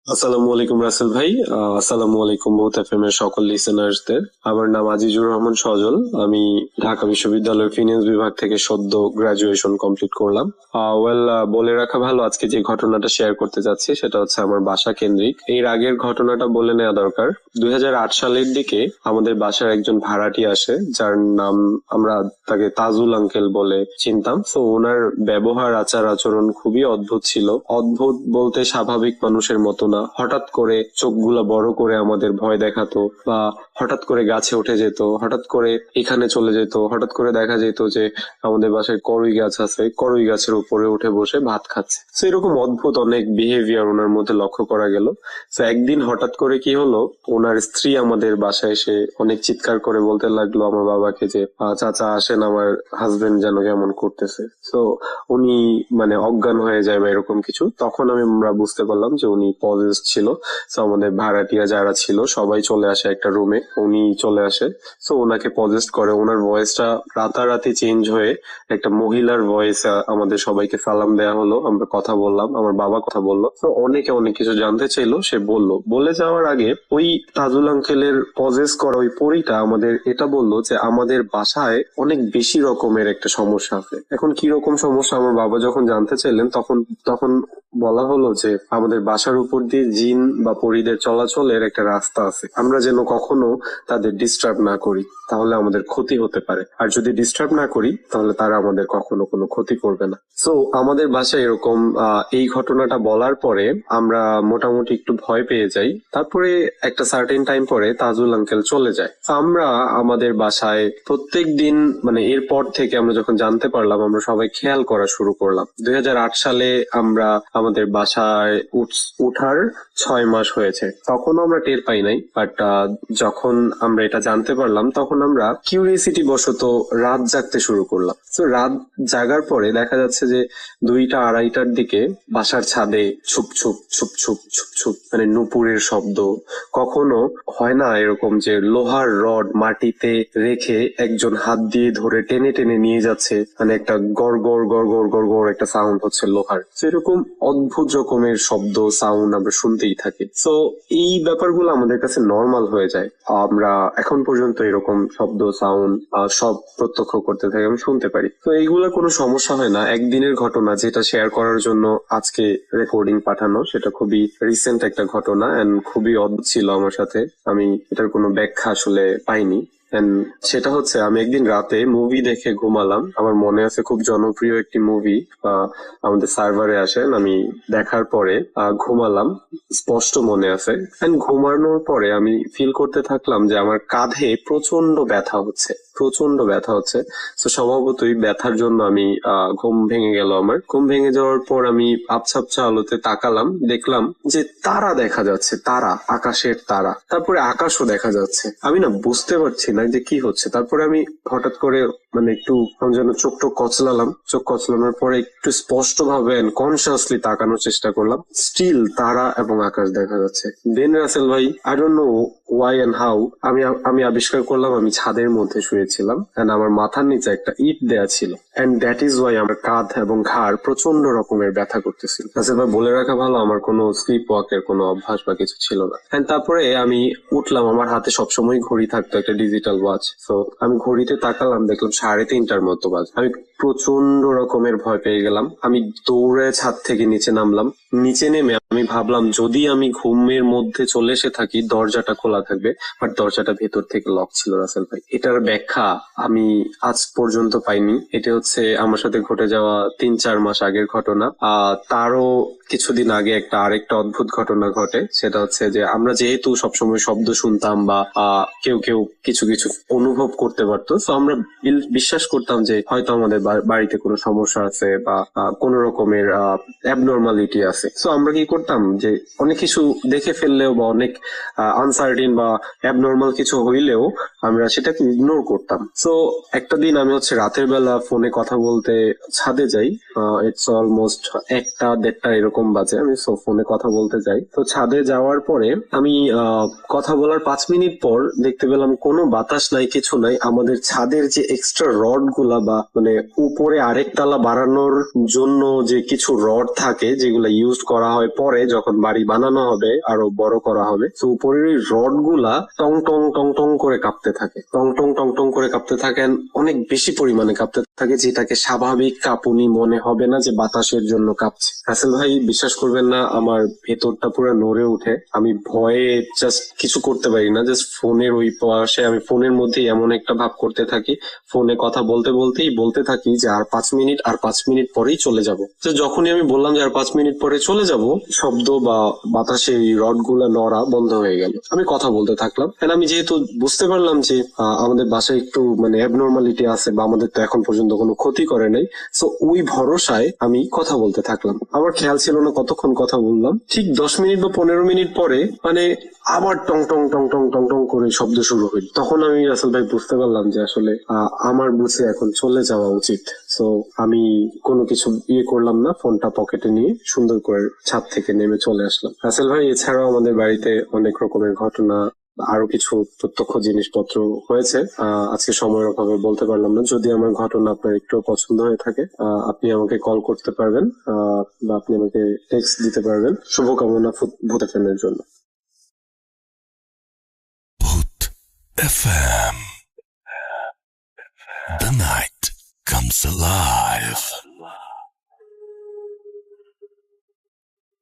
আসসালামু আলাইকুম রাসেল ভাই। আসসালামু আলাইকুম বহুত এফএম এর সকল লিসেনার্সদের। আমার নাম আজিজুর রহমান সজল। আমি ঢাকা বিশ্ববিদ্যালয়ের ফিনান্স বিভাগ থেকে সদ্য গ্রাজুয়েশন কমপ্লিট করলাম। বলে রাখা ভালো, আজকে যে ঘটনাটা শেয়ার করতে যাচ্ছি সেটা হচ্ছে আমার বাসা কেন্দ্রিক। এর আগের ঘটনাটা বলে নেওয়া দরকার। 2008 সালের দিকে আমাদের বাসার একজন ভাড়াটি আসে, যার নাম আমরা তাকে তাজুল আঙ্কেল বলে চিনতাম। তো ওনার ব্যবহার আচার আচরণ খুবই অদ্ভুত ছিল। অদ্ভুত বলতে স্বাভাবিক মানুষের মতো না। হঠাৎ করে চোখগুলা বড় করে আমাদের ভয় দেখাতো, বা হঠাৎ করে গাছে উঠে যেত, হঠাৎ করে এখানে চলে যেত, হঠাৎ করে দেখা যেত যে আমাদের বাসায় করই গাছ আছে, করই গাছের উপরে উঠে বসে ভাত খাচ্ছে। তো এরকম অদ্ভুত অনেক বিহেভিয়ার ওনার মধ্যে লক্ষ্য করা গেল। তো একদিন হঠাৎ করে কি হলো, ওনার স্ত্রী আমাদের বাসায় এসে অনেক চিৎকার করে বলতে লাগলো আমার বাবাকে যে চাচা আসেন, আমার হাজবেন্ড যেন কেমন করতেছে। তো উনি মানে অজ্ঞান হয়ে যায় বা এরকম কিছু। তখন আমরা বুঝতে পারলাম যে উনি পজেসড ছিল। তো আমাদের ভাড়াটিয়া যারা ছিল সবাই চলে আসে একটা রুমে, উনি চলে আসে। তো ওনাকে পজেসড করে। ওনার ভয়েসটা রাতারাতি চেঞ্জ হয়ে একটা মহিলার ভয়েস আমাদের সবাইকে সালাম দেয়া হলো, আমরা কথা বললাম, আমার বাবা কথা বললো। তো অনেকে অনেক কিছু জানতে চাইলো, সে বললো। বলে যাওয়ার আগে ওই তাজুল আঙ্কেলের পজেস করা ওই পরীটা আমাদের এটা বললো যে আমাদের বাসায় অনেক বেশি রকমের একটা সমস্যা আছে। এখন কি রকম সমস্যা আমার বাবা যখন জানতে চাইলেন, তখন বলা হলো যে আমাদের বাসার উপর দিয়ে জিন বা পরীদের চলাচলের একটা রাস্তা আছে, আমরা যেন কখনো তাদের ডিস্টার্ব না করি, তাহলে আমাদের ক্ষতি হতে পারে। আর যদি ডিস্টার্ব না করি তাহলে তারা আমাদের কখনো কোনো ক্ষতি করবে না। সো আমাদের বাসায় এরকম এই ঘটনাটা বলার পরে আমরা মোটামুটি একটু ভয় পেয়ে যাই। তারপরে একটা সার্টেন টাইম পরে তাজুল আঙ্কেল চলে যায়। তো আমরা আমাদের বাসায় প্রত্যেক দিন মানে এরপর থেকে আমরা যখন জানতে পারলাম, আমরা সবাই খেয়াল করা শুরু করলাম। 2008 সালে আমরা আমাদের বাসায় উঠার 6 মাস হয়েছে। তখনও আমরা টের পাই নাই, বাট যখন আমরা এটা জানতে পারলাম তখন আমরা কিউরিয়াসিটি বশত রাত জাগতে শুরু করলাম। তো রাত জাগার পরে দেখা যাচ্ছে যে 2টা 2:30টার দিকে বাসার ছাদে soup soup soup soup soup soup মানে নুপুরের শব্দ। কখনো হয় না এরকম যে লোহার রড মাটিতে রেখে একজন হাত দিয়ে ধরে টেনে টেনে নিয়ে যাচ্ছে, মানে একটা গড় গড় গড় গড় গড় গড় একটা সাউন্ড হচ্ছে লোহার। এরকম অদ্ভুত রকমের শব্দ সাউন্ড আমরা শুনতেই থাকি। তো এই ব্যাপারগুলো আমাদের কাছে নর্মাল হয়ে যায়। আমরা এখন পর্যন্ত এরকম শব্দ সাউন্ড সব প্রত্যক্ষ করতে থাকি, আমি শুনতে পারি। তো এইগুলা কোনো সমস্যা হয় না। একদিনের ঘটনা যেটা শেয়ার করার জন্য আজকে রেকর্ডিং পাঠানো, সেটা খুবই রিসেন্ট একটা ঘটনা এন্ড খুবই অদ্ভুত ছিল আমার সাথে। আমি এটার কোনো ব্যাখ্যা আসলে পাইনি। সেটা হচ্ছে আমি একদিন রাতে মুভি দেখে ঘুমালাম। আমার মনে আছে খুব জনপ্রিয় একটি মুভি আমাদের সার্ভারে আসেন, আমি দেখার পরে ঘুমালাম, স্পষ্ট মনে আছে। ঘুমানোর পরে আমি ফিল করতে থাকলাম যে আমার কাঁধে প্রচন্ড ব্যথা হচ্ছে, প্রচন্ড ব্যথা হচ্ছে। তো স্বভাবতই ব্যথার জন্য আমি ঘুম ভেঙে গেল। আমার ঘুম ভেঙে যাওয়ার পর আমি আবছা আবছা আলোতে তাকালাম, দেখলাম যে তারা দেখা যাচ্ছে, তারা, আকাশের তারা। তারপরে আকাশও দেখা যাচ্ছে। আমি না বুঝতে পারছি না যে কি হচ্ছে। তারপরে আমি হঠাৎ করে মানে একটু যেন চোখ কচলালাম। চোখ কচলানোর পরে একটু স্পষ্ট ভাবে কনসিয়াসলি তাকানোর চেষ্টা করলাম। স্টিল তারা এবং আকাশ দেখা যাচ্ছে। দেন রাসেল ভাই, I don't know why and how, আমি আবিষ্কার করলাম আমি ছাদের মধ্যে শুয়েছিলাম এন্ড আমার মাথার নিচে একটা ইট দেয়া ছিল। এন্ড দ্যাট ইজ ওয়াই আমার কাঁধ এবং ঘাড় প্রচন্ড রকমের ব্যথা করতেছিল। রাসেল ভাই, বলে রাখা ভালো, আমার কোনো স্লিপ ওয়াকের কোনো অভ্যাস বা কিছু ছিল না। এন্ড তারপরে আমি উঠলাম, আমার হাতে সবসময় ঘড়ি থাকতো, একটা ডিজিটাল ওয়াচ। তো আমি ঘড়িতে তাকালাম, দেখলাম 3:30টার মতো বাজে। আমি প্রচন্ড রকমের ভয় পেয়ে গেলাম। আমি দৌড়ে ছাদ থেকে নিচে নামলাম। নিচে নেমে আমি ভাবলাম যদি আমি ঘুমের মধ্যে চলে এসে থাকি দরজাটা খোলা থাকবে, বাট দরজাটা ভেতর থেকে লক ছিল। রাসেল ভাই, এটার ব্যাখ্যা আমি আজ পর্যন্ত পাইনি। এটা হচ্ছে আমার সাথে ঘটে যাওয়া 3-4 মাস আগের ঘটনা। তারও কিছুদিন আগে আরেকটা অদ্ভুত ঘটনা ঘটে। সেটা হচ্ছে যে আমরা যেহেতু সবসময় শব্দ শুনতাম বা কেউ কেউ কিছু কিছু অনুভব করতে পারতো, তো আমরা বিশ্বাস করতাম যে হয়তো আমাদের বাড়িতে কোনো সমস্যা আছে বা কোনো রকমের অ্যাবনর্মালিটি আছে। তো আমরা কি করতাম যে অনেক কিছু দেখে ফেললেও বা অনেক আনসার্টিন বা অ্যাবনর্মাল কিছু হইলেও আমরা সেটাকে ইগনোর করতাম। তো একটা দিন আমি রাতের বেলা ফোনে কথা বলতে ছাদে যাই। ইটস অলমোস্ট 1টা-1:30 এরকম বাজে। আমি ফোনে কথা বলতে যাই। তো ছাদে যাওয়ার পরে আমি কথা বলার 5 মিনিট পর দেখতে পেলাম কোনো বাতাস নাই, কিছু নাই। আমাদের ছাদের যে এক্সট্রা রড গুলা বা মানে উপরে আরেক তালা বাড়ানোর জন্য যে কিছু রড থাকে যেগুলা ইউজ ইউজ করা হয় পরে, যখন বাড়ি বানানো হবে, আরো বড় করা হবে। তো উপরের এই রড গুলা টং টং টং টং করে কাঁপতে থাকে, টং টং টং টং করে কাঁপতে থাকেন, অনেক বেশি পরিমাণে কাঁপতে থাকে, যেটাকে স্বাভাবিক কাঁপুনি মনে হবে না, যে বাতাসের জন্য কাঁপছে। রাসেল ভাই, বিশ্বাস করবেন না, আমার ভেতরটা পুরো নড়ে উঠে। আমি ভয়ে জাস্ট কিছু করতে পারি না, জাস্ট ফোনের ওই পাশে আমি ফোনের মধ্যে এমন একটা ভাব করতে থাকি, ফোনে কথা বলতে বলতেই বলতে থাকি যে আর 5 মিনিট, আর 5 মিনিট পরেই চলে যাব। তো যখনই আমি বললাম যে আর 5 মিনিট পরে চলে যাব, শব্দ বা বাতাসে এই রড গুলা নড়া বন্ধ হয়ে গেল। আমি কথা বলতে থাকলাম, and আমি যেহেতু বুঝতে পারলাম যে আমাদের বাসায় একটু মানে অ্যাবনর্মালিটি আছে, বা আমাদের তো এখন পর্যন্ত কোনো ক্ষতি করে নাই, সো ওই ভরসায় আমি কথা বলতে থাকলাম। আমার খেয়াল ছিল না কতক্ষণ কথা বললাম। ঠিক 10 মিনিট বা 15 মিনিট পরে মানে আবার টং টং টং টং টং টং করে শব্দ শুরু হইল। তখন আমি রাসেল ভাই বুঝতে পারলাম যে আসলে আমার বুঝে এখন চলে যাওয়া উচিত। সো আমি কোনো কিছু করলাম না, ফোনটা পকেটে নিয়ে সুন্দর করে ছাদ থেকে নেমে চলে আসলাম। রাসেল ভাই, এছাড়াও আমাদের বাড়িতে অনেক রকমের ঘটনা, আরো কিছু প্রত্যক্ষ জিনিসপত্র হয়েছে, আজকে সময়ের অভাবে বলতে পারলাম না। যদি আমার ঘটনা আপনার একটু পছন্দ হয়ে থাকে, আপনি আমাকে কল করতে পারবেন, বা আপনি আমাকে টেক্সট দিতে পারবেন। শুভকামনা ভূত এফএম-এর জন্য। Bhoot FM. The night comes alive.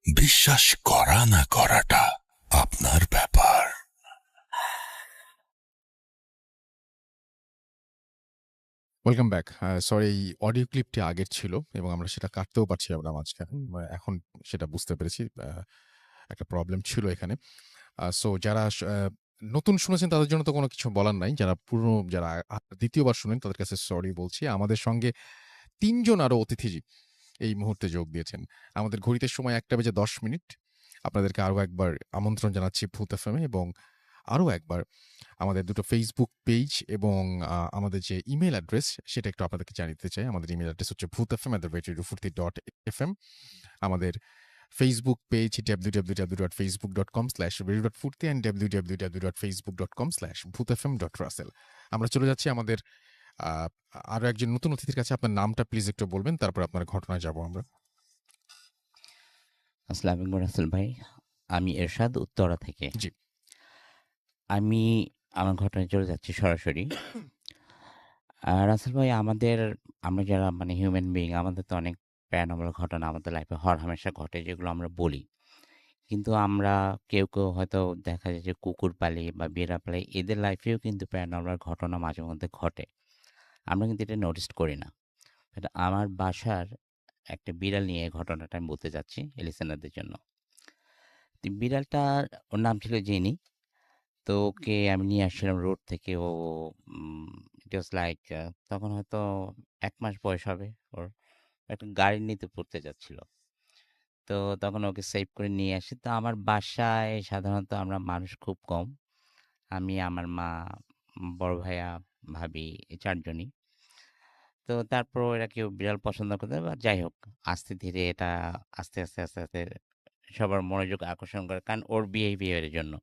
বিশ্বাস করা না করাটা আপনার ব্যাপার। Welcome back. সরি, এই অডিও ক্লিপটি আগের ছিল এবং আমরা সেটা কাটতেও পারছিলাম না মাঝখানে। এখন সেটা বুঝতে পেরেছি, একটা প্রবলেম ছিল এখানে। সো যারা নতুন শুনেছেন তাদের জন্য তো কোনো কিছু বলার নাই। যারা পুরনো, যারা দ্বিতীয়বার শুনেন তাদের কাছে সরি বলছি। আমাদের সঙ্গে ৩ জন আরো অতিথি এই মুহূর্তে যোগ দিয়েছেন। আমাদের ঘড়িতে সময় ১:১০। আপনাদেরকে আরো একবার আমন্ত্রণ জানাচ্ছি ভূত এফএম-এ, এবং আরো একবার আমাদের দুটো ফেসবুক পেজ এবং আমাদের যে ইমেল অ্যাড্রেস সেটা একটু আপনাদেরকে জানিয়ে দিতে চাই। আমাদের ইমেল অ্যাড্রেস হচ্ছে bhutfm@radiofurti.fm। আমাদের Facebook page www.facebook.com/radio.furti and www.facebook.com/bhutfm.russell। আমরা চলে যাচ্ছি আমাদের আরো একজন নতুন অতিথির কাছে। আপনার নামটা প্লিজ একটু বলবেন, তারপর আপনার ঘটনায় যাব আমরা। আসসালামু আলাইকুম রাসেল ভাই, আমি এরশাদ উত্তরা থেকে। জি। আমি আমার ঘটনায় চলে যাচ্ছি সরাসরি। রাসেল ভাই, আমরা যারা মানে হিউম্যান বিইং, আমাদের তো অনেক প্যারানর্মাল ঘটনা আমাদের লাইফে হরহামেশা ঘটে, যেগুলো আমরা বলি। কিন্তু আমরা কেউ হয়তো দেখা যায় যে কুকুর পালি বা বিড়াল পালি, এদের লাইফেও কিন্তু প্যারানর্মাল ঘটনা মাঝে মধ্যে ঘটে। আমরা কিন্তু এটা নোটিস করি না। বাট আমার বাসার একটা বিড়াল নিয়ে ঘটনাটা আমি বলতে যাচ্ছি লিসেনারদের জন্য। তো বিড়ালটার ওর নাম ছিল জেনি। তো ওকে আমি নিয়ে আসছিলাম রোড থেকে। ও ইট ওয়াজ লাইক তখন হয়তো ১ মাস বয়স হবে ওর। একটা গাড়ি নিতে পড়তে যাচ্ছিল। তো তখন ওকে সেভ করে নিয়ে আসি। তো আমার বাসায় সাধারণত আমরা মানুষ খুব কম। আমি, আমার মা, বড় ভাইয়া, ভাবি, এই ৪ জনই। তো তারপরও এরা কেউ বিড়াল পছন্দ করতে বা যাই হোক, ধীরে এটা আস্তে আস্তে সবার মনোযোগ আকর্ষণ করে। কারণ ওর বিহেভিয়ারের জন্য।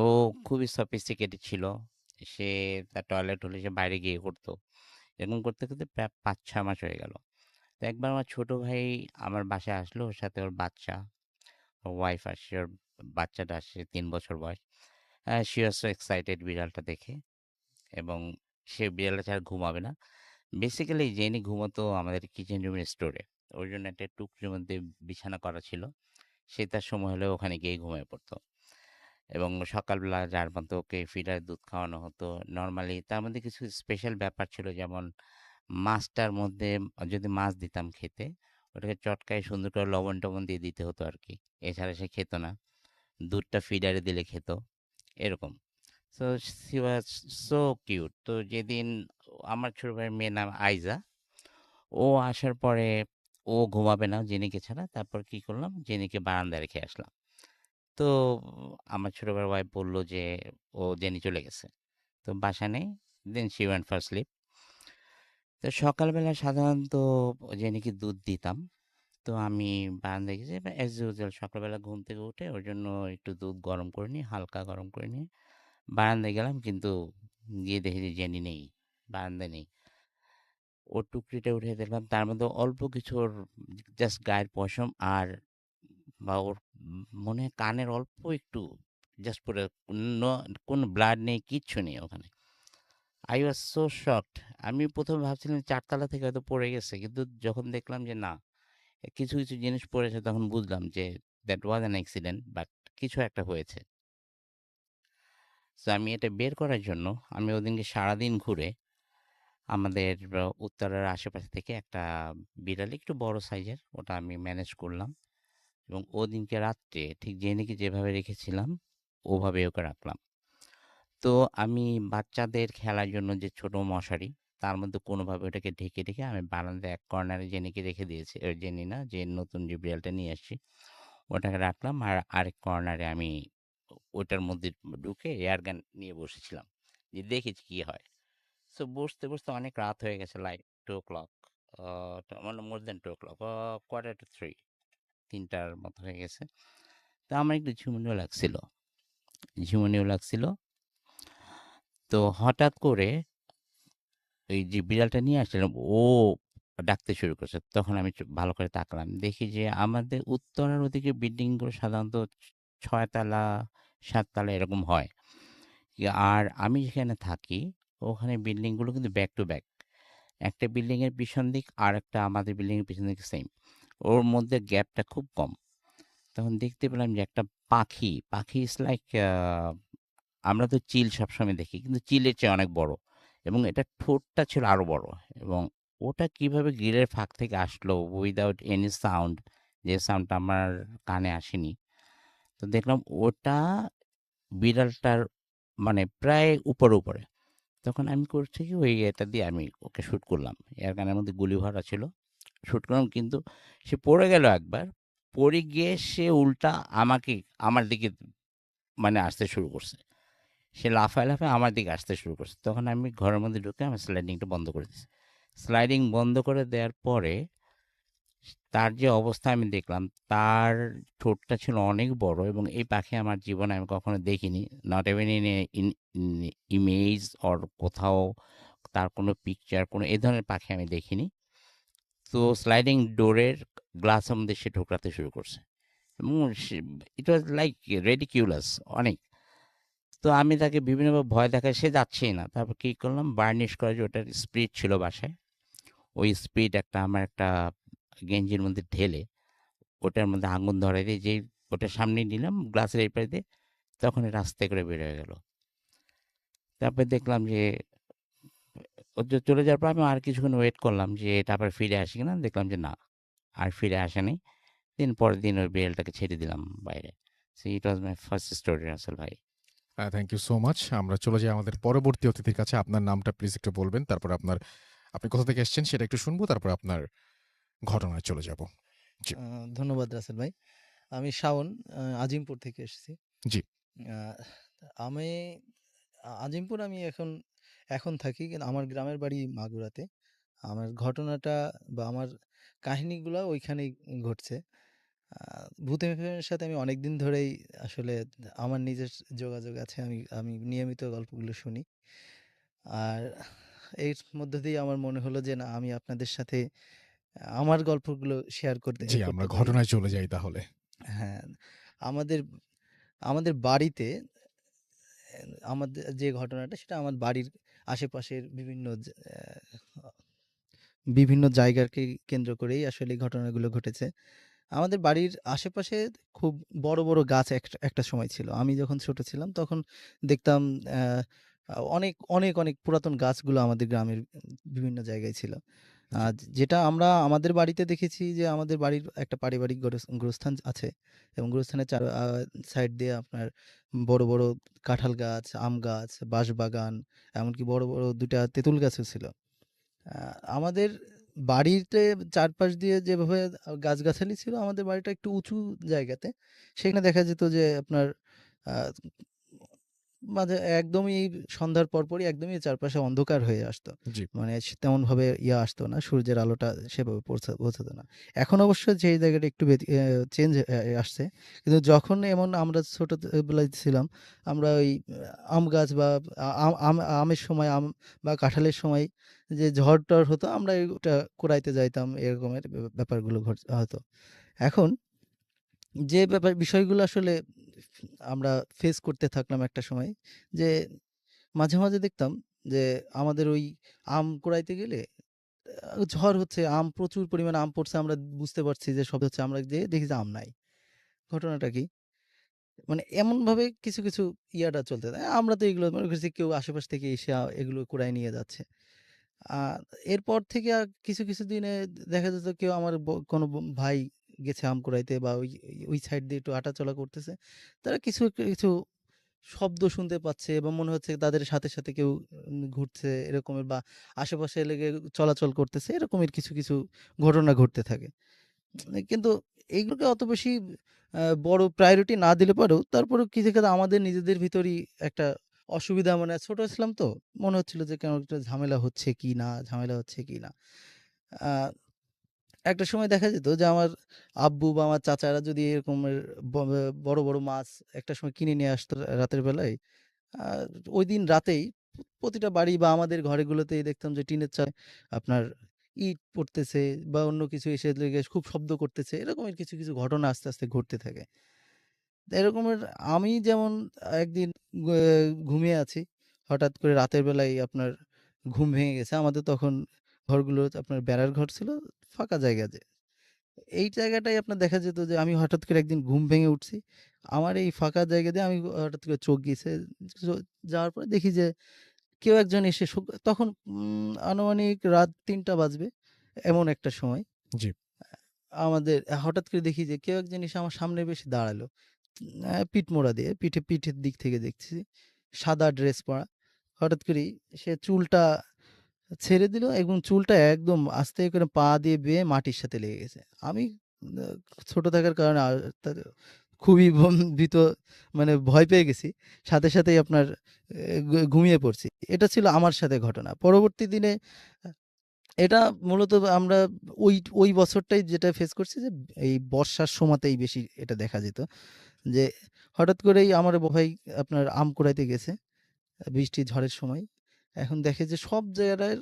ও খুবই সফিস্টিকেটেড ছিল। সে তার টয়লেট হলে সে বাইরে গিয়ে করতো। এরকম করতে প্রায় ৫-৬ মাস হয়ে গেল। তো একবার আমার ছোট ভাই আমার বাসায় আসলো, ওর সাথে ওর বাচ্চা, ওর ওয়াইফ আসছে, ওর বাচ্চাটা আসছে ৩ বছর বয়স। শি ওয়াজ সো এক্সাইটেড বিড়ালটা দেখে, এবং সে বিড়ালটা ছাড়া ঘুমাবে না। বেসিক্যালি জেনি ঘুমাতো আমাদের কিচেন রুমের স্টোরে। ওর জন্য একটা টুকরির মধ্যে বিছানা করা ছিল। সে তার সময় হলে ওখানে গিয়ে ঘুমিয়ে পড়তো। এবং সকালবেলা ৪ মতো ওকে ফিডার দুধ খাওয়ানো হতো নরমালি। তার মধ্যে কিছু স্পেশাল ব্যাপার ছিল, যেমন মাছটার মধ্যে যদি মাছ দিতাম খেতে, ওটাকে চটকায় সুন্দর করে লবণ-টবণ দিয়ে দিতে হতো আরকি। এছাড়া সে খেত না। দুধটা ফিডারে দিলে খেত, এরকম। So she was so cute. তো যেদিন আমার ছোট ভাইয়ের মেয়ের নাম আইজা, ও আসার পরে ও ঘুমাবে না জেনিকে ছাড়া। তারপর কি করলাম, জেনিকে বারান্দায় রেখে আসলাম। তো আমার ছোট ভাইয়ের ওয়াইফ বলল যে ও জেনি চলে গেছে। তো বাসা নেই। Then she went for slip. তো সকালবেলা সাধারণত জেনিকে দুধ দিতাম। তো আমি বারান্দায় গেছি অ্যাজ ইউজুয়াল, সকালবেলা ঘুম থেকে উঠে ওর জন্য একটু দুধ গরম করে নিই, হালকা গরম করে নিয়ে বারান্দায় গেলাম, কিন্তু গিয়ে দেখি যে জেনি নেই, বারান্দায় নেই। ওর টুকরিটা উঠে দেখলাম তার মধ্যে অল্প কিছু ওর জাস্ট গায়ের পশম আর বা ওর মনে হয় কানের অল্প একটু জাস্ট পড়ে, কোনো ব্লাড নেই, কিচ্ছু নেই ওখানে। I was so shocked. আমি প্রথমে ভাবছিলাম 4 তলা থেকে হয়তো পড়ে গেছে। কিন্তু যখন দেখলাম যে না, কিছু, কিছু জিনিস পড়েছে, তখন বুঝলাম যে that was an accident, but কিছু একটা হয়েছে। সো আমি এটা বের করার জন্য আমি ওদিনকে সারাদিন ঘুরে আমাদের উত্তরার আশেপাশে থেকে একটা বিড়াল, একটু বড় সাইজের, ওটা আমি ম্যানেজ করলাম এবং ওদিনকে রাত্রে ঠিক জেনিকে যেভাবে রেখেছিলাম ওভাবে ওকে রাখলাম। তো আমি বাচ্চাদের খেলার জন্য যে ছোট মশারি, তার মধ্যে কোনোভাবে ওটাকে ঢেকে রেখে আমি বারান্দায় এক কর্নারে জেনিকে রেখে দিয়েছি। জেনি না, যে নতুন যে বিড়ালটা নিয়ে আসছি ওটাকে রাখলাম, আর আরেক কর্নারে আমি ওটার মধ্যে ঢুকে এয়ার গান নিয়ে বসেছিলাম যে দেখেছি কি হয়। সো বসতে বসতে অনেক রাত হয়ে গেছে, লাইক 2 o'clock, মানে মোর দেন 2 o'clock, কোয়ার্টার টু 3, 3টার মতো হয়ে গেছে। তো আমার একটু ঝিমুনিও লাগছিল। তো হঠাৎ করে ওই যে বিড়ালটা নিয়ে আসছিলাম, ও ডাকতে শুরু করছে। তখন আমি ভালো করে তাকালাম, দেখি যে আমাদের উত্তরার ওদিকে বিল্ডিংগুলো সাধারণত 6 তলা 7 তলা এরকম হয়। আর আমি যেখানে থাকি ওখানে বিল্ডিংগুলো কিন্তু ব্যাক টু ব্যাক। একটা বিল্ডিংয়ের পিছন দিক আর একটা আমাদের বিল্ডিংয়ের পিছন দিক সেম, ওর মধ্যে গ্যাপটা খুব কম। তখন দেখতে পেলাম যে একটা পাখি ইজ লাইক, আমরা তো চিল সবসময় দেখি, কিন্তু চিলের চেয়ে অনেক বড়, এবং এটা ঠোঁটটা ছিল আরো বড়। এবং ওটা কিভাবে গ্রিলের ফাঁক থেকে আসলো উইদাউট এনি সাউন্ড, যে সাউন্ডটা আমার কানে আসেনি। তো দেখলাম ওটা বিড়ালটার মানে প্রায় উপরে। তখন আমি করছি কি, ওই এটা দিয়ে আমি ওকে শুট করলাম, এয়ার গানের মধ্যে গুলি ভরা ছিল, শুট করলাম। কিন্তু সে পড়ে গেল একবার, পড়ে গিয়ে সে উল্টা আমার দিকে মানে আসতে শুরু করছে। সে লাফায় আমার দিকে আসতে শুরু করছে। তখন আমি ঘরের মধ্যে ঢুকে আমি স্লাইডিংটা বন্ধ করে দিয়েছি। স্লাইডিং বন্ধ করে দেওয়ার পরে তার যে অবস্থা আমি দেখলাম, তার ঠোঁটটা ছিল অনেক বড়, এবং এই পাখি আমার জীবনে আমি কখনো দেখিনি। Not even in image or কোথাও তার কোনো পিকচার, কোনো এই ধরনের পাখি আমি দেখিনি। তো স্লাইডিং ডোরের গ্লাসের মধ্যে সে ঠোকরাতে শুরু করছে, এবং ইট ওয়াজ লাইক রেডিকিউলাস অনেক। তো আমি তাকে বিভিন্নভাবে ভয় দেখাই, সে যাচ্ছেই না। তারপর কী করলাম, বার্নিশ করা যে ওটার স্পিরিট ছিল বাসায়, ওই স্পিরিট আমার একটা গেঞ্জির মধ্যে ঢেলে ওটার মধ্যে আগুন ধরাই দিয়ে, যেই ওটার সামনে নিলাম গ্লাসের এই পাশে দিয়ে, তখন এটা আস্তে করে বের হয়ে গেল। তারপরে দেখলাম যে ও চলে যাওয়ার পর আমি আর কিছুক্ষণ ওয়েট করলাম যে এটা আবার ফিরে আসে কিনা। দেখলাম যে না, আর ফিরে আসেনি। পরের দিন ওই বিড়ালটাকে ছেড়ে দিলাম বাইরে। So it was my first story, Rasel ভাই। Thank you so much. আমরা চলে যাই আমাদের পরবর্তী অতিথির কাছে। আপনার নামটা প্লিজ একটু বলবেন, তারপর আপনি কোথা থেকে এসেছেন সেটা একটু শুনবো, তারপর আপনার ঘটনায় চলে যাব। জি। ধন্যবাদ রাসেল ভাই। আমি শাওন, আজিমপুর থেকে এসেছি। জি। আহ, আমি আজিমপুর আমি এখন থাকি, কিন্তু আমার গ্রামের বাড়ি মাগুরাতে। আমার ঘটনাটা বা আমার কাহিনীগুলো ওইখানেই ঘটছে। ভূত এফএমের সাথে আমি অনেকদিন ধরেই আসলে আমার নিজের যোগাযোগ আছে। আমি নিয়মিত গল্পগুলো শুনি। আর এর মধ্য দিয়ে আমার মনে হলো যে না, আমি আপনাদের সাথে আমার গল্পগুলো শেয়ার করতে জি, আমরা করতে পারি। ঘটনায় চলে যাই তাহলে। হ্যাঁ, আমাদের আমাদের বাড়িতে আমাদের যে ঘটনাটা, সেটা আমার বাড়ির আশেপাশের বিভিন্ন জায়গাকে কেন্দ্র করেই আসলে এই ঘটনাগুলো ঘটেছে। আমাদের বাড়ির আশেপাশে খুব বড় বড় গাছ একটা সময় ছিল। আমি যখন ছোট ছিলাম তখন দেখতাম আহ, অনেক অনেক অনেক পুরাতন গাছগুলো আমাদের গ্রামের বিভিন্ন জায়গায় ছিল। জি। যেটা আমরা আমাদের বাড়িতে দেখেছি, যে আমাদের বাড়ির একটা পারিবারিক গোরস্থান আছে, এবং গোরস্থানের সাইড দিয়ে আপনার বড় বড় কাঁঠাল গাছ, আম গাছ, বাঁশবাগান, এমনকি বড় বড় 2টা তেঁতুল গাছও ছিল। আমাদের বাড়িতে চারপাশ দিয়ে যেভাবে গাছগাছালি ছিল, আমাদের বাড়িটা একটু উঁচু জায়গাতে। সেখানে দেখা যেত যে আপনার আহ, মাঝে একদমই সন্ধ্যার পরপরই একদমই চারপাশে অন্ধকার হয়ে আসতো। জি। মানে তেমন ভাবে আসতো না, সূর্যের আলোটা সেভাবে পৌঁছাতো না। এখন অবশ্য সেই জায়গাটা একটু চেঞ্জ আসছে, কিন্তু যখন এমন আমরা ছোটবেলায় ছিলাম, আমরা ওই আম গাছ বা আমের সময় বা কাঁঠালের সময় যে ঝড় টড় হতো, আমরা ওটা কুড়াইতে যাইতাম, এরকমের ব্যাপারগুলো হতো। এখন যে বিষয়গুলো আসলে আমরা ফেস করতে থাকলাম একটা সময়, যে মাঝে, মাঝে দেখতাম যে আমাদের ওই আম কুড়াইতে গেলে ঝড় হচ্ছে, প্রচুর পরিমাণে আম পড়ছে। আমরা বুঝতে পারছি যে শব্দ হচ্ছে, আমরা যেয়ে দেখি যে আম নাই। ঘটনাটা কি? মানে এমনভাবে কিছু, কিছু ইয়াটা চলতে থাকে। আমরা তো এগুলো মনে করছি কেউ আশেপাশ থেকে এসে এগুলো কুড়ায় নিয়ে যাচ্ছে। আ এরপর থেকে কিছু, কিছু দিনে দেখা যেত কেউ আমার কোনো ভাই গেছে আম কুড়াইতে বা ওই সাইড দিয়ে একটু হাঁটাচলা করতেছে। তারা কিছু, কিছু শব্দ শুনতে পাচ্ছে এবং মনে হচ্ছে তাদের সাথে, সাথে কেউ ঘুরছে এরকমের, বা আশেপাশে লেগে চলাচল করতেছে, এরকমের কিছু, কিছু ঘটনা ঘটতে থাকে। কিন্তু এইগুলোকে অত বেশি বড় প্রায়োরিটি না দিলে পরেও তারপরেও কিছু ক্ষেত্রে আমাদের নিজেদের ভিতরই একটা অসুবিধা, মানে ছোট ছিলাম তো, মনে হচ্ছিল যে কেন একটা ঝামেলা হচ্ছে কি না, ঝামেলা হচ্ছে কি না। আ একটা সময় দেখা যেত যে আমার আব্বু বা আমার চাচারা যদি এরকমের ব বড়, বড় মাছ একটা সময় কিনে নিয়ে আসতো রাতের বেলায়। আ ঐদিন রাতেই প্রতিটা বাড়ি বা আমাদের ঘরগুলোতেই দেখতাম যে টিনের চালে আপনার ইট পড়তেছে বা অন্য কিছু এসে লেগে খুব শব্দ করতেছে। এরকমের কিছু, কিছু ঘটনা আস্তে, আস্তে ঘটতে থাকে। এরকমের আমি যেমন একদিন গে ঘুমিয়ে আছি। হঠাৎ করে রাতের বেলায় আপনার ঘুম ভেঙে গেছে। আমাদের তখন ঘরগুলো আপনার বেড়ার ঘর ছিল, ফাঁকা জায়গা যে। এই জায়গাটায় আপনার দেখা যেত যে আমি হঠাৎ করে একদিন ঘুম ভেঙে উঠছি। আমার এই ফাঁকা জায়গা দিয়ে আমি হঠাৎ করে চোখ গিয়েছে। চ যাওয়ার পরে দেখি যে কেউ একজন এসে তখন আনুমানিক রাত ৩টা বাজবে, এমন একটা সময়। জি। আমাদের হঠাৎ করে দেখি যে কেউ একজন এসে আমার সামনে এসে দাঁড়ালো। পিঠ মোড়া দিয়ে, পিঠের দিক থেকে দেখছি। সাদা ড্রেস পরা। হঠাৎ করেই সে চুলটা ছেড়ে দিল এবং চুলটা একদম আস্তে করে পা দিয়ে বেয়ে মাটির সাথে লেগে গেছে। আমি আ ছোট থাকার কারণে তা খুবই ভীত, মানে ভয় পেয়ে গেছি। সাথে সাথেই আপনার ঘুমিয়ে পড়ছি। এটা ছিল আমার সাথে ঘটনা। পরবর্তী দিনে আ এটা মূলত আমরা ওই বছরটাই যেটা ফেস করছি, যে এই বর্ষার সময়তেই বেশি এটা দেখা যেত। যে হঠাৎ করেই আমার ভাই আপনার আম কুড়াইতে গেছে বৃষ্টি ঝড়ের সময়। এখন দেখে যে সব জায়গাটার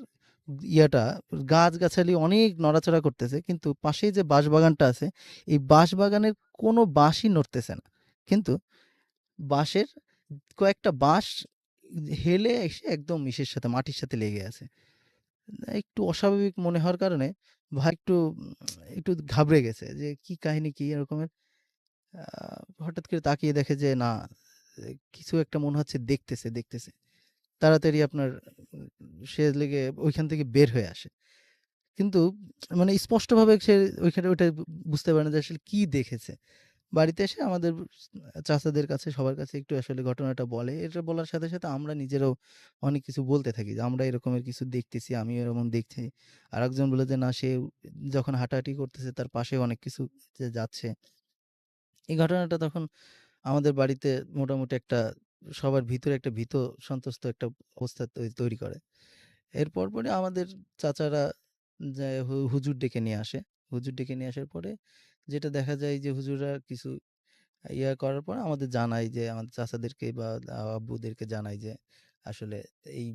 ইয়াটা গাছগাছালি অনেক নড়াচড়া করতেছে। কিন্তু পাশেই যে বাঁশবাগানটা আছে, এই বাঁশবাগানের কোনো বাঁশই নড়তেছে না। কিন্তু বাঁশের কয়েকটা বাঁশ হেলে এসে একদম মাটির সাথে লেগে আছে। একটু অস্বাভাবিক মনে হওয়ার কারণে ভাই একটু ঘাবড়ে গেছে যে কি কাহিনী, কি এরকমের। আ হঠাৎ করে তাকিয়ে দেখে যে না, কিছু একটা মনে হচ্ছে দেখতেছে। তাড়াতাড়ি আপনার সে লেগে ওইখান থেকে বের হয়ে আসে। কিন্তু মানে স্পষ্টভাবে সে ওইখানে ওইটা বুঝতে পারে না যে আসলে কি দেখেছে। বাড়িতে এসে আমাদের চাচাদের কাছে, সবার কাছে একটু আসলে ঘটনাটা বলে। এটা বলার সাথে, সাথে আমরা নিজেরাও অনেক কিছু বলতে থাকি যে, "আমরা এরকমের কিছু দেখতেছি, আমিও এরকম দেখছি।" আরেকজন বলে যে, "না, সে যখন হাঁটাহাঁটি করতেছে তার পাশেও অনেক কিছু যে যাচ্ছে।" এই ঘটনাটা তখন আমাদের বাড়িতে মোটামুটি একটা সবার ভিতরে একটা সন্ত্রস্ত একটা অবস্থা তৈরি করে। এর পরপরই আমাদের চাচারা যে হুজুর ডেকে নিয়ে আসে। হুজুর ডেকে নিয়ে আসার পরে যেটা দেখা যায় যে হুজুররা কিছু করার পর আমাদের জানায়, যে আমাদের চাচাদেরকে বা আব্বুদেরকে জানায় যে আসলে এই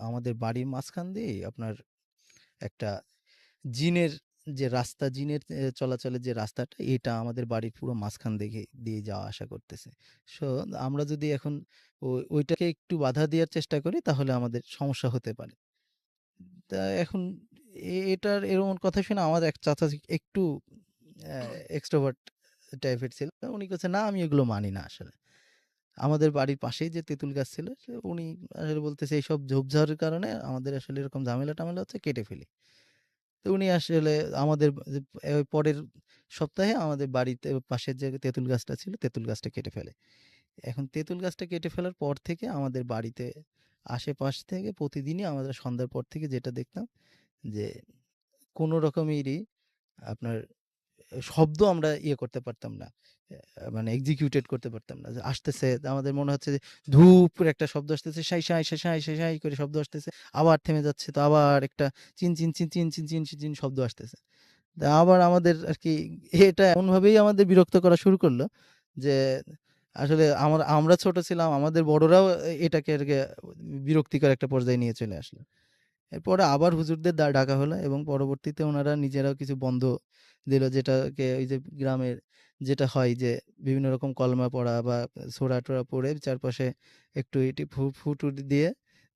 আমাদের বাড়ির মাঝখান দিয়ে আপনার একটা জিনের জিনের চলাচলের যে রাস্তাটা, এটা আমাদের বাড়ির পুরো মাঝখান দিয়ে যাওয়া আসা করতেছে। সো আমরা যদি এখন ওইটাকে একটু বাধা দেওয়ার চেষ্টা করি তাহলে আমাদের সমস্যা হতে পারে। তা এখন এটার এরকম কথা শুনে আমার এক চাচা একটু অ্যা এক্সট্রোভার্ট টাইপের ছিল। উনি কইছে, "না, আমি এগুলো মানি না আসলে।" আমাদের বাড়ির পাশেই যে তেঁতুল গাছ ছিল, উনি আসলে বলতেছে, "এইসব ঝোপঝাড়ের কারণে আমাদের আসলে এরকম ঝামেলা-টামেলা হচ্ছে, কেটে ফেলি।" তো উনি আসলে আমাদের পরের সপ্তাহে আমাদের বাড়িতে পাশের যে তেঁতুল গাছটা ছিল, তেঁতুল গাছটা কেটে ফেলে। এখন তেঁতুল গাছটা কেটে ফেলার পর থেকে আমাদের বাড়িতে আশেপাশ থেকে প্রতিদিনই আমরা সন্ধ্যার পর থেকে যেটা দেখতাম যে কোনো রকমেরই আপনার শব্দ আমরা করতে পারতাম না। মানে এক্সিকিউটেড করতে পারতাম না। যে আসতেছে, আমাদের মনে হচ্ছে যে ধুপ করে একটা শব্দ আসতেছে, সাঁই, সাঁই, সাঁই, সাঁই, সাঁই, সাঁই করে শব্দ আসতেছে। আবার থেমে যাচ্ছে, তো আবার একটা চিন, চিন, চিন, চিন, চিন, চিন, চিন, চিন শব্দ আসতেছে। তা আবার আমাদের আরকি এটা এমনভাবেই আমাদের বিরক্ত করা শুরু করলো যে আসলে আমরা ছোট ছিলাম, আমাদের বড়রাও এটাকে আরকি বিরক্তিকর একটা পর্যায়ে নিয়ে চলে আসলো। এরপরে আবার হুজুরদের ডাকা হলো এবং পরবর্তীতে ওনারা নিজেরাও কিছু বন্ধ দিল, যেটাকে ওই যে গ্রামের যেটা হয় যে বিভিন্ন রকম কলমা পড়া বা সোরা-টোরা পড়ে চারপাশে একটু এটি ফু-টু দিয়ে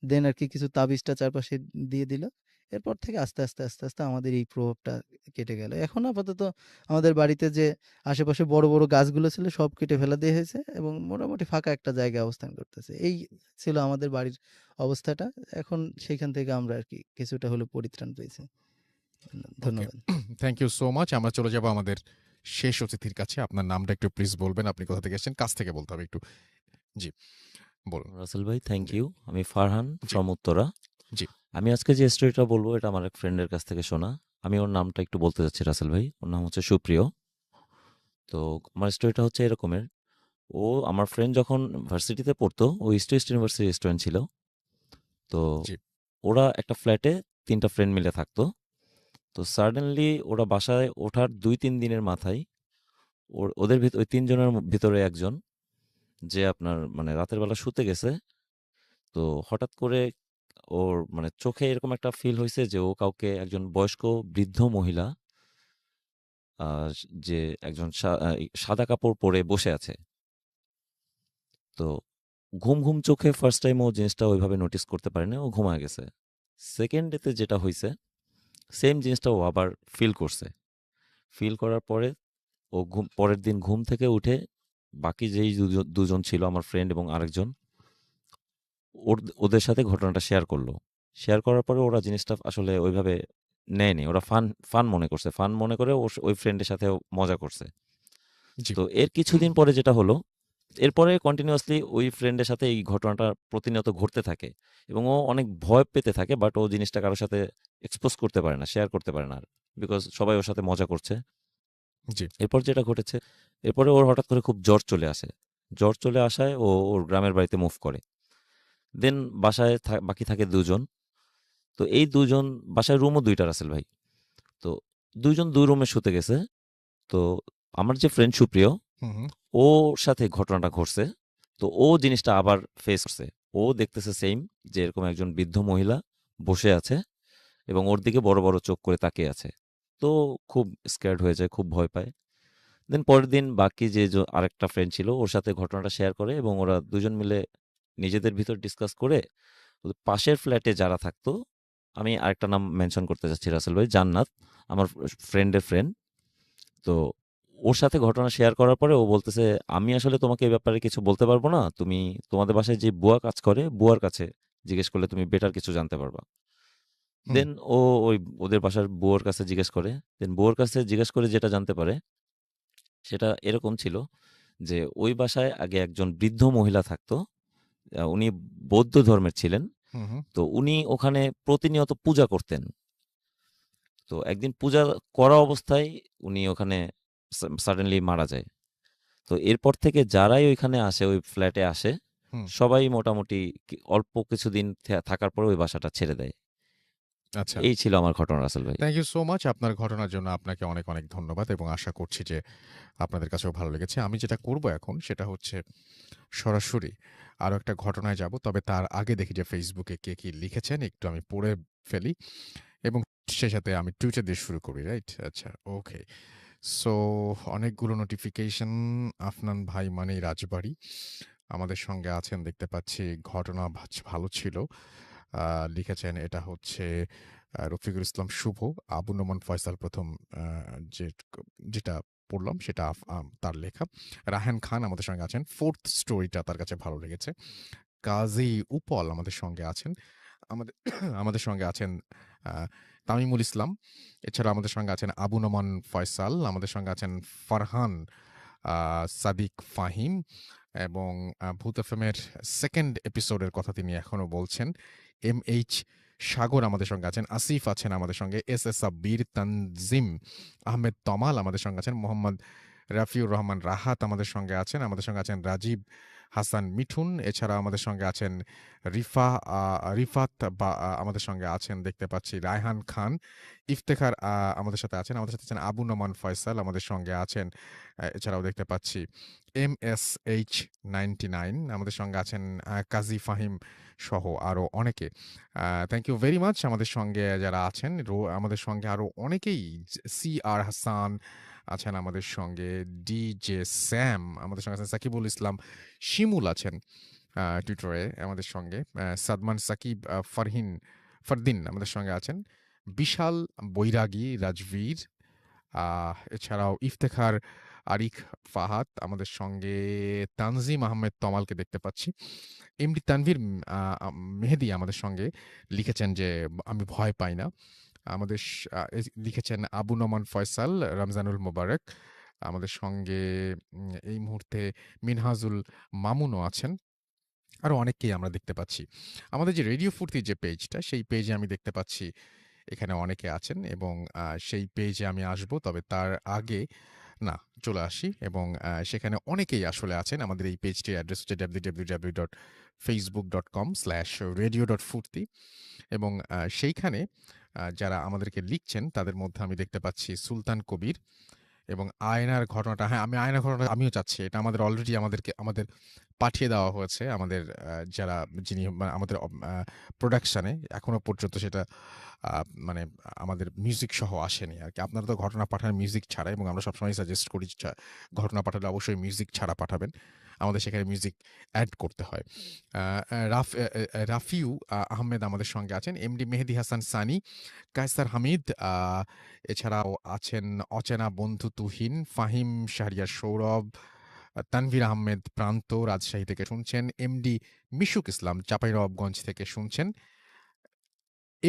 দেন আরকি কিছু তাবিজটা চারপাশে দিয়ে দিল। এরপর থেকে আস্তে আস্তে আমাদের এই প্রভাবটা কেটে গেল। এখন আপাতত আমাদের বাড়িতে যে আশেপাশে বড় গাছগুলো ছিল সব কেটে ফেলা দিয়ে হয়েছে এবং মোটামুটি ফাঁকা একটা জায়গায় অবস্থান করতেছে। এই ছিল আমাদের বাড়ির অবস্থাটা। এখন সেইখান থেকে আমরা আরকি কিছুটা হলেও পরিত্রাণ পেয়েছি। ওকে। ধন্যবাদ। Thank you so much. আমরা চলে যাব আমাদের শেষ অতিথির কাছে। আপনার নামটা একটু প্লিজ বলবেন। আপনি কোথা থেকে এসেছেন? কাছ থেকে বলতে হবে একটু। জি, বলুন। রাসেল ভাই থ্যাংক জি, ইউ। আমি ফারহান জি, ফ্রম উত্তরা। জি। আমি আজকে যে স্টোরিটা বলবো এটা আমার এক ফ্রেন্ডের কাছ থেকে শোনা। আমি ওর নামটা একটু বলতে চাচ্ছি রাসেল ভাই। ওর নাম হচ্ছে সুপ্রিয়। তো আমার স্টোরিটা হচ্ছে এরকমের। ও আমার ফ্রেন্ড যখন ভার্সিটিতে পড়তো, ও ইস্ট ওয়েস্ট ইউনিভার্সিটির স্টুডেন্ট ছিল। তো জি। ওরা একটা ফ্ল্যাটে ৩ টা ফ্রেন্ড মিলে থাকতো। তো সাডেনলি ওরা বাসায় ওঠার ২-৩ দিনের মাথায় ওদের ওই ৩ জনের ভিতরে একজন যে আপনার মানে রাতের বেলা শুতে গেছে। তো হঠাৎ করে ওর মানে চোখে এরকম একটা ফিল হইছে যে ও কাউকে একজন বয়স্ক বৃদ্ধ মহিলা আ যে একজন সাদা কাপড় পরে বসে আছে। তো ঘুম চোখে ফার্স্ট টাইম ও জিনিসটা ওইভাবে নোটিস করতে পারেনি। ও ঘুমায় গেছে। সেকেন্ড ডেতে যেটা হইছে, সেম জিনিসটা ও আবার ফিল করছে। ফিল করার পরে ও পরের দিন ঘুম থেকে উঠে বাকি যেই দুজন ছিল আমার ফ্রেন্ড এবং আরেকজন ওদের সাথে ঘটনাটা শেয়ার করলো। শেয়ার করার পরে ওরা জিনিসটা আসলে ওইভাবে নেয়নি। ওরা ফান মনে করছে। ফান মনে করে ওই ফ্রেন্ডের সাথে মজা করছে। জি। তো এর কিছুদিন পরে যেটা হলো, এরপরে কন্টিনিউয়াসলি ওই ফ্রেন্ডের সাথে এই ঘটনাটা প্রতিনিয়ত ঘটতে থাকে এবং ও অনেক ভয় পেতে থাকে। বাট ও জিনিসটা কারো সাথে এক্সপোজ করতে পারে না, শেয়ার করতে পারে না আর। বিকজ সবাই ওর সাথে মজা করছে। জি। এরপর যেটা ঘটেছে, এরপরে ওর হঠাৎ করে খুব জ্বর চলে আসে। জ্বর চলে আসায় ও ওর গ্রামের বাড়িতে মুভ করে। দেন বাসায় বাকি থাকে ২ জন। তো এই ২ জন বাসায় রুমও ২ টা রাসেল ভাই। তো ২ জন ২ রুমে শুতে গেছে। তো আমার যে ফ্রেন্ড সুপ্রিয়, হুম, হুম। ওর সাথে ঘটনাটা ঘটছে। তো ও জিনিসটা আবার ফেস করছে। ও দেখতেছে সেইম যে এরকম একজন বৃদ্ধ মহিলা বসে আছে এবং ওর দিকে বড় চোখ করে তাকিয়ে আছে। তো খুব স্ক্যার্ড হয়ে যায়, খুব ভয় পায়। দেন পরের দিন বাকি যে আরেকটা ফ্রেন্ড ছিল ওর সাথে ঘটনাটা শেয়ার করে এবং ওরা ২ জন মিলে নিজেদের ভিতর ডিসকাস করে পাশের ফ্ল্যাটে যারা থাকতো, আমি আরেকটা নাম মেনশন করতে চাচ্ছি রাসেল ভাই, জান্নাত, আমার ফ্রেন্ডের ফ্রেন্ড। তো ওর সাথে ঘটনা শেয়ার করার পরে ও বলতেছে, "আমি আসলে তোমাকে এই ব্যাপারে কিছু বলতে পারব না। তুমি তোমাদের বাসায় যে বুয়া কাজ করে, বুয়ার কাছে জিজ্ঞেস করলে তুমি বেটার কিছু জানতে পারবা।" হুম। দেন ও ওই ওদের বাসার বুয়োর কাছে জিজ্ঞেস করে। দেন বুয়োর কাছে জিজ্ঞেস করে যেটা জানতে পারে, সেটা এরকম ছিল যে ওই বাসায় আগে একজন বৃদ্ধ মহিলা থাকতো। উনি বৌদ্ধ ধর্মের ছিলেন। হুম, হুম। তো উনি ওখানে প্রতিনিয়ত পূজা করতেন। তো একদিন পূজা করা অবস্থায় উনি ওখানে সাডেনলি মারা যায়। তো এরপর থেকে যারাই ওইখানে আসে, ওই ফ্ল্যাটে আসে, হুম। সবাই মোটামুটি অল্প কিছুদিন থাকার পরে ওই বাসাটা ছেড়ে দেয়। আচ্ছা। এই ছিল আমার ঘটনা রাসেল ভাই। Thank you so much. আপনার ঘটনার জন্য আপনাকে অনেক ধন্যবাদ এবং আশা করছি যে আপনাদের কাছেও ভালো লেগেছে। আমি যেটা করব এখন সেটা হচ্ছে সরাসরি আরো একটা ঘটনায় যাব। তবে তার আগে দেখি যে ফেসবুকে কে কি লিখেছেন একটু আমি পড়ে ফেলি এবং সেই সাথে আমি টুইটার দিয়ে শুরু করি, রাইট? আচ্ছা, ওকে। সো অনেকগুলো নোটিফিকেশন। আফনান ভাই মানেই রাজবাড়ী। আমাদের সঙ্গে আছেন দেখতে পাচ্ছি। ঘটনা ভালো ছিল। লিখেছেন এটা হচ্ছে রফিকুল ইসলাম শুভ, আবু নোমান ফয়সাল প্রথম আ যে যেটা পড়লাম সেটা তার লেখা। রায়হান খান আমাদের সঙ্গে আছেন। 4th স্টোরিটা তার কাছে ভালো লেগেছে। কাজী উপল আমাদের সঙ্গে আছেন। আমাদের আমাদের সঙ্গে আছেন আ তামিমুল ইসলাম। এছাড়া আমাদের সঙ্গে আছেন আবু নোমান ফয়সাল। আমাদের সঙ্গে আছেন ফারহান সাদিক ফাহিম এবং ভূত এফএমের 2nd এপিসোডের কথা তিনি এখনো বলছেন। এমএইচ সাগর আমাদের সঙ্গে আছেন। আসিফ আছেন আমাদের সঙ্গে। এস সাব্বির, তানজিম আহমেদ তমাল আমাদের সঙ্গে আছেন। মোহাম্মদ রাফিউর রহমান রাহাত আমাদের সঙ্গে আছেন। আমাদের সঙ্গে আছেন রাজীব হাসান মিঠুন। এছাড়া আমাদের সঙ্গে আছেন রিফাত আমাদের সঙ্গে আছেন দেখতে পাচ্ছি। রায়হান খান, ইফতেখার আমাদের সাথে আছেন। আমাদের সাথে আছেন আবু নোমান ফয়সাল আমাদের সঙ্গে আছেন। এছাড়াও দেখতে পাচ্ছি MSH99 আমাদের সঙ্গে আছেন। কাজী ফাহিম সহ আরো অনেকে। থ্যাংক ইউ ভেরি মাচ আমাদের সঙ্গে যারা আছেন। আমাদের সঙ্গে আরো অনেকেই CR হাসান, আছেন আমাদের সঙ্গে, ডিজে স্যাম আমাদের সঙ্গে আছেন, সাকিবুল ইসলাম শিমুল আছেন টুইটারে আমাদের সঙ্গে, সাদমান সাকিব ফারদিন আমাদের সঙ্গে আছেন, বিশাল বৈরাগী রাজবীর, এছাড়াও ইফতেখার আরিক ফাহাদ আমাদের সঙ্গে, তানজিম আহমেদ তমালকে দেখতে পাচ্ছি, এমডি তানভীর মেহেদি আমাদের সঙ্গে লিখেছেন যে আমি ভয় পাই না। আমাদের লিখেছেন আবু নোমান ফয়সাল, রমজানুল মোবারক আমাদের সঙ্গে, এই মুহূর্তে মিনহাজুল মামুনও আছেন। আরো অনেককেই আমরা দেখতে পাচ্ছি। আমাদের যে রেডিও ফুর্তি যে পেজটা, সেই পেজে আমি দেখতে পাচ্ছি এখানে অনেকে আছেন এবং সেই পেজে আমি আসব, তবে তার আগে না চলে আসি এবং সেখানে অনেকেই আসলে আছেন। আমাদের এই পেজটির অ্যাড্রেস হচ্ছে www.facebook.com/radio.furti এবং সেইখানে যারা আমাদেরকে লিখছেন তাদের মধ্যে আমি দেখতে পাচ্ছি সুলতান কবির এবং আয়নার ঘটনাটা, হ্যাঁ আমি আয়নার ঘটনাটা আমিও চাচ্ছি, এটা আমাদের অলরেডি আমাদের পাঠিয়ে দেওয়া হয়েছে আমাদের যারা যিনি আমাদের প্রোডাকশানে, এখনো পর্যন্ত সেটা মানে আমাদের মিউজিক সহ আসেনি আর কি। আপনারা তো ঘটনা পাঠান মিউজিক ছাড়া, এবং আমরা সবসময় সাজেস্ট করি ঘটনা পাঠালে অবশ্যই মিউজিক ছাড়া পাঠাবেন, আমাদের সেখানে মিউজিক অ্যাড করতে হয়। রাফিউ আহমেদ আমাদের সঙ্গে আছেন, এমডি মেহেদি হাসান সানি, কায়সার হামিদ, এছাড়াও আছেন অচেনা বন্ধু তুহিন, ফাহিম শাহরিয়ার সৌরভ, তানভীর আহমেদ প্রান্ত রাজশাহী থেকে শুনছেন, এমডি মিশুক ইসলাম চাঁপাইনবাবগঞ্জ থেকে শুনছেন,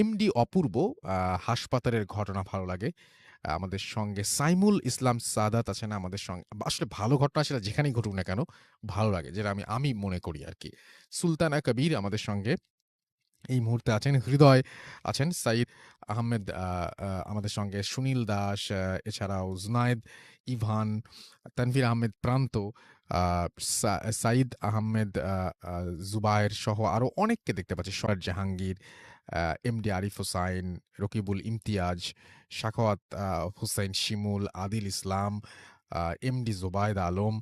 এমডি অপূর্ব হাসপাতালের ঘটনা ভালো লাগে আমাদের সঙ্গে, সাইমুল ইসলাম সাদাত আছেন আমাদের সঙ্গে। আসলে ভালো ঘটনা সেটা যেখানেই ঘটুক না কেন ভালো লাগে, যেটা আমি মনে করি আর কি। সুলতানা কবির আমাদের সঙ্গে এই মুহূর্তে আছেন, হৃদয় আছেন, সাইদ আহমেদ আমাদের সঙ্গে, সুনীল দাস, এছাড়াও জুনায়েদ, ইভান, তানভীর আহমেদ প্রান্ত, সাইদ আহমেদ জুবায়ের সহ আরও অনেককে দেখতে পাচ্ছি, সরার জাহাঙ্গীর, এমডি আরিফ হোসাইন, রকিবুল ইমতিয়াজ, শাখাওয়াত হুসাইন শিমুল, আদিল ইসলাম, এমডি জোবায়েদ আলম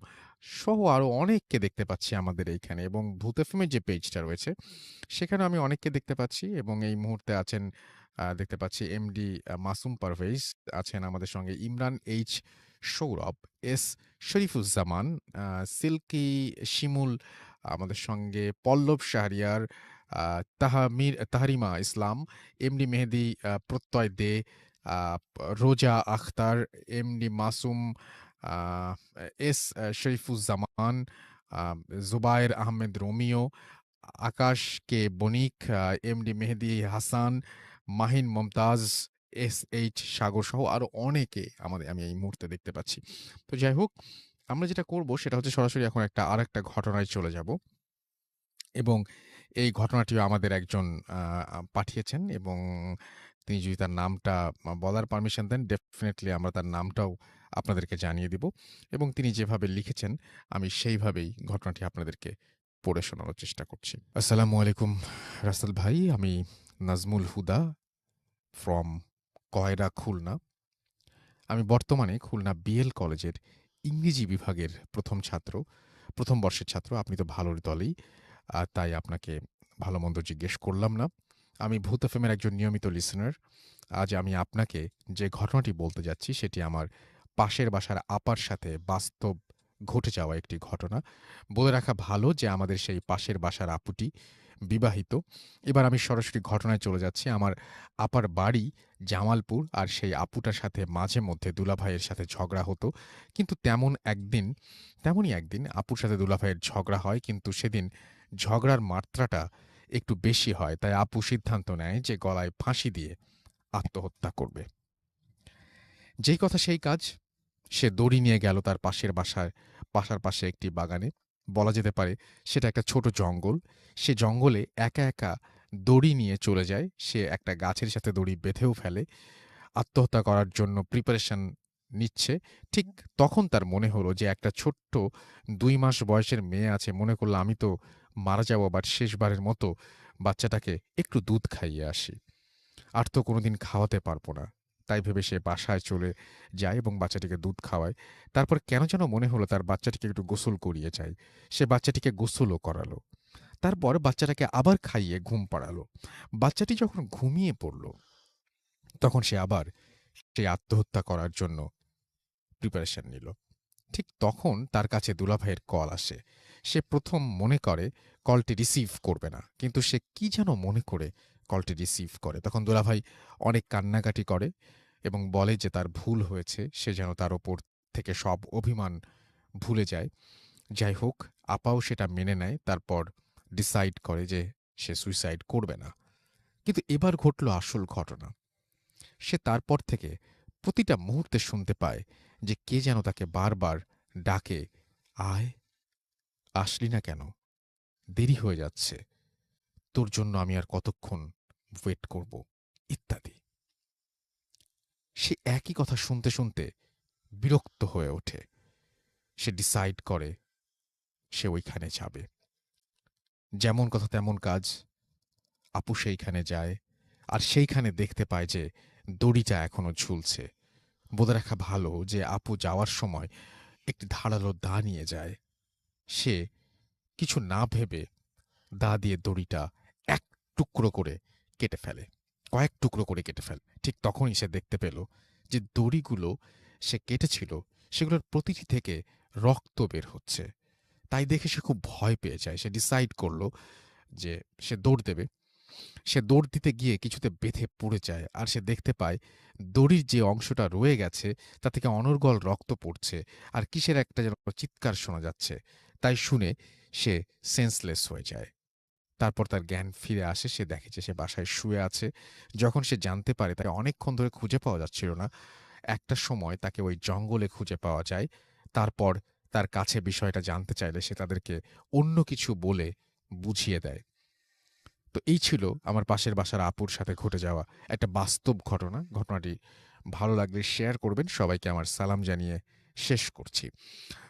সহ আরও অনেককে দেখতে পাচ্ছি আমাদের এইখানে, এবং ভূত এফএমের যে পেজটা রয়েছে সেখানে আমি অনেককে দেখতে পাচ্ছি। এবং এই মুহূর্তে আছেন দেখতে পাচ্ছি এমডি মাসুম পারভেজ আছেন আমাদের সঙ্গে, ইমরান এইচ সৌরভ, এস শরীফুজ্জামান, সিল্কি শিমুল আমাদের সঙ্গে, পল্লব শাহরিয়ার, তাহারিমা ইসলাম, এমডি মেহেদি Prottoy Dey, Roza Akhtar, MD Masum, S Sharifuzzaman, Jubayer Ahmed Romeo, Akash K Banik, MD Mehedi Hasan, Mahin Momtaz, SH Sagar সহ আরো অনেকে আমি এই মুহূর্তে দেখতে পাচ্ছি। তো যাই হোক, আমরা যেটা করব সেটা হচ্ছে সরাসরি এখন আরেকটা ঘটনায় চলে যাব, এবং এই ঘটনাটিও আমাদের একজন পাঠিয়েছেন, এবং তিনি যদি তার নামটা বলার পারমিশন দেন ডেফিনেটলি আমরা তার নামটাও আপনাদেরকে জানিয়ে দিব, এবং তিনি যেভাবে লিখেছেন আমি সেইভাবেই ঘটনাটি আপনাদেরকে পড়ে শোনানোর চেষ্টা করছি। আসসালামু আলাইকুম রাসেল ভাই, আমি নাজমুল হুদা ফ্রম কয়রা, খুলনা। আমি বর্তমানে খুলনা BL কলেজের ইংরেজি বিভাগের প্রথম বর্ষের ছাত্র। আপনি তো ভালোর দলেই, তাই আপনাকে ভালো মন্দ জিজ্ঞেস করলাম না। আমি ভূত এফএমের একজন নিয়মিত লিসেনার। আজ আমি আপনাকে যে ঘটনাটি বলতে যাচ্ছি সেটি আমার পাশের বাসার আপার সাথে বাস্তব ঘটে যাওয়া একটি ঘটনা। বলে রাখা ভালো যে আমাদের সেই পাশের বাসার আপুটি বিবাহিত। এবার আমি সরাসরি ঘটনায় চলে যাচ্ছি। আমার আপার বাড়ি জামালপুর, আর সেই আপুটার সাথে মাঝে মধ্যে দুলাভাইয়ের সাথে ঝগড়া হতো, কিন্তু তেমনই একদিন আপুর সাথে দুলাভাইয়ের ঝগড়া হয়, কিন্তু সেদিন ঝগড়ার মাত্রাটা একটু বেশি হয়, তাই আপু সিদ্ধান্ত নেয় যে গলায় ফাঁসি দিয়ে আত্মহত্যা করবে। যেই কথা সেই কাজ, সে দড়ি নিয়ে গেল তার বাসার পাশে একটি বাগানে। বলা যেতে পারে সেটা একটা ছোট জঙ্গল। সে জঙ্গলে একা একা দড়ি নিয়ে চলে যায়। সে একটা গাছের সাথে দড়ি বেঁধেও ফেলে, আত্মহত্যা করার জন্য প্রিপারেশন নিচ্ছে। ঠিক তখন তার মনে হলো যে একটা ছোট্ট 2 মাস বয়সের মেয়ে আছে, মনে করলো আমি তো মারা যাবো, বাট শেষবারের মতো বাচ্চাটাকে একটু দুধ খাইয়ে আসি, আর তো কোনোদিন খাওয়াতে পারবো না। তাই ভেবে সে বাসায় চলে যায় এবং বাচ্চাটিকে দুধ খাওয়ায়। তারপর কেন যেন মনে হলো তার বাচ্চাটিকে একটু গোসল করিয়ে যায়। সে বাচ্চাটিকে গোসলও করালো, তারপর বাচ্চাটাকে আবার খাইয়ে ঘুম পাড়ালো। বাচ্চাটি যখন ঘুমিয়ে পড়ল তখন সে আবার সেই আত্মহত্যা করার জন্য প্রিপারেশন নিল। ঠিক তখন তার কাছে দুলাভাইয়ের কল আসে। সে প্রথম মনে করে কলটি রিসিভ করবে না, কিন্তু সে কি যেন মনে করে কলটি রিসিভ করে। তখন দুলাভাই অনেক কান্নাকাটি করে এবং বলে যে তার ভুল হয়েছে, সে যেন তার ওপর থেকে সব অভিমান ভুলে যায়। যাই হোক, আপাও সেটা মেনে নেয়। তারপর ডিসাইড করে যে সে সুইসাইড করবে না। কিন্তু এবার ঘটল আসল ঘটনা। সে তারপর থেকে প্রতিটা মুহূর্তে শুনতে পায় যে কে যেন তাকে বারবার ডাকে, আয়, আসলি না কেন, দেরি হয়ে যাচ্ছে, তোর জন্য আমি আর কতক্ষণ ওয়েট করব, ইত্যাদি। সে একই কথা শুনতে শুনতে বিরক্ত হয়ে ওঠে। সে ডিসাইড করে সে ওইখানে যাবে। যেমন কথা তেমন কাজ, আপু সেইখানে যায় আর সেইখানে দেখতে পায় যে দড়িটা এখনো ঝুলছে। বলে রাখা ভালো যে আপু যাওয়ার সময় একটি ধারালো দা নিয়ে যায়। সে কিছু না ভেবে দা দিয়ে দড়িটা এক টুকরো করে কেটে ফেলে, কয়েক টুকরো করে কেটে ফেলে। ঠিক তখনই সে দেখতে পেল যে দড়িগুলো সে কেটেছিল সেগুলোর প্রতিটি থেকে রক্ত বের হচ্ছে। তাই দেখে সে খুব ভয় পেয়ে যায়। সে ডিসাইড করলো যে সে দৌড় দেবে। সে দৌড় দিতে গিয়ে কিছুতে বেঁধে পড়ে যায় আর সে দেখতে পায় দড়ির যে অংশটা রয়ে গেছে তা থেকে অনর্গল রক্ত পড়ছে আর কিসের একটা যেন চিৎকার শোনা যাচ্ছে। তাই শুনে সে সেন্সলেস হয়ে যায়। তারপর তার জ্ঞান ফিরে আসে। সে দেখে যে সে বাসায় শুয়ে আছে। যখন সে জানতে পারে তাকে অনেকক্ষণ ধরে খুঁজে পাওয়া যাচ্ছিল না, একটা সময় তাকে ওই জঙ্গলে খুঁজে পাওয়া যায়। তারপর তার কাছে বিষয়টা জানতে চাইলে সে তাদেরকে অন্য কিছু বলে বুঝিয়ে দেয়। তো এই ছিল আমার পাশের বাসার আপুর সাথে ঘটে যাওয়া একটা বাস্তব ঘটনা। ঘটনাটি ভালো লাগলে শেয়ার করবেন। সবাইকে আমার সালাম জানিয়ে শেষ করছি।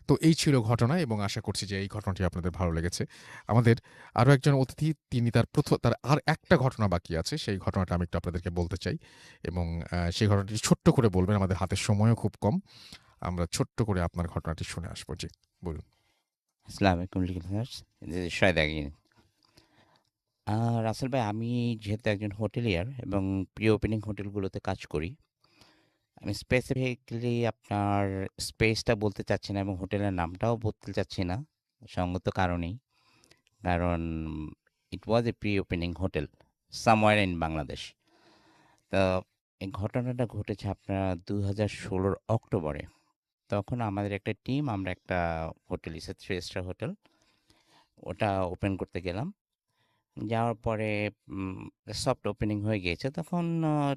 তো এই ছিল ঘটনা এবং আশা করছি যে এই ঘটনাটি আপনাদের ভালো লেগেছে। আমাদের আরও একজন অতিথি, তিনি তার আর একটা ঘটনা বাকি আছে, সেই ঘটনাটা আমি একটু আপনাদেরকে বলতে চাই এবং সেই ঘটনাটি ছোট্ট করে বলবেন। আমাদের হাতে সময়ও খুব কম, আমরা ছোট্ট করে আপনার ঘটনাটি শুনে আসবো। জি বলুন। আসসালামু আলাইকুম listeners, this is Shahed again. Rasel ভাই, আমি যেহেতু একজন হোটেলিয়ার এবং প্রি ওপেনিং হোটেলগুলোতে কাজ করি, আমি স্পেসিফিকলি আপনার স্পেসটা বলতে চাচ্ছি না এবং হোটেলের নামটাও বলতে চাচ্ছি না সঙ্গত কারণেই। কারণ it was a pre opening hotel somewhere in Bangladesh. তো এই ঘটনাটা ঘটেছে আপনার 2016 অক্টোবরে। তখন আমাদের একটা টিম, আমরা একটা হোটেল, ইসে 3 স্টার হোটেল, ওটা ওপেন করতে গেলাম। যাওয়ার পরে সফট ওপেনিং হয়ে গিয়েছে। তখন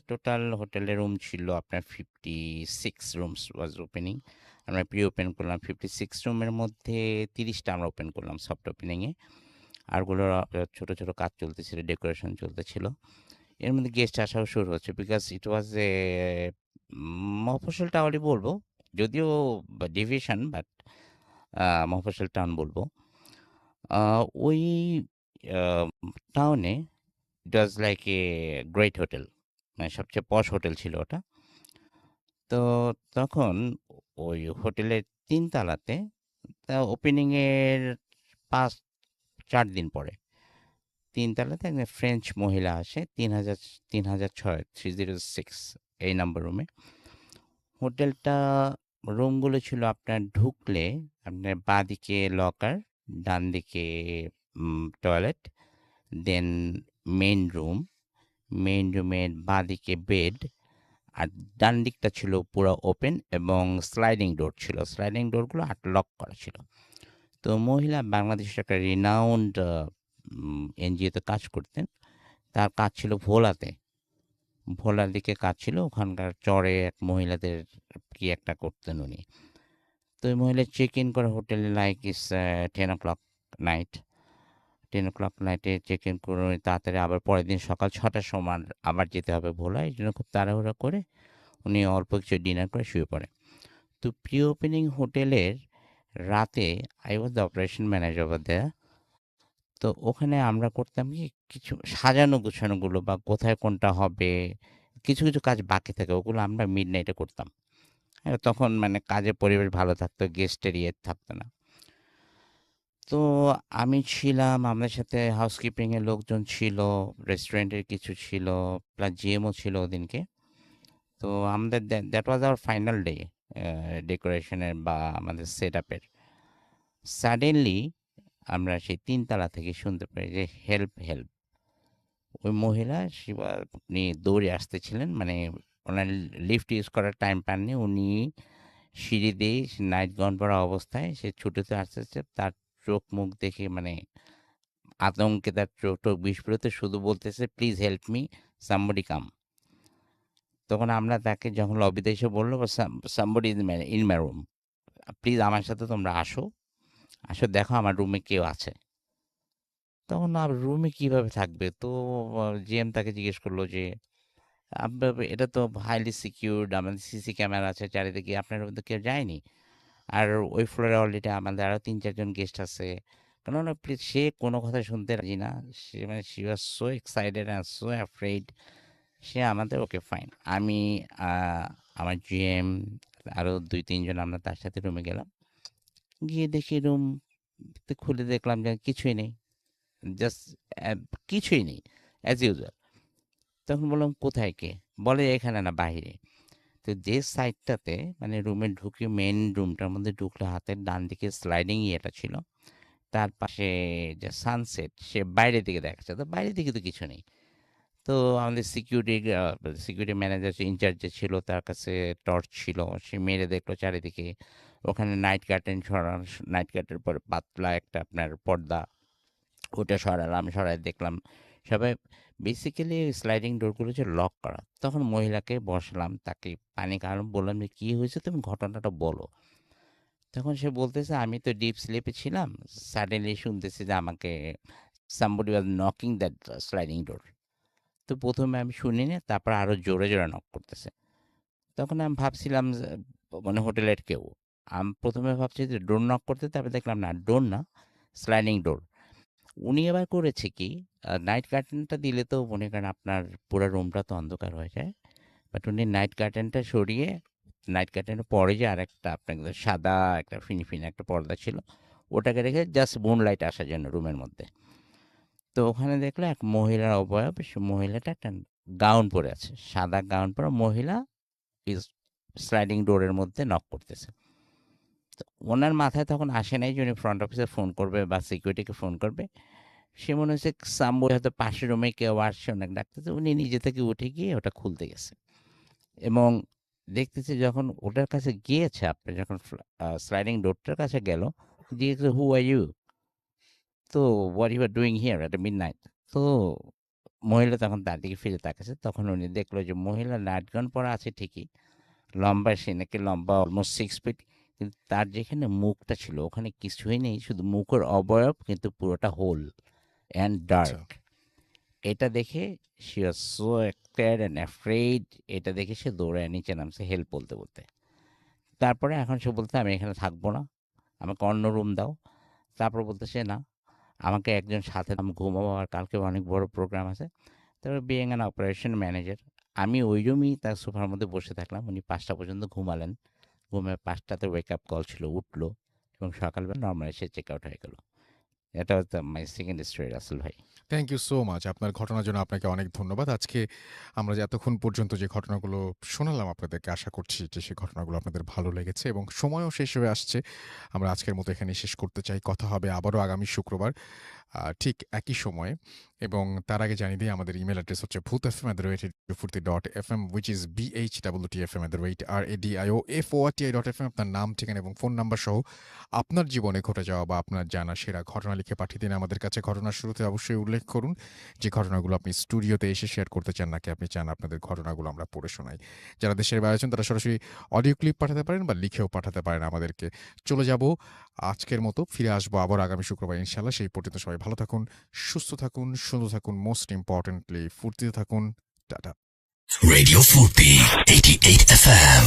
টোটাল হোটেলের রুম ছিল আপনার 56 রুমস ওয়াজ ওপেনিং। আমরা প্রি ওপেন করলাম 56 রুমের মধ্যে 30টা আমরা ওপেন করলাম সফট ওপেনিংয়ে। আরগুলো ছোটো ছোটো কাজ চলতেছিল, ডেকোরেশন চলতেছিল। এর মধ্যে গেস্ট আসাও শুরু হচ্ছে, বিকজ ইট ওয়াজ এ মফস্বল টাউনই বলবো, যদিও ডিভিশন, বাট মফস্বল টাউন বলবো। ওই টাউনে it was like a great hotel, মানে সবচেয়ে পশ হোটেল ছিল ওটা। তো তখন ওই হোটেলের 3 তলাতে ওপেনিংয়ের 4 দিন পরে 3 তলাতে একজন ফ্রেঞ্চ মহিলা আসে 306 এই নাম্বার রুমে। হোটেলটা রুমগুলো ছিল আপনার ঢুকলে আপনার বাঁদিকে লকার, ডান দিকে টয়লেট, দেন মেইন রুমের বাঁদিকে বেড, আর ডান দিকটা ছিল পুরো ওপেন এবং স্লাইডিং ডোর ছিল। স্লাইডিং ডোরগুলো লক করা ছিল। তো মহিলা বাংলাদেশের একটা রিনাউন্ড এনজিওতে কাজ করতেন। তার কাজ ছিল ভোলার দিকে কাজ ছিল। ওখানকার চরে এক মহিলাদের কি একটা করতেন উনি। তো ওই মহিলা চেক ইন করে হোটেলে লাইক ইস 10 o'clock নাইট। 10 o'clock নাইটে চেক ইন করে উনি তাড়াতাড়ি আবার পরের দিন সকাল 6টার সময় আবার যেতে হবে ভোলা। এই জন্য খুব তাড়াহুড়ো করে উনি অল্প কিছু ডিনার করে শুয়ে পড়ে। তো প্রি ওপেনিং হোটেলের রাতে I was the operation manager over there. তো ওখানে আমরা করতাম কি, কিছু সাজানো গুছানোগুলো বা কোথায় কোনটা হবে, কিছু কাজ বাকি থাকে, ওগুলো আমরা মিডনাইটে করতাম। হ্যাঁ, তখন মানে কাজের পরিবেশ ভালো থাকতো, গেস্টের ইয়ে থাকতো না। তো আমি ছিলাম, আমাদের সাথে হাউসকিপিংয়ের লোকজন ছিল, রেস্টুরেন্টের কিছু ছিল, প্লাস জিএমও ছিল ওদিনকে। তো আমাদের that was our final day ডেকোরেশনের বা আমাদের সেটআপের। সাডেনলি আমরা সেই ৩ তলা থেকে শুনতে পাই যে হেল্প, হেল্প। ওই মহিলা উনি দৌড়ে আসতেছিলেন, মানে ওনার লিফট ইউজ করার টাইম পাননি। উনি সিঁড়ি দিয়ে নাইট গাউন পরা অবস্থায় সে ছুটে আসতেছে। তার চোখ মুখ দেখে মানে আতঙ্কে তার চোখ টোখ বিস্ফোরিত, শুধু বলতেছে প্লিজ হেল্প মি, সামবডি কাম। তখন আমরা তাকে যখন লবিতে এসে বললো somebody in my room, please আমার সাথে তোমরা আসো, আসো দেখো আমার রুমে কেউ আছে। তখন রুমে কিভাবে থাকবে? তো জিএম তাকে জিজ্ঞেস করলো যে এটা তো হাইলি সিকিউরড, আমাদের সিসি ক্যামেরা আছে চারিদিকে, আপনার রুমে তো কেউ যায়নি। আর ওই ফ্লোরে অলরেডি আমাদের আরও ৩-৪ জন গেস্ট আছে। কেননা প্লিজ, সে কোনো কথা শুনতে রাজি না। সে মানে she was so excited and so afraid. সে আমাদের ওকে ফাইন। আমি আমার জিএম আরও ২-৩ জন আমরা তার সাথে রুমে গেলাম। গিয়ে দেখি রুম খুলে দেখলাম যে কিছুই নেই, জাস্ট কিছুই নেই, অ্যাজ ইউজুয়াল। তখন বললাম কোথায় কে? বলে এখানে না, বাহিরে। তো যে সাইডটাতে মানে রুমে ঢুকে মেন রুমটার মধ্যে ঢুকলে হাতের ডান দিকে স্লাইডিং ইয়েটা ছিল, তার পাশে যে সানসেট, সে বাইরের দিকে দেখাচ্ছে। তো বাইরের দিকে তো কিছু নেই। তো আমাদের সিকিউরিটি ম্যানেজার ইনচার্জ যে ছিল, তার কাছে টর্চ ছিল, সে মেরে দেখলো চারিদিকে। ওখানে নাইট কার্টেন সরানো, নাইট কার্টের পর পাতলা একটা আপনার পর্দা, ওটা সরালাম, সরাই দেখলাম সবাই বেসিক্যালি স্লাইডিং ডোরগুলো যে লক করা। তখন মহিলাকে বসলাম, তাকে পানি খাওয়ালাম, বললাম যে কী হয়েছে, তুমি ঘটনাটা বলো। তখন সে বলতেছে আমি তো ডিপ স্লিপে ছিলাম, সাডেনলি শুনতেছি যে আমাকে somebody was knocking that sliding door. তো প্রথমে আমি শুনিনি, তারপর আরও জোরে জোরে নক করতেছে। তখন আমি ভাবছিলাম যে মানে হোটেলের কেউ। আমি প্রথমে ভাবছি যে ডোর নক করতে, তারপরে দেখলাম না, ডোর না, স্লাইডিং ডোর। উনি এবার করেছে কি, নাইট কার্টেনটা দিলে তো মনে করেন আপনার পুরো রুমটা তো অন্ধকার হয়ে যায়। বাট উনি নাইট কার্টেনটা সরিয়ে, নাইট কার্টেনের পরে যে আরেকটা আপনার সাদা একটা ফিনফিনে একটা পর্দা ছিল, ওটাকে রেখে জাস্ট মুনলাইট আসার জন্য রুমের মধ্যে। তো ওখানে দেখলো এক মহিলার অবয়ব, সে মহিলাটা একটা গাউন পরে আছে, সাদা গাউন পরা মহিলা ইজ স্লাইডিং ডোরের মধ্যে নক করতেছে। তো ওনার মাথায় তখন আসে নাই যে উনি ফ্রন্ট অফিসে ফোন করবে বা সিকিউরিটিকে ফোন করবে। সে মনে হচ্ছে সামবডি হয়তো পাশের রুমে কেউ আসছে অনেক ডাকতেছে, উনি নিজে থেকে উঠে গিয়ে ওটা খুলতে গেছে এবং দেখতেছে যখন ওটার কাছে গিয়েছে, আপনার যখন স্লাইডিং ডোরটার কাছে গেল, জিজ্ঞেস হু আর ইউ, তো what you are doing here at midnight. তো মহিলা তখন তার দিকে ফিরে তাকাচ্ছে। তখন উনি দেখলো যে মহিলা নাইট গাউন পরা আছে ঠিকই, লম্বা, সে নাকি লম্বা অলমোস্ট 6 ফিট, কিন্তু তার যেখানে মুখটা ছিল ওখানে কিছুই নেই, শুধু মুখের অবয়ব, কিন্তু পুরোটা হোল অ্যান্ড আচ্ছা। ডার্ক। এটা দেখে she was so excited and afraid. এটা দেখে সে দৌড়ায় নিচে নামছে হেল্প বলতে বলতে। তারপরে এখন সে বলতে আমি এখানে থাকবো না, আমাকে অন্য রুম দাও। তারপর বলতেছে না, আমাকে একজন সাথে, আমি ঘুমাবো, আর কালকে অনেক বড় প্রোগ্রাম আছে। তারপর বিইং অ্যান অপারেশন ম্যানেজার, আমি ওই রুমেই তার সোফার মধ্যে বসে থাকলাম। উনি 5টা পর্যন্ত ঘুমালেন। ঘুমে 5টাতে ওয়েক আপ কল ছিল, উঠলো এবং সকালবেলা নর্মালি সে চেক আউট হয়ে গেল। এটা হচ্ছে মাই সেকেন্ড স্টোরি রাসেল ভাই। Thank you so much. আপনার ঘটনার জন্য আপনাকে অনেক ধন্যবাদ। আজকে আমরা যে এতক্ষণ পর্যন্ত যে ঘটনাগুলো শোনালাম আপনাদেরকে, আশা করছি যে সেই ঘটনাগুলো আপনাদের ভালো লেগেছে এবং সময়ও শেষ হয়ে আসছে। আমরা আজকের মতো এখানেই শেষ করতে চাই। কথা হবে আবারও আগামী শুক্রবার ঠিক একই সময়ে, এবং তার আগে জানিয়ে দিই আমাদের ইমেল অ্যাড্রেস হচ্ছে bhutfm@radio40.fm, which is bhwtfm@radio4ti.fm। আপনার নাম, ঠিকানা এবং ফোন নাম্বার সহ আপনার জীবনে ঘটে যাওয়া বা আপনার জানা সেরা ঘটনা লিখে পাঠিয়ে দিন আমাদের কাছে। ঘটনার শুরুতে অবশ্যই উল্লেখ করুন যে ঘটনাগুলো আপনি স্টুডিওতে এসে শেয়ার করতে চান, নাকি আপনি চান আপনাদের ঘটনাগুলো আমরা পড়ে শোনাই। যারা দেশের বাইরে আছেন তারা সরাসরি অডিও ক্লিপ পাঠাতে পারেন বা লিখেও পাঠাতে পারেন আমাদেরকে। চলে যাব আজকের মতো, ফিরে আসবো আবার আগামী শুক্রবার ইনশাল্লাহ। সেই পর্যন্ত সবাই ভালো থাকুন, সুস্থ থাকুন, সুন্দর থাকুন, মোস্ট ইম্পর্টেন্টলি ফুর্তিতে থাকুন। টাটা। Radio 40, 88 FM.